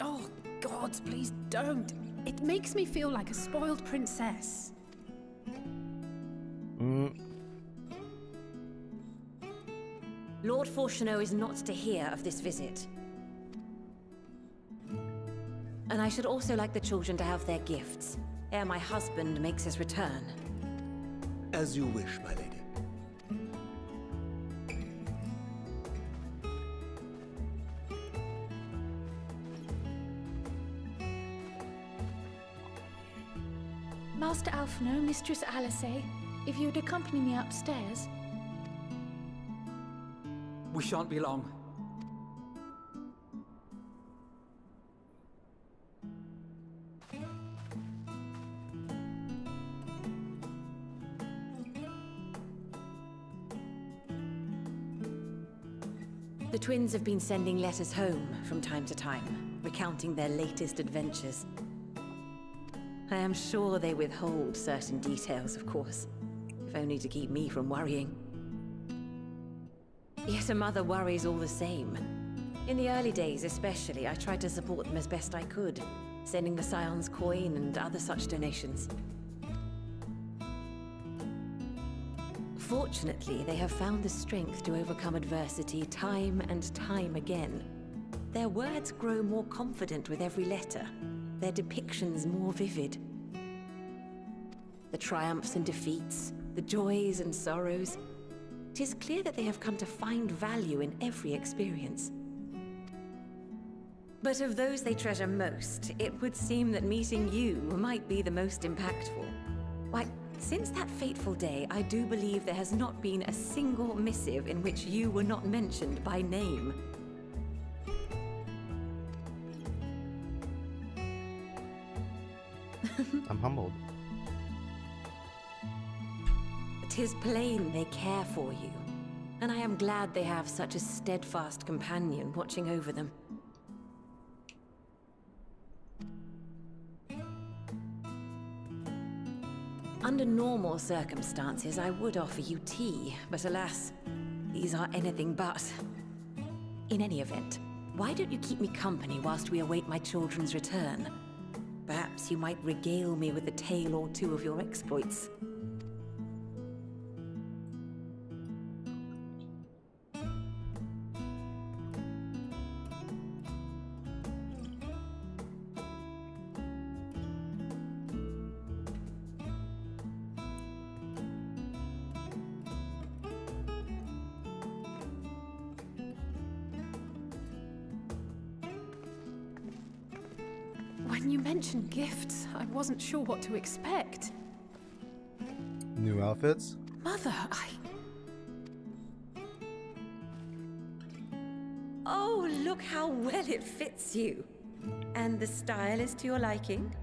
Oh, gods, please don't. It makes me feel like a spoiled princess. Lord Fourcheneau is not to hear of this visit. And I should also like the children to have their gifts, ere my husband makes his return. As you wish, my lady. Master Alphino, Mistress Alice, if you would accompany me upstairs. We shan't be long. The twins have been sending letters home from time to time, recounting their latest adventures. I am sure they withhold certain details, of course, if only to keep me from worrying. Yet a mother worries all the same. In the early days especially, I tried to support them as best I could, sending the Scion's coin and other such donations. Fortunately, they have found the strength to overcome adversity time and time again. Their words grow more confident with every letter, their depictions more vivid. The triumphs and defeats, the joys and sorrows. It is clear that they have come to find value in every experience. But of those they treasure most, it would seem that meeting you might be the most impactful. Why, since that fateful day, I do believe there has not been a single missive in which you were not mentioned by name. I'm humbled. 'Tis plain they care for you, and I am glad they have such a steadfast companion watching over them. Under normal circumstances, I would offer you tea, but alas, these are anything but. In any event, why don't you keep me company whilst we await my children's return? Perhaps you might regale me with a tale or two of your exploits. When you mentioned gifts, I wasn't sure what to expect. New outfits? Mother, Oh, look how well it fits you. And the style is to your liking?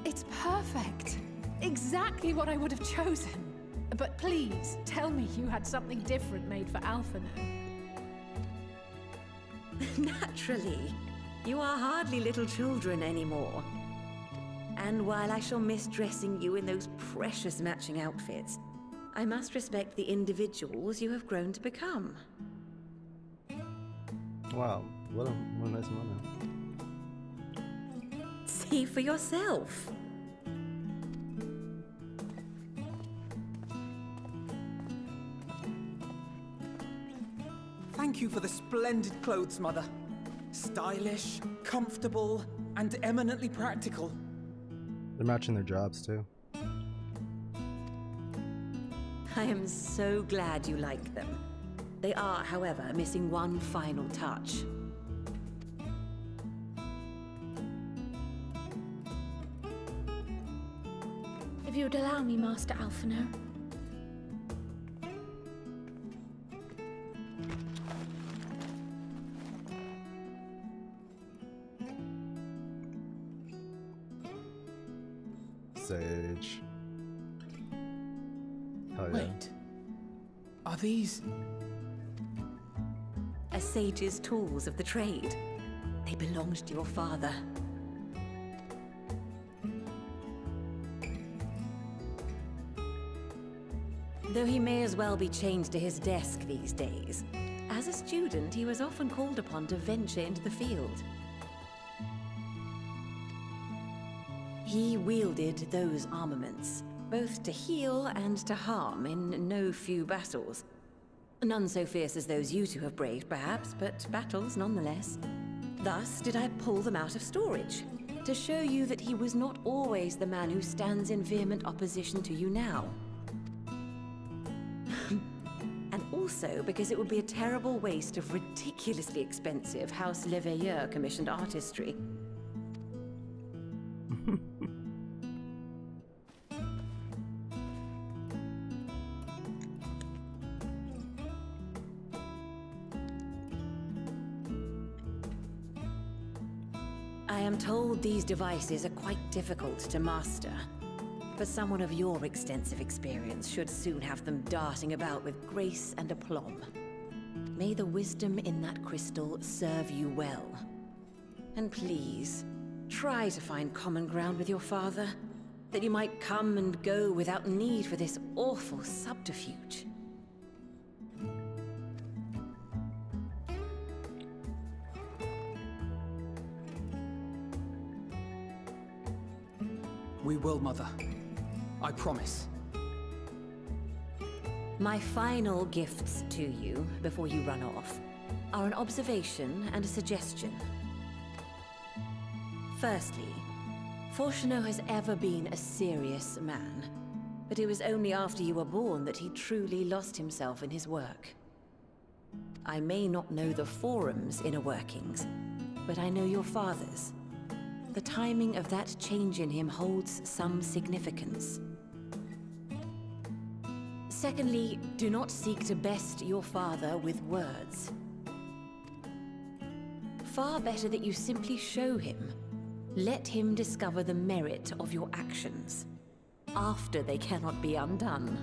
It's perfect. Exactly what I would have chosen. But please, tell me you had something different made for Alphino. Naturally. You are hardly little children anymore. And while I shall miss dressing you in those precious matching outfits, I must respect the individuals you have grown to become. Wow, what a nice mother. See for yourself. Thank you for the splendid clothes, Mother. Stylish, comfortable, and eminently practical. They're matching their jobs too. I am so glad you like them. They are, however, missing one final touch. If you would allow me, Master Alphinaud. Sage. Hell yeah. Wait. Are these... A sage's tools of the trade. They belonged to your father. Though he may as well be chained to his desk these days, as a student he was often called upon to venture into the field. He wielded those armaments, both to heal and to harm in no few battles. None so fierce as those you two have braved, perhaps, but battles nonetheless. Thus did I pull them out of storage, to show you that he was not always the man who stands in vehement opposition to you now. And also because it would be a terrible waste of ridiculously expensive House Leveilleur commissioned artistry. I am told these devices are quite difficult to master, but someone of your extensive experience should soon have them darting about with grace and aplomb. May the wisdom in that crystal serve you well. And please, try to find common ground with your father, that you might come and go without need for this awful subterfuge. We will, Mother. I promise. My final gifts to you, before you run off, are an observation and a suggestion. Firstly, Fourcheneau has ever been a serious man, but it was only after you were born that he truly lost himself in his work. I may not know the Forum's inner workings, but I know your father's. The timing of that change in him holds some significance. Secondly, do not seek to best your father with words. Far better that you simply show him. Let him discover the merit of your actions, after they cannot be undone.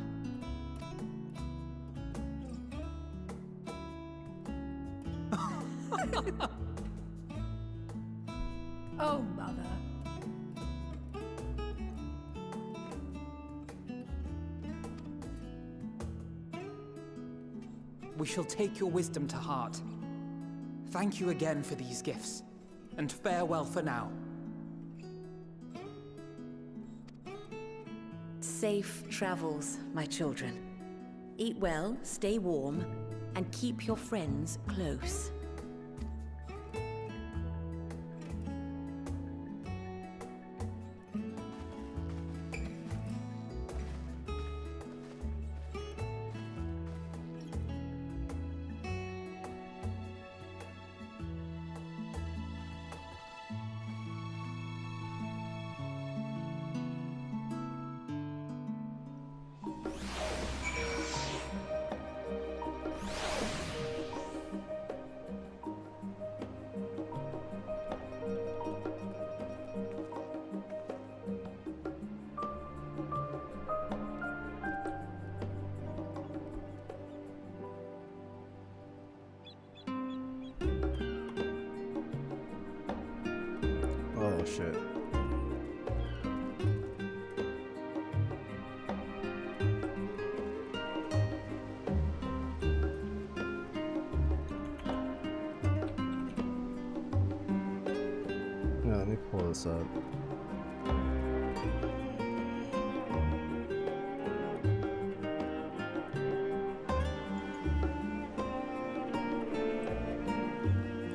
Oh, Mother. We shall take your wisdom to heart. Thank you again for these gifts, and farewell for now. Safe travels, my children. Eat well, stay warm, and keep your friends close. Oh shit. Yeah, let me pull this up.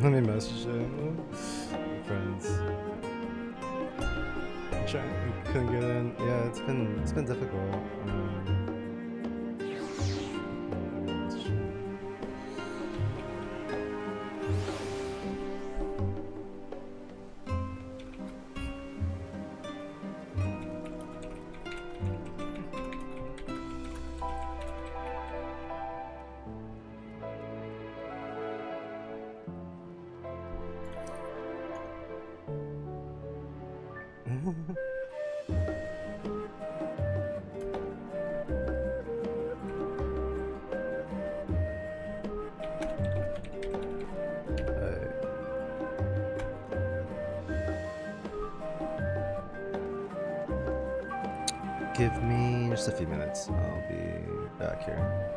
Let me message him. Friends. Couldn't get in. Yeah, it's been difficult. Give me just a few minutes. I'll be back here.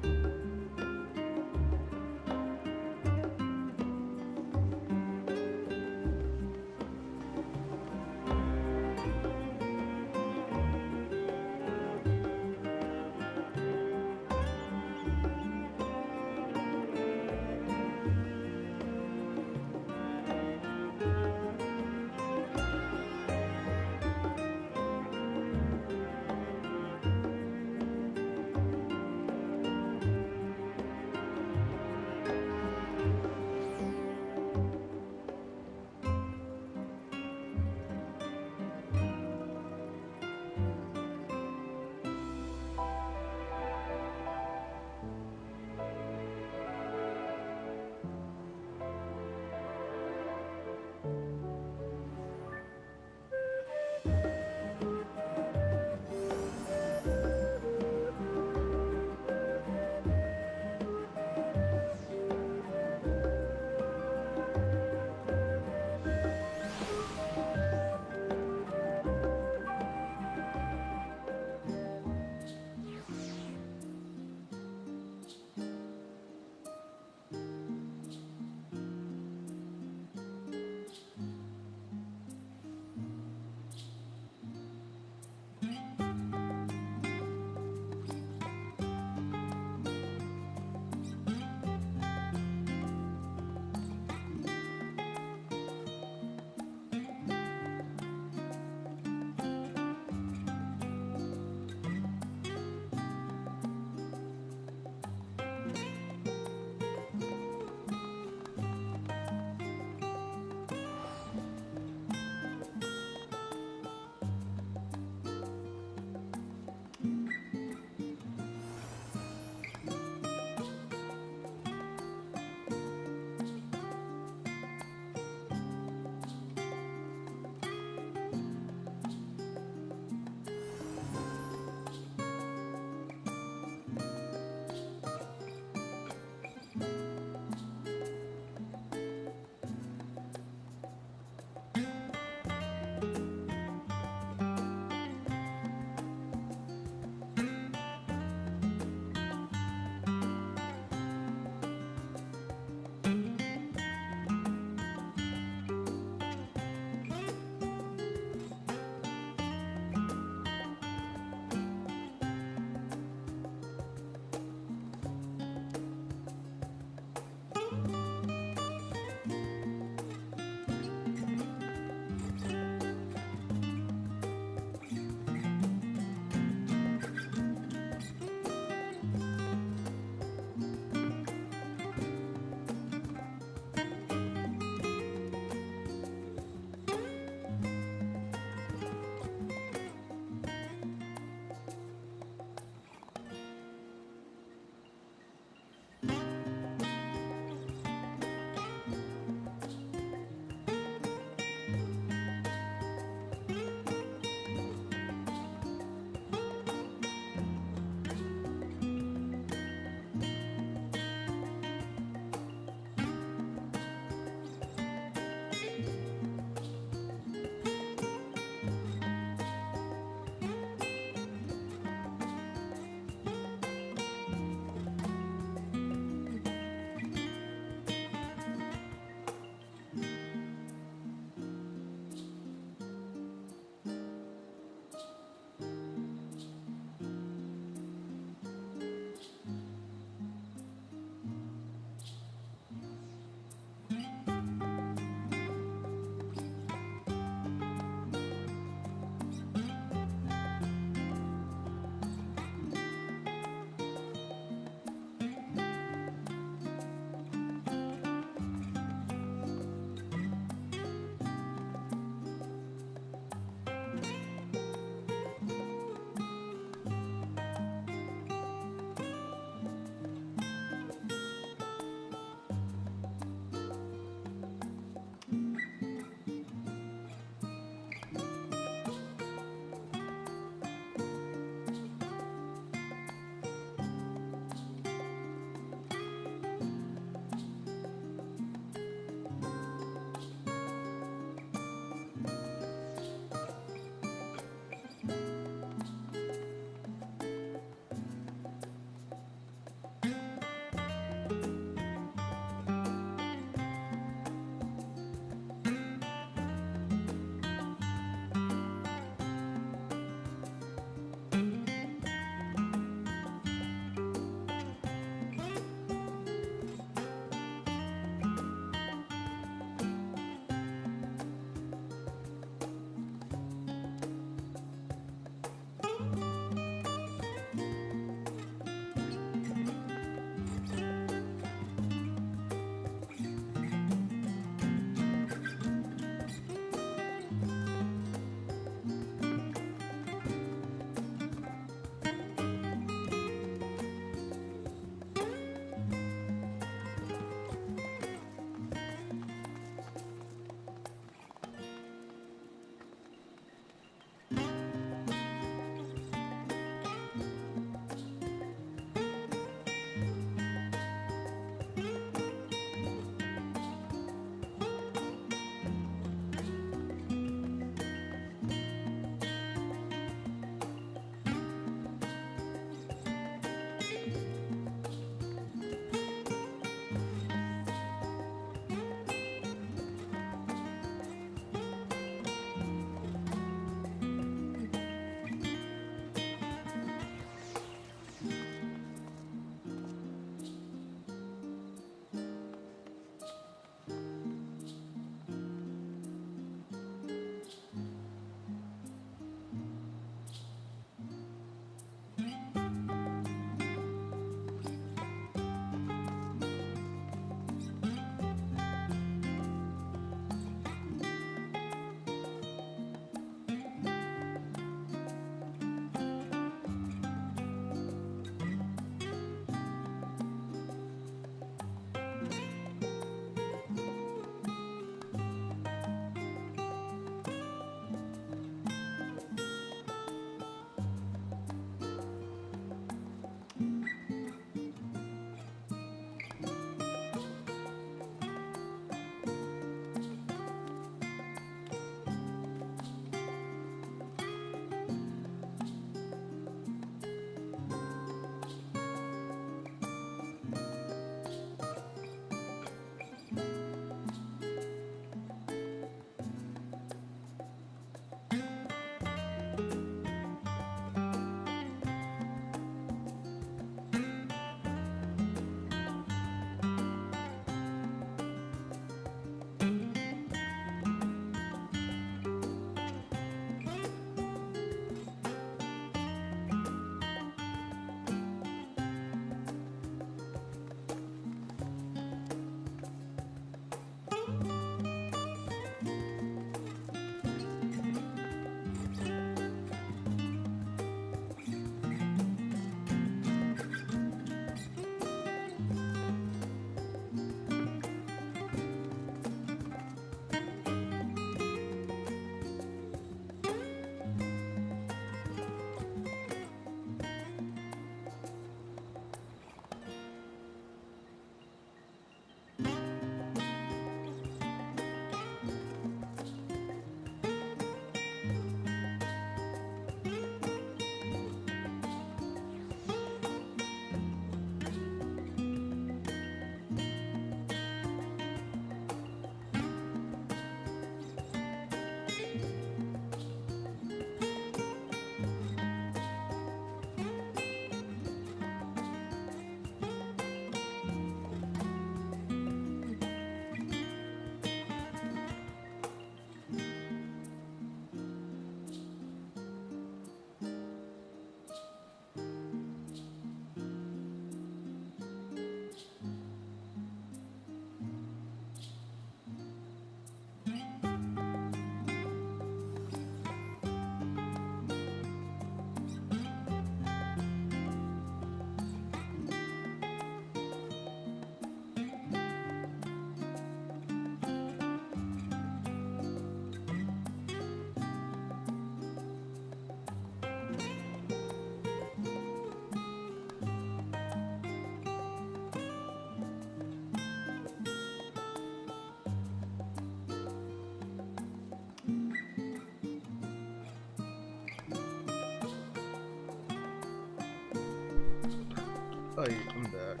Like, I'm back.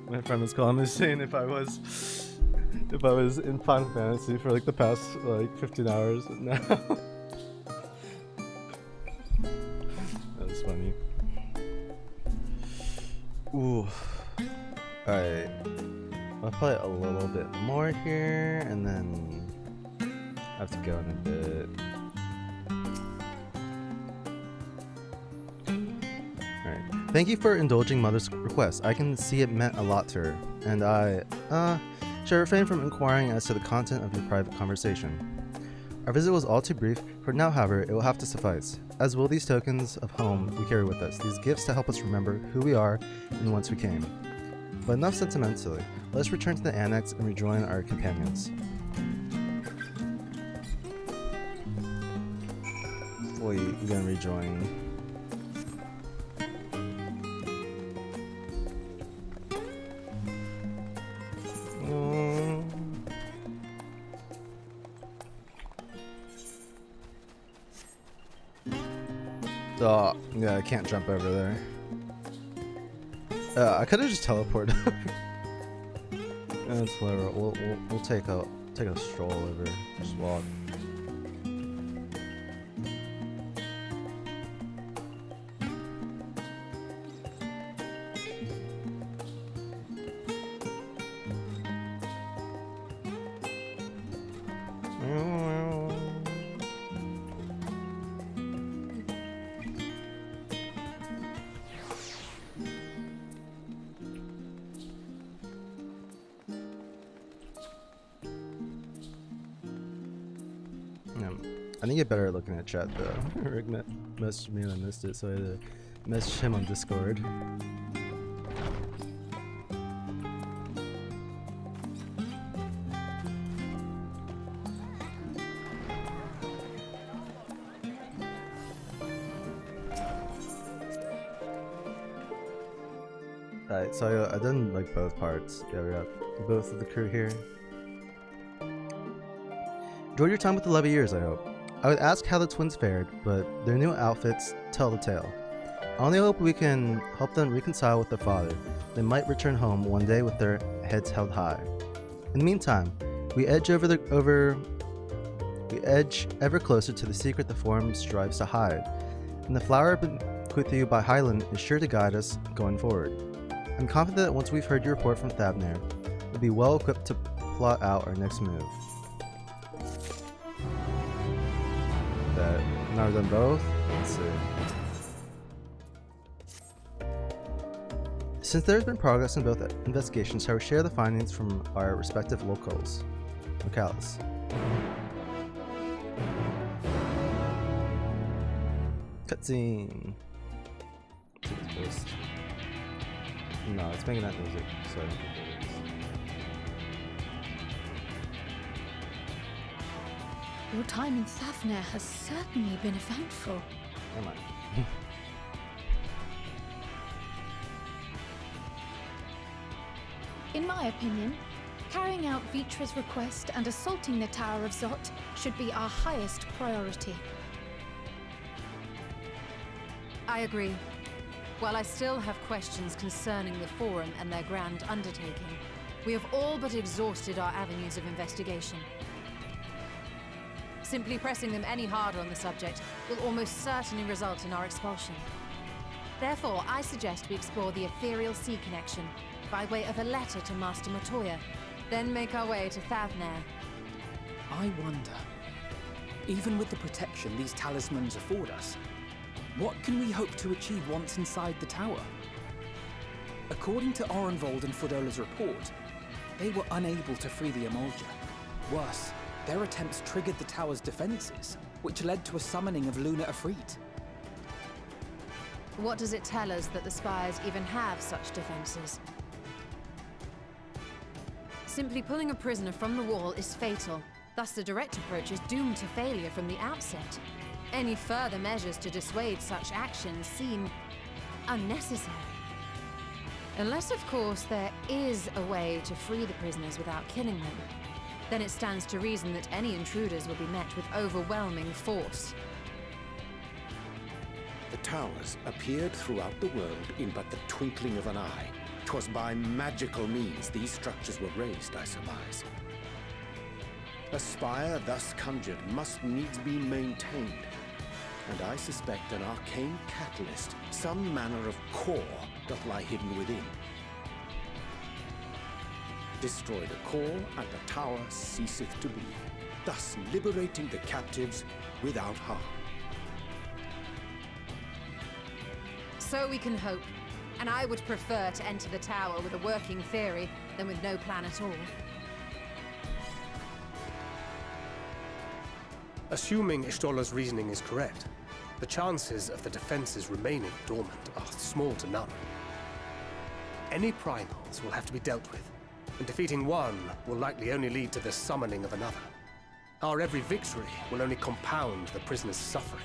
My friend was calling me saying if I was in Final Fantasy for like the past like 15 hours now. That was funny. Ooh. Alright. I'll play a little bit more here and then I have to go in a bit. Thank you for indulging Mother's request. I can see it meant a lot to her, and I, should refrain from inquiring as to the content of your private conversation. Our visit was all too brief. For now, however, it will have to suffice, as will these tokens of home we carry with us, these gifts to help us remember who we are and whence we came. But enough sentimentally. Let's return to the annex and rejoin our companions. We're gonna rejoin. Oh, yeah, I can't jump over there. I could have just teleported over. That's whatever. We'll take a stroll over. Just walk. I need to get better at looking at chat though. Rick messaged me and I missed it, so I had to message him on Discord. Alright, so I've done like both parts. Yeah, we got both of the crew here. Enjoy your time with the Leviers, I hope. I would ask how the twins fared, but their new outfits tell the tale. I only hope we can help them reconcile with their father. They might return home one day with their heads held high. In the meantime, we edge ever closer to the secret the Forum strives to hide, and the flower bequeathed you by Highland is sure to guide us going forward. I'm confident that once we've heard your report from Thabner, we'll be well equipped to plot out our next move. Now we've done both. Let's see. Since there has been progress in both investigations, shall we share the findings from our respective locales? Cutscene. No, it's making that music, so I don't think it is. Your time in Thavner has certainly been eventful. Come on. In my opinion, carrying out Vitra's request and assaulting the Tower of Zot should be our highest priority. I agree. While I still have questions concerning the Forum and their grand undertaking, we have all but exhausted our avenues of investigation. Simply pressing them any harder on the subject will almost certainly result in our expulsion. Therefore, I suggest we explore the ethereal sea connection by way of a letter to Master Matoya, then make our way to Thavner. I wonder, even with the protection these talismans afford us, what can we hope to achieve once inside the tower? According to Orenvold and Fodola's report, they were unable to free the Emulger. Worse, their attempts triggered the tower's defenses, which led to a summoning of Luna Ifrit. What does it tell us that the Spires even have such defenses? Simply pulling a prisoner from the wall is fatal. Thus, the direct approach is doomed to failure from the outset. Any further measures to dissuade such actions seem unnecessary. Unless, of course, there is a way to free the prisoners without killing them. Then it stands to reason that any intruders will be met with overwhelming force. The towers appeared throughout the world in but the twinkling of an eye. 'Twas by magical means these structures were raised, I surmise. A spire thus conjured must needs be maintained, and I suspect an arcane catalyst, some manner of core, doth lie hidden within. Destroy the core, and the tower ceaseth to be, thus liberating the captives without harm. So we can hope, and I would prefer to enter the tower with a working theory than with no plan at all. Assuming Ishtola's reasoning is correct, the chances of the defenses remaining dormant are small to none. Any primals will have to be dealt with, and defeating one will likely only lead to the summoning of another. Our every victory will only compound the prisoner's suffering.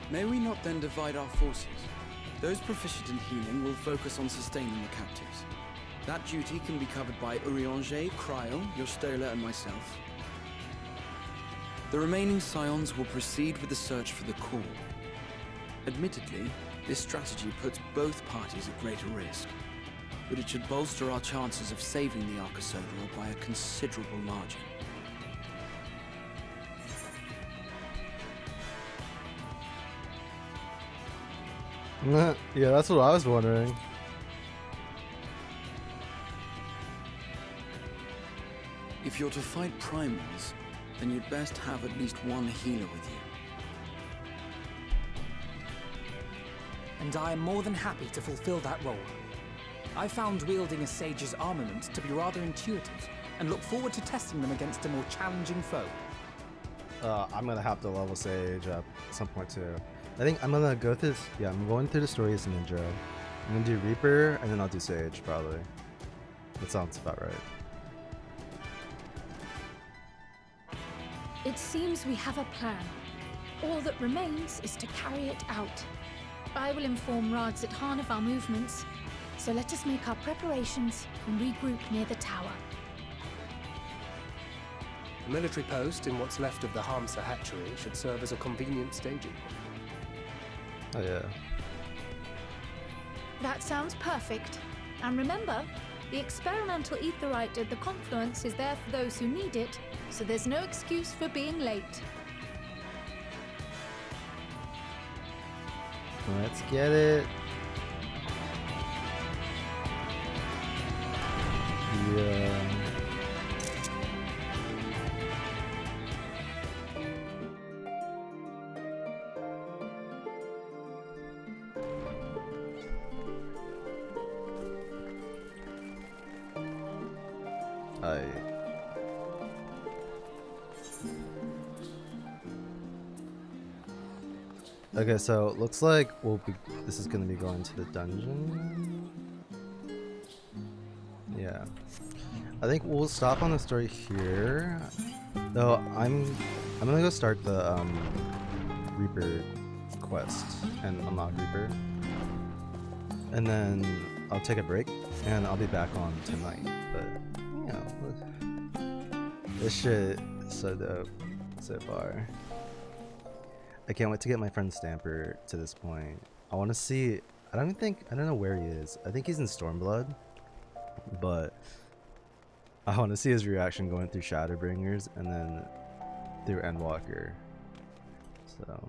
May we not then divide our forces? Those proficient in healing will focus on sustaining the captives. That duty can be covered by Urianger, Cryo, Yostola, and myself. The remaining scions will proceed with the search for the core. Admittedly, this strategy puts both parties at greater risk, but it should bolster our chances of saving the Arcosodra by a considerable margin. Yeah, that's what I was wondering. If you're to fight primals, then you'd best have at least one healer with you. And I am more than happy to fulfill that role. I found wielding a sage's armament to be rather intuitive, and look forward to testing them against a more challenging foe. I'm gonna have to level Sage up at some point too. I think I'm gonna go through this. Yeah, I'm going through the story as a ninja. I'm gonna do Reaper, and then I'll do Sage, probably. That sounds about right. It seems we have a plan. All that remains is to carry it out. I will inform Radzit-Han of our movements, so let us make our preparations and regroup near the tower. The military post in what's left of the Hamsa hatchery should serve as a convenient staging point. Oh yeah. That sounds perfect. And remember, the experimental aetherite at the confluence is there for those who need it, so there's no excuse for being late. Let's get it. Yeah. Okay, so it looks like this is gonna be going to the dungeon. Yeah, I think we'll stop on the story here. Though I'm gonna go start the Reaper quest and unlock Reaper, and then I'll take a break and I'll be back on tonight. But you know, this shit is so dope so far. I can't wait to get my friend Stamper to this point. I want to see. I don't know where he is. I think he's in Stormblood, but I want to see his reaction going through Shadowbringers and then through Endwalker. So.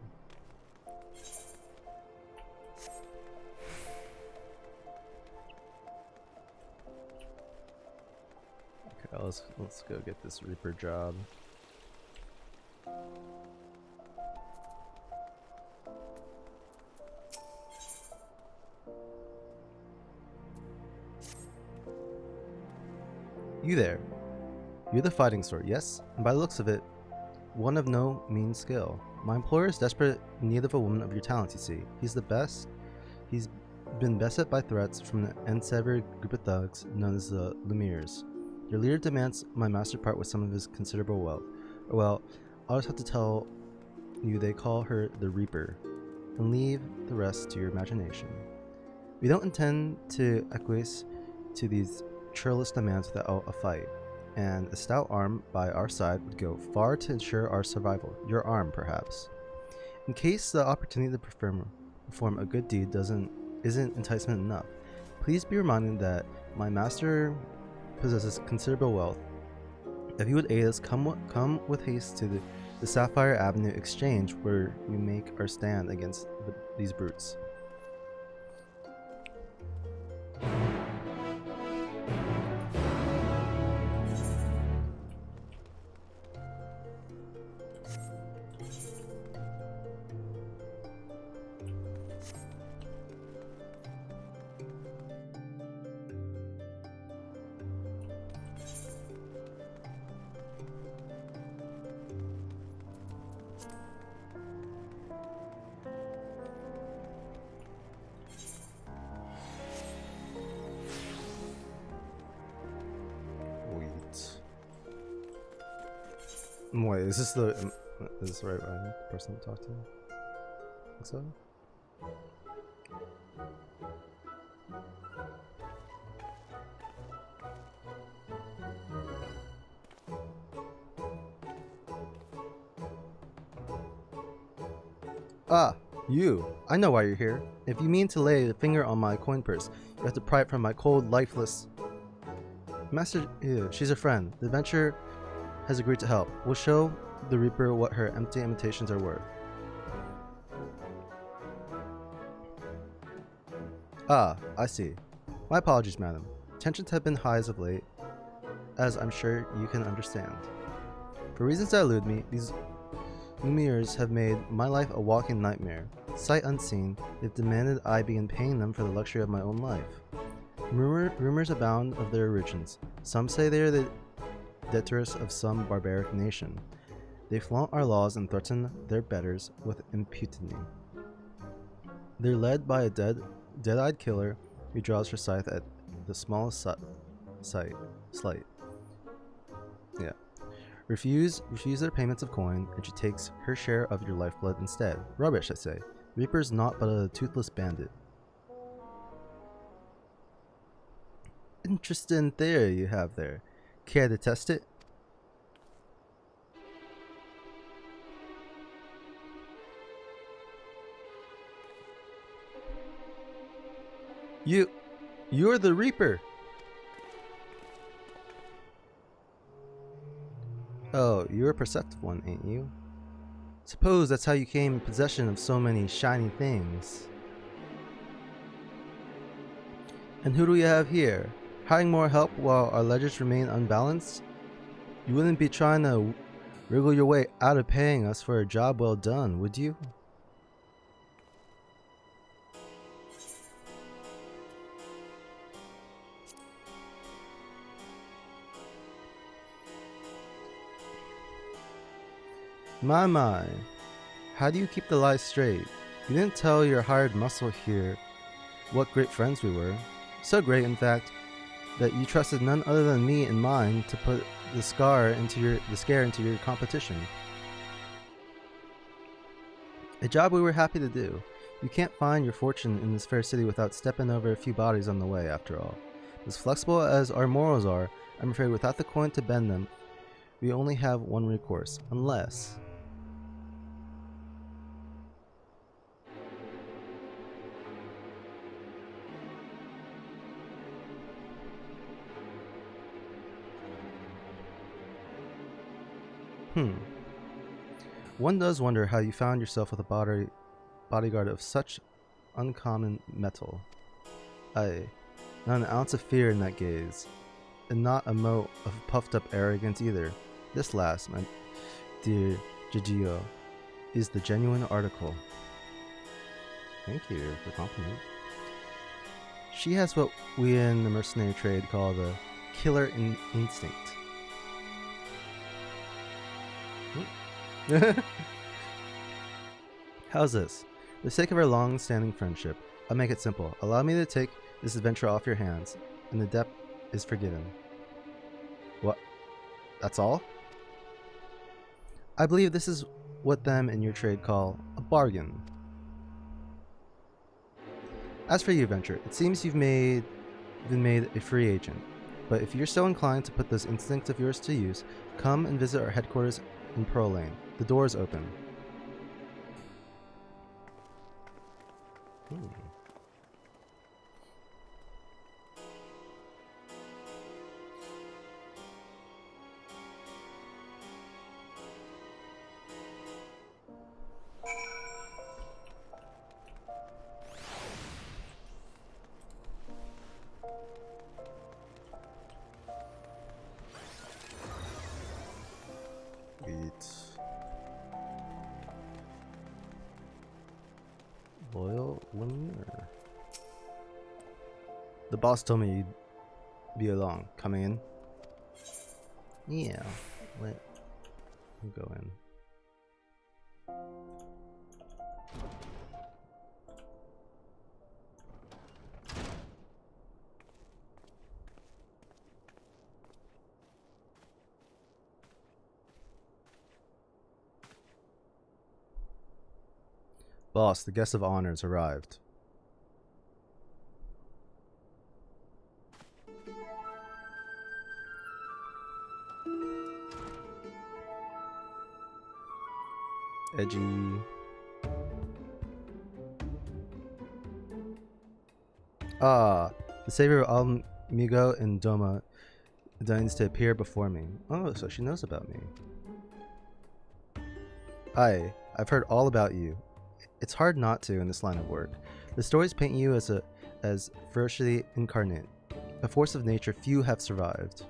Okay, let's go get this Reaper job. You there. You're the fighting sort, yes? And by the looks of it, one of no mean skill. My employer is desperate in need of a woman of your talents, you see. He's the best. He's been beset by threats from an unsevered group of thugs known as the Lumières. Your leader demands my master part with some of his considerable wealth. Well, I'll just have to tell you they call her the Reaper, and leave the rest to your imagination. We don't intend to acquiesce to these churlish demands without a fight, and a stout arm by our side would go far to ensure our survival. Your arm, perhaps. In case the opportunity to perform a good deed isn't enticement enough, please be reminded that my master possesses considerable wealth. If you would aid us, come with haste to the Sapphire Avenue Exchange, where we make our stand against these brutes. Wait, is this the right person to talk to? I think so. Ah, you. I know why you're here. If you mean to lay a finger on my coin purse, you have to pry it from my cold, lifeless... Master, she's a friend. The adventure has agreed to help. We'll show the Reaper what her empty imitations are worth. Ah, I see. My apologies, madam. Tensions have been high as of late, as I'm sure you can understand. For reasons that elude me, these Lumières have made my life a walking nightmare. Sight unseen, they've demanded I begin paying them for the luxury of my own life. Rumors abound of their origins. Some say they are the debtors of some barbaric nation. They flaunt our laws and threaten their betters with impunity. They're led by a dead-eyed killer who draws her scythe at the smallest slight. Yeah. Refuse their payments of coin, and she takes her share of your lifeblood instead. Rubbish, I say. Reaper's not but a toothless bandit. Interesting theory you have there. Care to test it? You're the Reaper! Oh, you're a perceptive one, ain't you? Suppose that's how you came in possession of so many shiny things. And who do we have here? Hiring more help while our ledgers remain unbalanced? You wouldn't be trying to wriggle your way out of paying us for a job well done, would you? My, how do you keep the lies straight? You didn't tell your hired muscle here what great friends we were. So great, in fact, that you trusted none other than me and mine to put the scare into your competition. A job we were happy to do. You can't find your fortune in this fair city without stepping over a few bodies on the way, after all. As flexible as our morals are, I'm afraid without the coin to bend them, we only have one recourse, unless... One does wonder how you found yourself with a bodyguard of such uncommon mettle. Aye, not an ounce of fear in that gaze, and not a mote of puffed-up arrogance either. This last, my dear Gigio, is the genuine article. Thank you for the compliment. She has what we in the mercenary trade call the killer instinct. How's this? For the sake of our long-standing friendship, I'll make it simple. Allow me to take this adventure off your hands, and the debt is forgiven. What? That's all? I believe this is what them in your trade call a bargain. As for you, Venture, it seems you've been made a free agent. But if you're so inclined to put those instincts of yours to use, come and visit our headquarters in Pearl Lane. The door is open. Loyal Lemur. The boss told me you'd be along. Coming in? Yeah. Let me go in. Boss, the guest of honor has arrived. Edgy. Ah, the savior of Almigo and Doma deigns to appear before me. Oh, so she knows about me. I've heard all about you. It's hard not to in this line of work. The stories paint you as ferociously incarnate, a force of nature few have survived.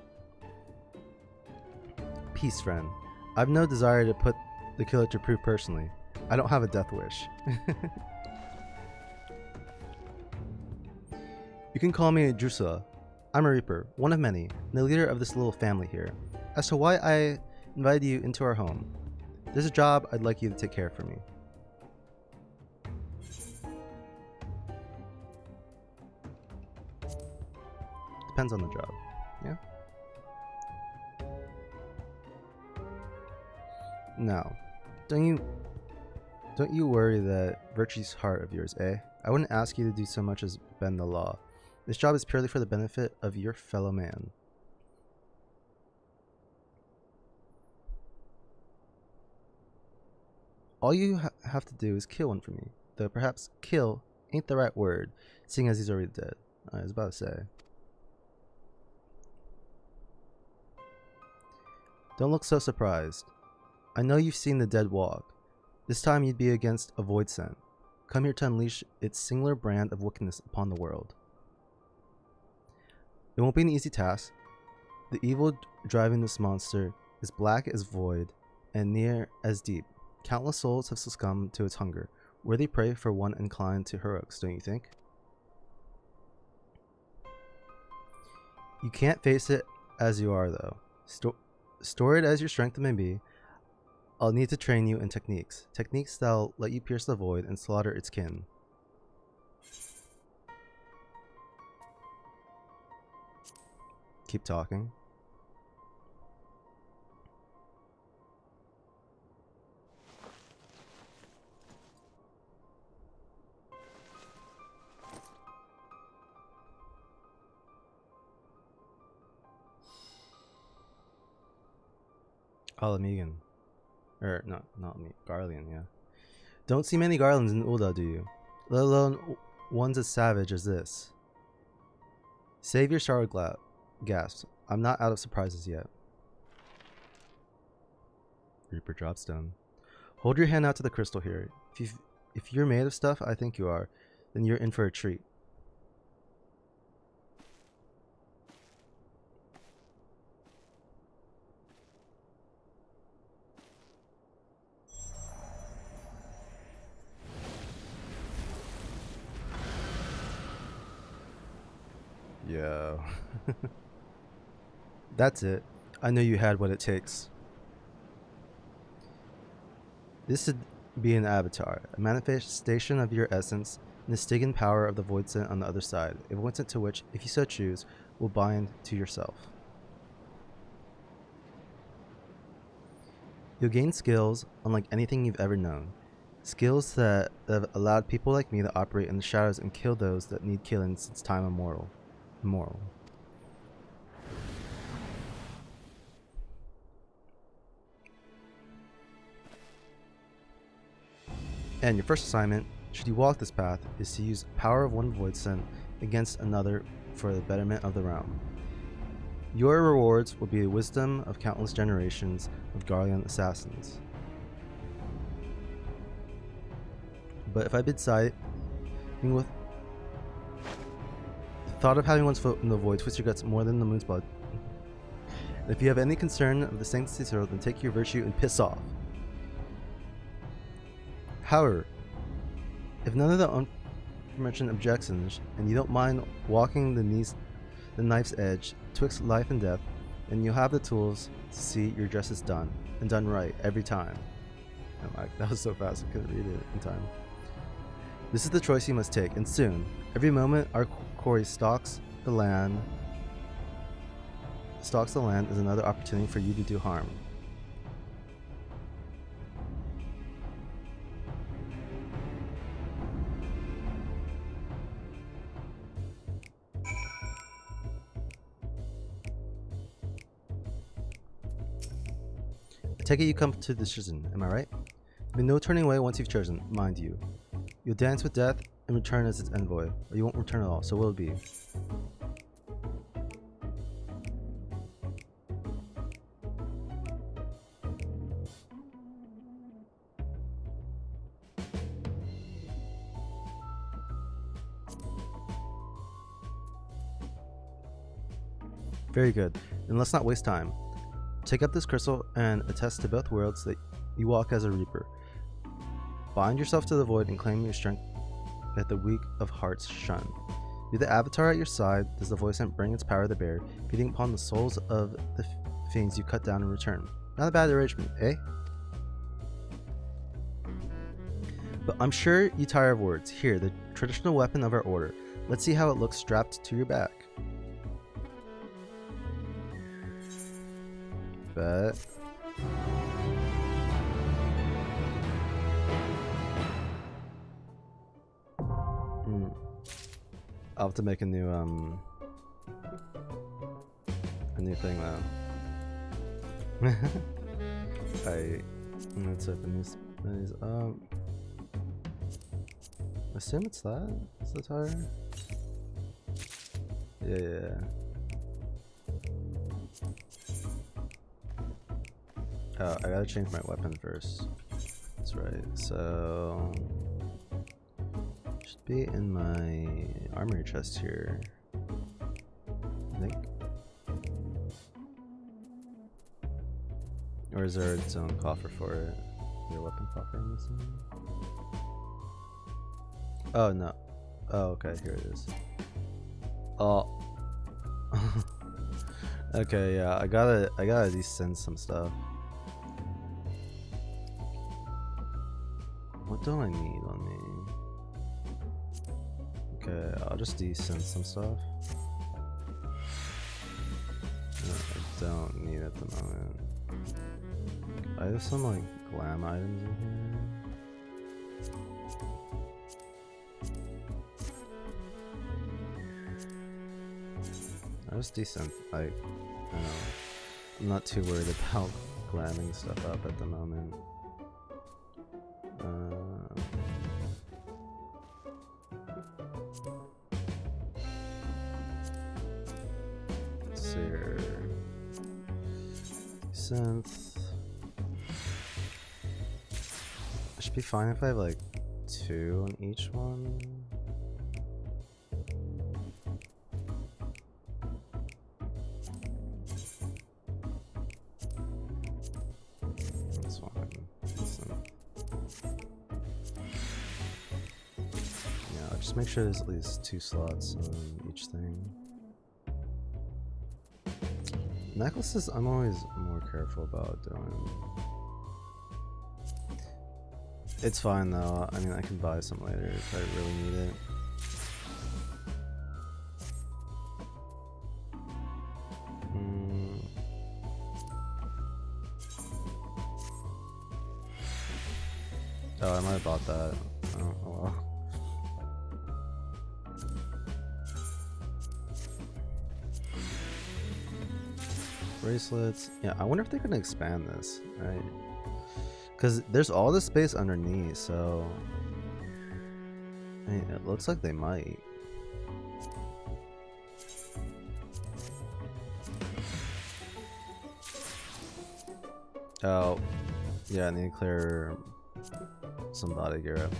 Peace, friend. I've no desire to put the killer to proof personally. I don't have a death wish. You can call me Drusilla. I'm a Reaper, one of many, and the leader of this little family here. As to why I invited you into our home, there's a job I'd like you to take care of for me. Depends on the job. Yeah? Now, don't you worry that virtue's heart of yours, eh? I wouldn't ask you to do so much as bend the law. This job is purely for the benefit of your fellow man. All you have to do is kill one for me. Though perhaps kill ain't the right word, seeing as he's already dead. I was about to say. Don't look so surprised. I know you've seen the dead walk. This time you'd be against a void scent. Come here to unleash its singular brand of wickedness upon the world. It won't be an easy task. The evil driving this monster is black as void and near as deep. Countless souls have succumbed to its hunger. Worthy prey for one inclined to heroics, don't you think? You can't face it as you are, though. Store it as your strength may be. I'll need to train you in techniques. Techniques that'll let you pierce the void and slaughter its kin. Keep talking. Alamigan. Not me. Garlean, yeah. Don't see many Garlands in Ulda, do you? Let alone ones as savage as this. Save your startled gasps. I'm not out of surprises yet. Reaper Dropstone. Hold your hand out to the crystal here. If you're made of stuff I think you are, then you're in for a treat. Yo. That's it. I knew you had what it takes. This would be an avatar, a manifestation of your essence, and the Stygian power of the void scent on the other side, a void scent to which, if you so choose, will bind to yourself. You'll gain skills unlike anything you've ever known. Skills that have allowed people like me to operate in the shadows and kill those that need killing since time immemorial. And your first assignment should you walk this path, is to use power of one void sent against another for the betterment of the realm. Your rewards will be the wisdom of countless generations of Garlean assassins. But if I bid siding with the thought of having one's foot in the void twists your guts more than the moon's blood. And if you have any concern of the sanctity of the world, then take your virtue and piss off. However, if none of the aforementioned objections, and you don't mind walking the knife's edge twixt life and death, then you'll have the tools to see your justice done, and done right every time. And like, that was so fast I couldn't read it in time. This is the choice you must take, and soon. Every moment our quarry stalks the land is another opportunity for you to do harm. I take it you come to the decision, am I right? There'll be no turning away once you've chosen, mind you. You'll dance with death and return as its envoy, or you won't return at all, so will it be? Very good, then let's not waste time. Take up this crystal and attest to both worlds that you walk as a reaper. Bind yourself to the void and claim your strength that the weak of hearts shun. Be the avatar at your side, does the voice bring its power to bear, feeding upon the souls of the fiends you cut down in return. Not a bad arrangement, eh? But I'm sure you tire of words. Here, the traditional weapon of our order. Let's see how it looks strapped to your back. Bet. I'll have to make a new thing though. Let's open these. I assume it's that. It's the tire. Yeah. Oh, I gotta change my weapon first. That's right. So should be in my armory chest here, I think. Or is there its own coffer for it? Your weapon coffer, I'm assuming? Oh no. Oh, okay, here it is. Oh. Okay, yeah, I gotta descend some stuff. What do I need on me? Okay, I'll just descend some stuff. No, I don't need at the moment. I have some like glam items in here. I just descend, like, I don't know. I'm not too worried about glamming stuff up at the moment. Let's see here. Synth. I should be fine if I have like 2 on each one. That's fine. Yeah, I'll just make sure there's at least 2 slots on each thing. Necklaces, I'm always more careful about doing. It's fine though. I mean, I can buy some later if I really need it. Oh, I might have bought that. Oh well. Bracelets. Yeah, I wonder if they're gonna expand this, right? Because there's all this space underneath, so I mean, it looks like they might. Oh, yeah, I need to clear some body gear up.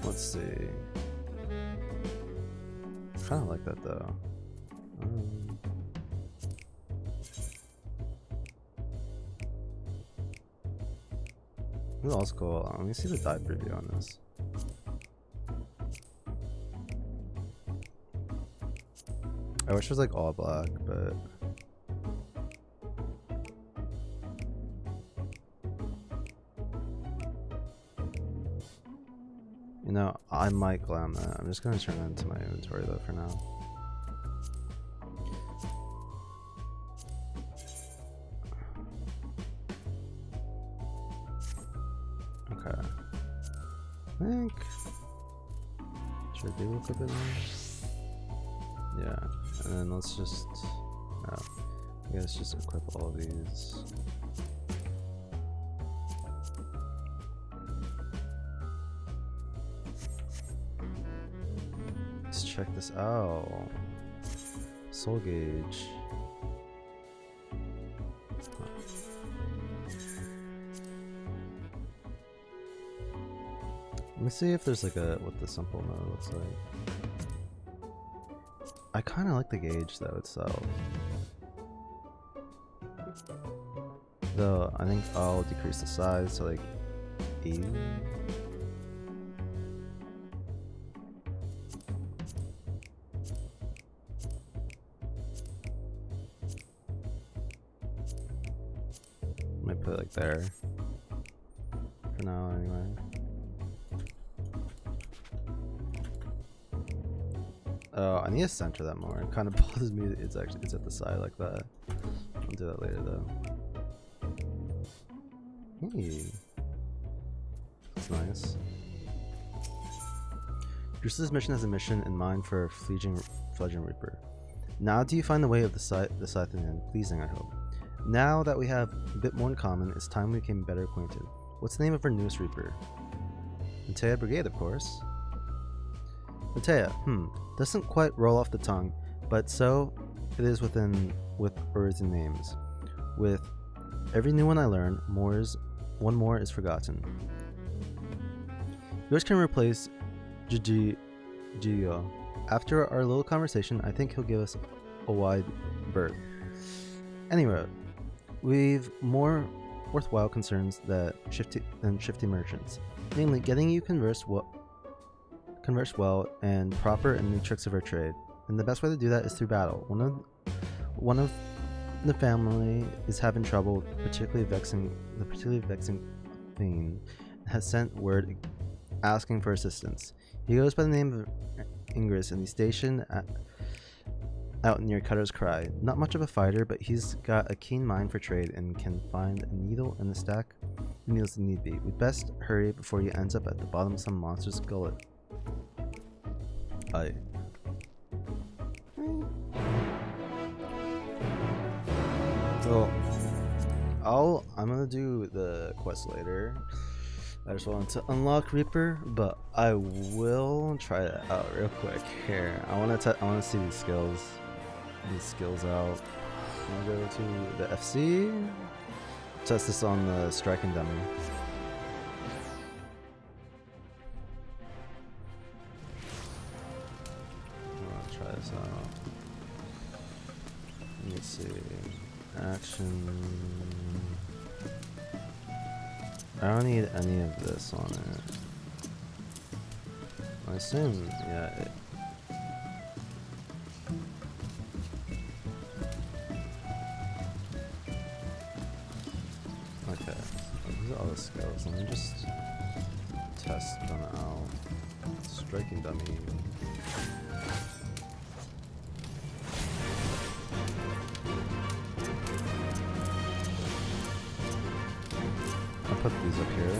Let's see. I kinda like that though. This is also cool. Let me see the dive preview on this. I wish it was like all black, but you know, I might glam that. I'm just gonna turn it into my inventory though for now. Okay. I think should I do equip it now? Yeah. And then let's just I guess just equip all these. Let's check this out. Soul gauge. Let me see if there's like what the simple mode looks like. I kind of like the gauge though itself. Though I think I'll decrease the size to like 80. Might put it like there. For now anyway. Oh, I need to center that more. It kind of bothers me that it's at the side like that. I'll do that later though. Hey. That's nice. Drusa's mission has a mission in mind for a fledgling Reaper. Now do you find the way of the Scythe in the end? Pleasing, I hope. Now that we have a bit more in common, it's time we became better acquainted. What's the name of our newest Reaper? Antea Brigade, of course. Antea, doesn't quite roll off the tongue, but so it is with words and names. With every new one I learn, one more is forgotten. Yours can replace Gio. After our little conversation, I think he'll give us a wide berth. Anyway, we've more worthwhile concerns than shifty merchants, namely getting you converse well and proper in the tricks of our trade. And the best way to do that is through battle. One of the family is having trouble, particularly vexing Thane has sent word asking for assistance. He goes by the name of Ingress and he's stationed out near Cutter's Cry. Not much of a fighter, but he's got a keen mind for trade and can find a needle in the stack of needles if need be. We'd best hurry before he ends up at the bottom of some monster's gullet. Aye. Well, I'm gonna do the quest later. I just wanted to unlock Reaper, but I will try that out real quick here. I want to see these skills out. I'm gonna go to the FC. Test this on the striking dummy. Try this out. Let me see. Action. I don't need any of this on it. I assume, yeah. Okay. These are all the skills. Let me just test them out. Striking dummy. Put these up here.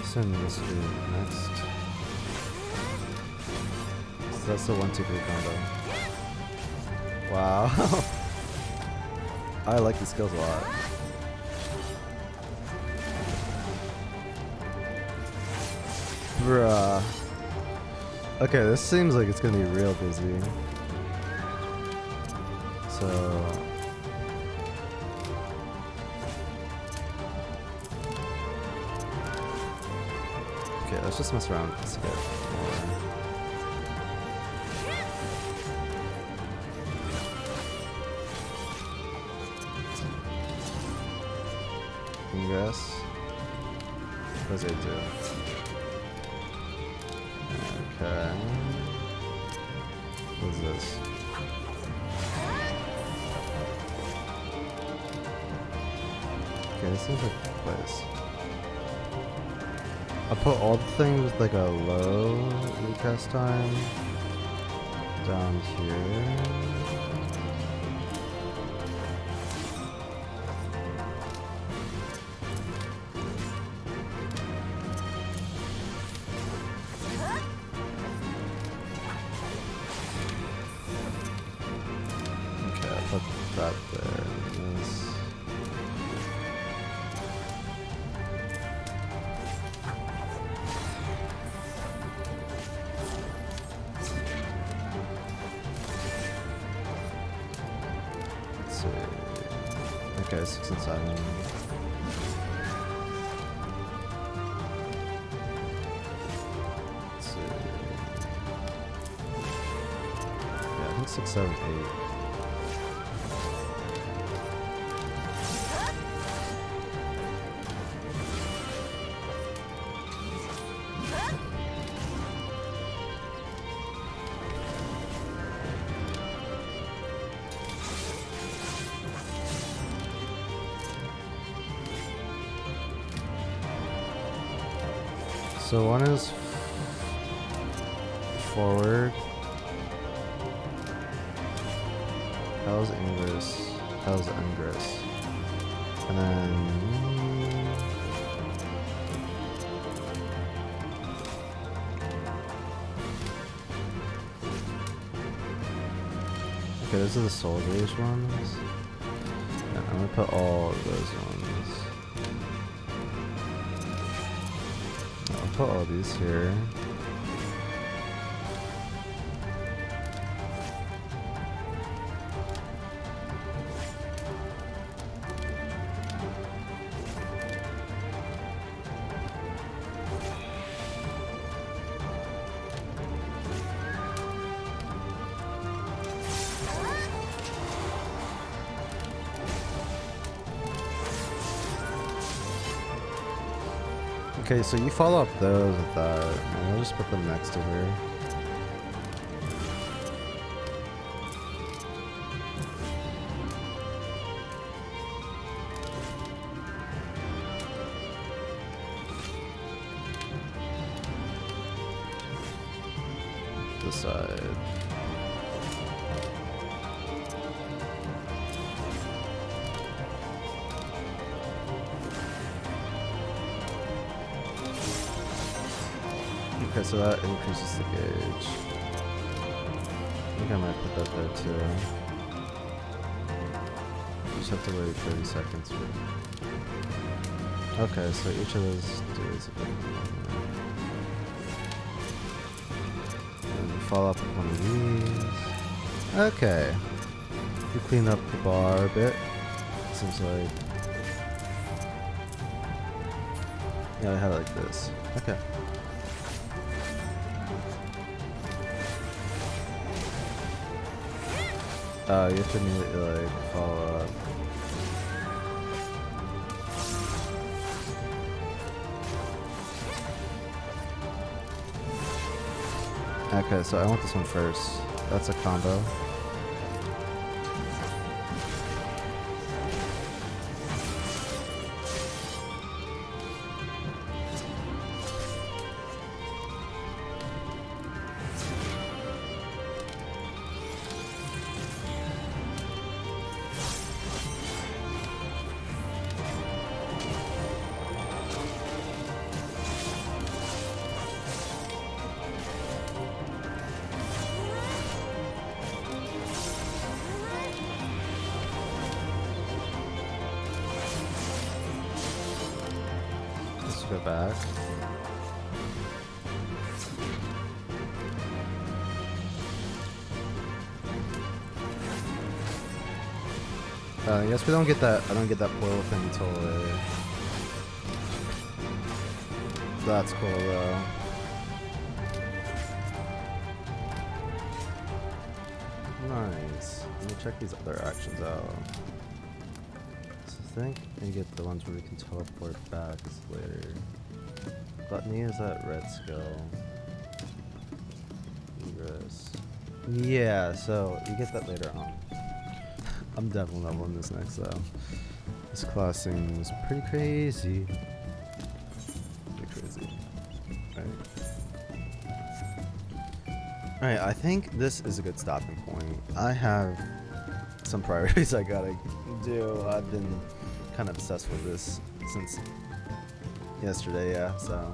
Send this to next. So that's the 1, 2, 3 combo. Wow. I like the skills a lot. Bruh. Okay, this seems like it's gonna be real busy. So... Okay, let's just mess around to get more. Ingress. What does it do? Okay. What is this? Okay, this seems like a place. I'll put all the things with like a low recast time down here. That there, and this. Let's see. Okay, 6 and 7. Let's see. Yeah, I think 6, 7, 8. So one is forward. How's Ingress? How's Ingress? And then okay, those are the soul gauge ones. And I'm gonna put all of those ones. Put all these here. Okay, so you follow up those with that, and I'll just put them next to her. This side. Okay, so that increases the gauge. I think I might put that there too. You just have to wait 30 seconds. Okay, so each of those dudes a bit more. And follow up with one of these. Okay. We clean up the bar a bit. Seems like. Yeah, I have it like this. Okay. You have to immediately like follow up. Okay, so I want this one first. That's a combo. Go back. I guess we don't get that. I don't get that portal thing until later. That's cool though. Nice. Let me check these other actions out. So I think you get the ones where we can teleport back later. Gluttony is that red skill. Ingress. Yeah, so you get that later on. I'm definitely leveling this next though. This class seems pretty crazy. Pretty crazy. Alright, I think this is a good stopping point. I have some priorities I gotta do. I've been kind of obsessed with this since yesterday, yeah, so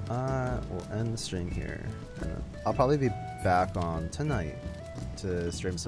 we'll end the stream here. And I'll probably be back on tonight to stream some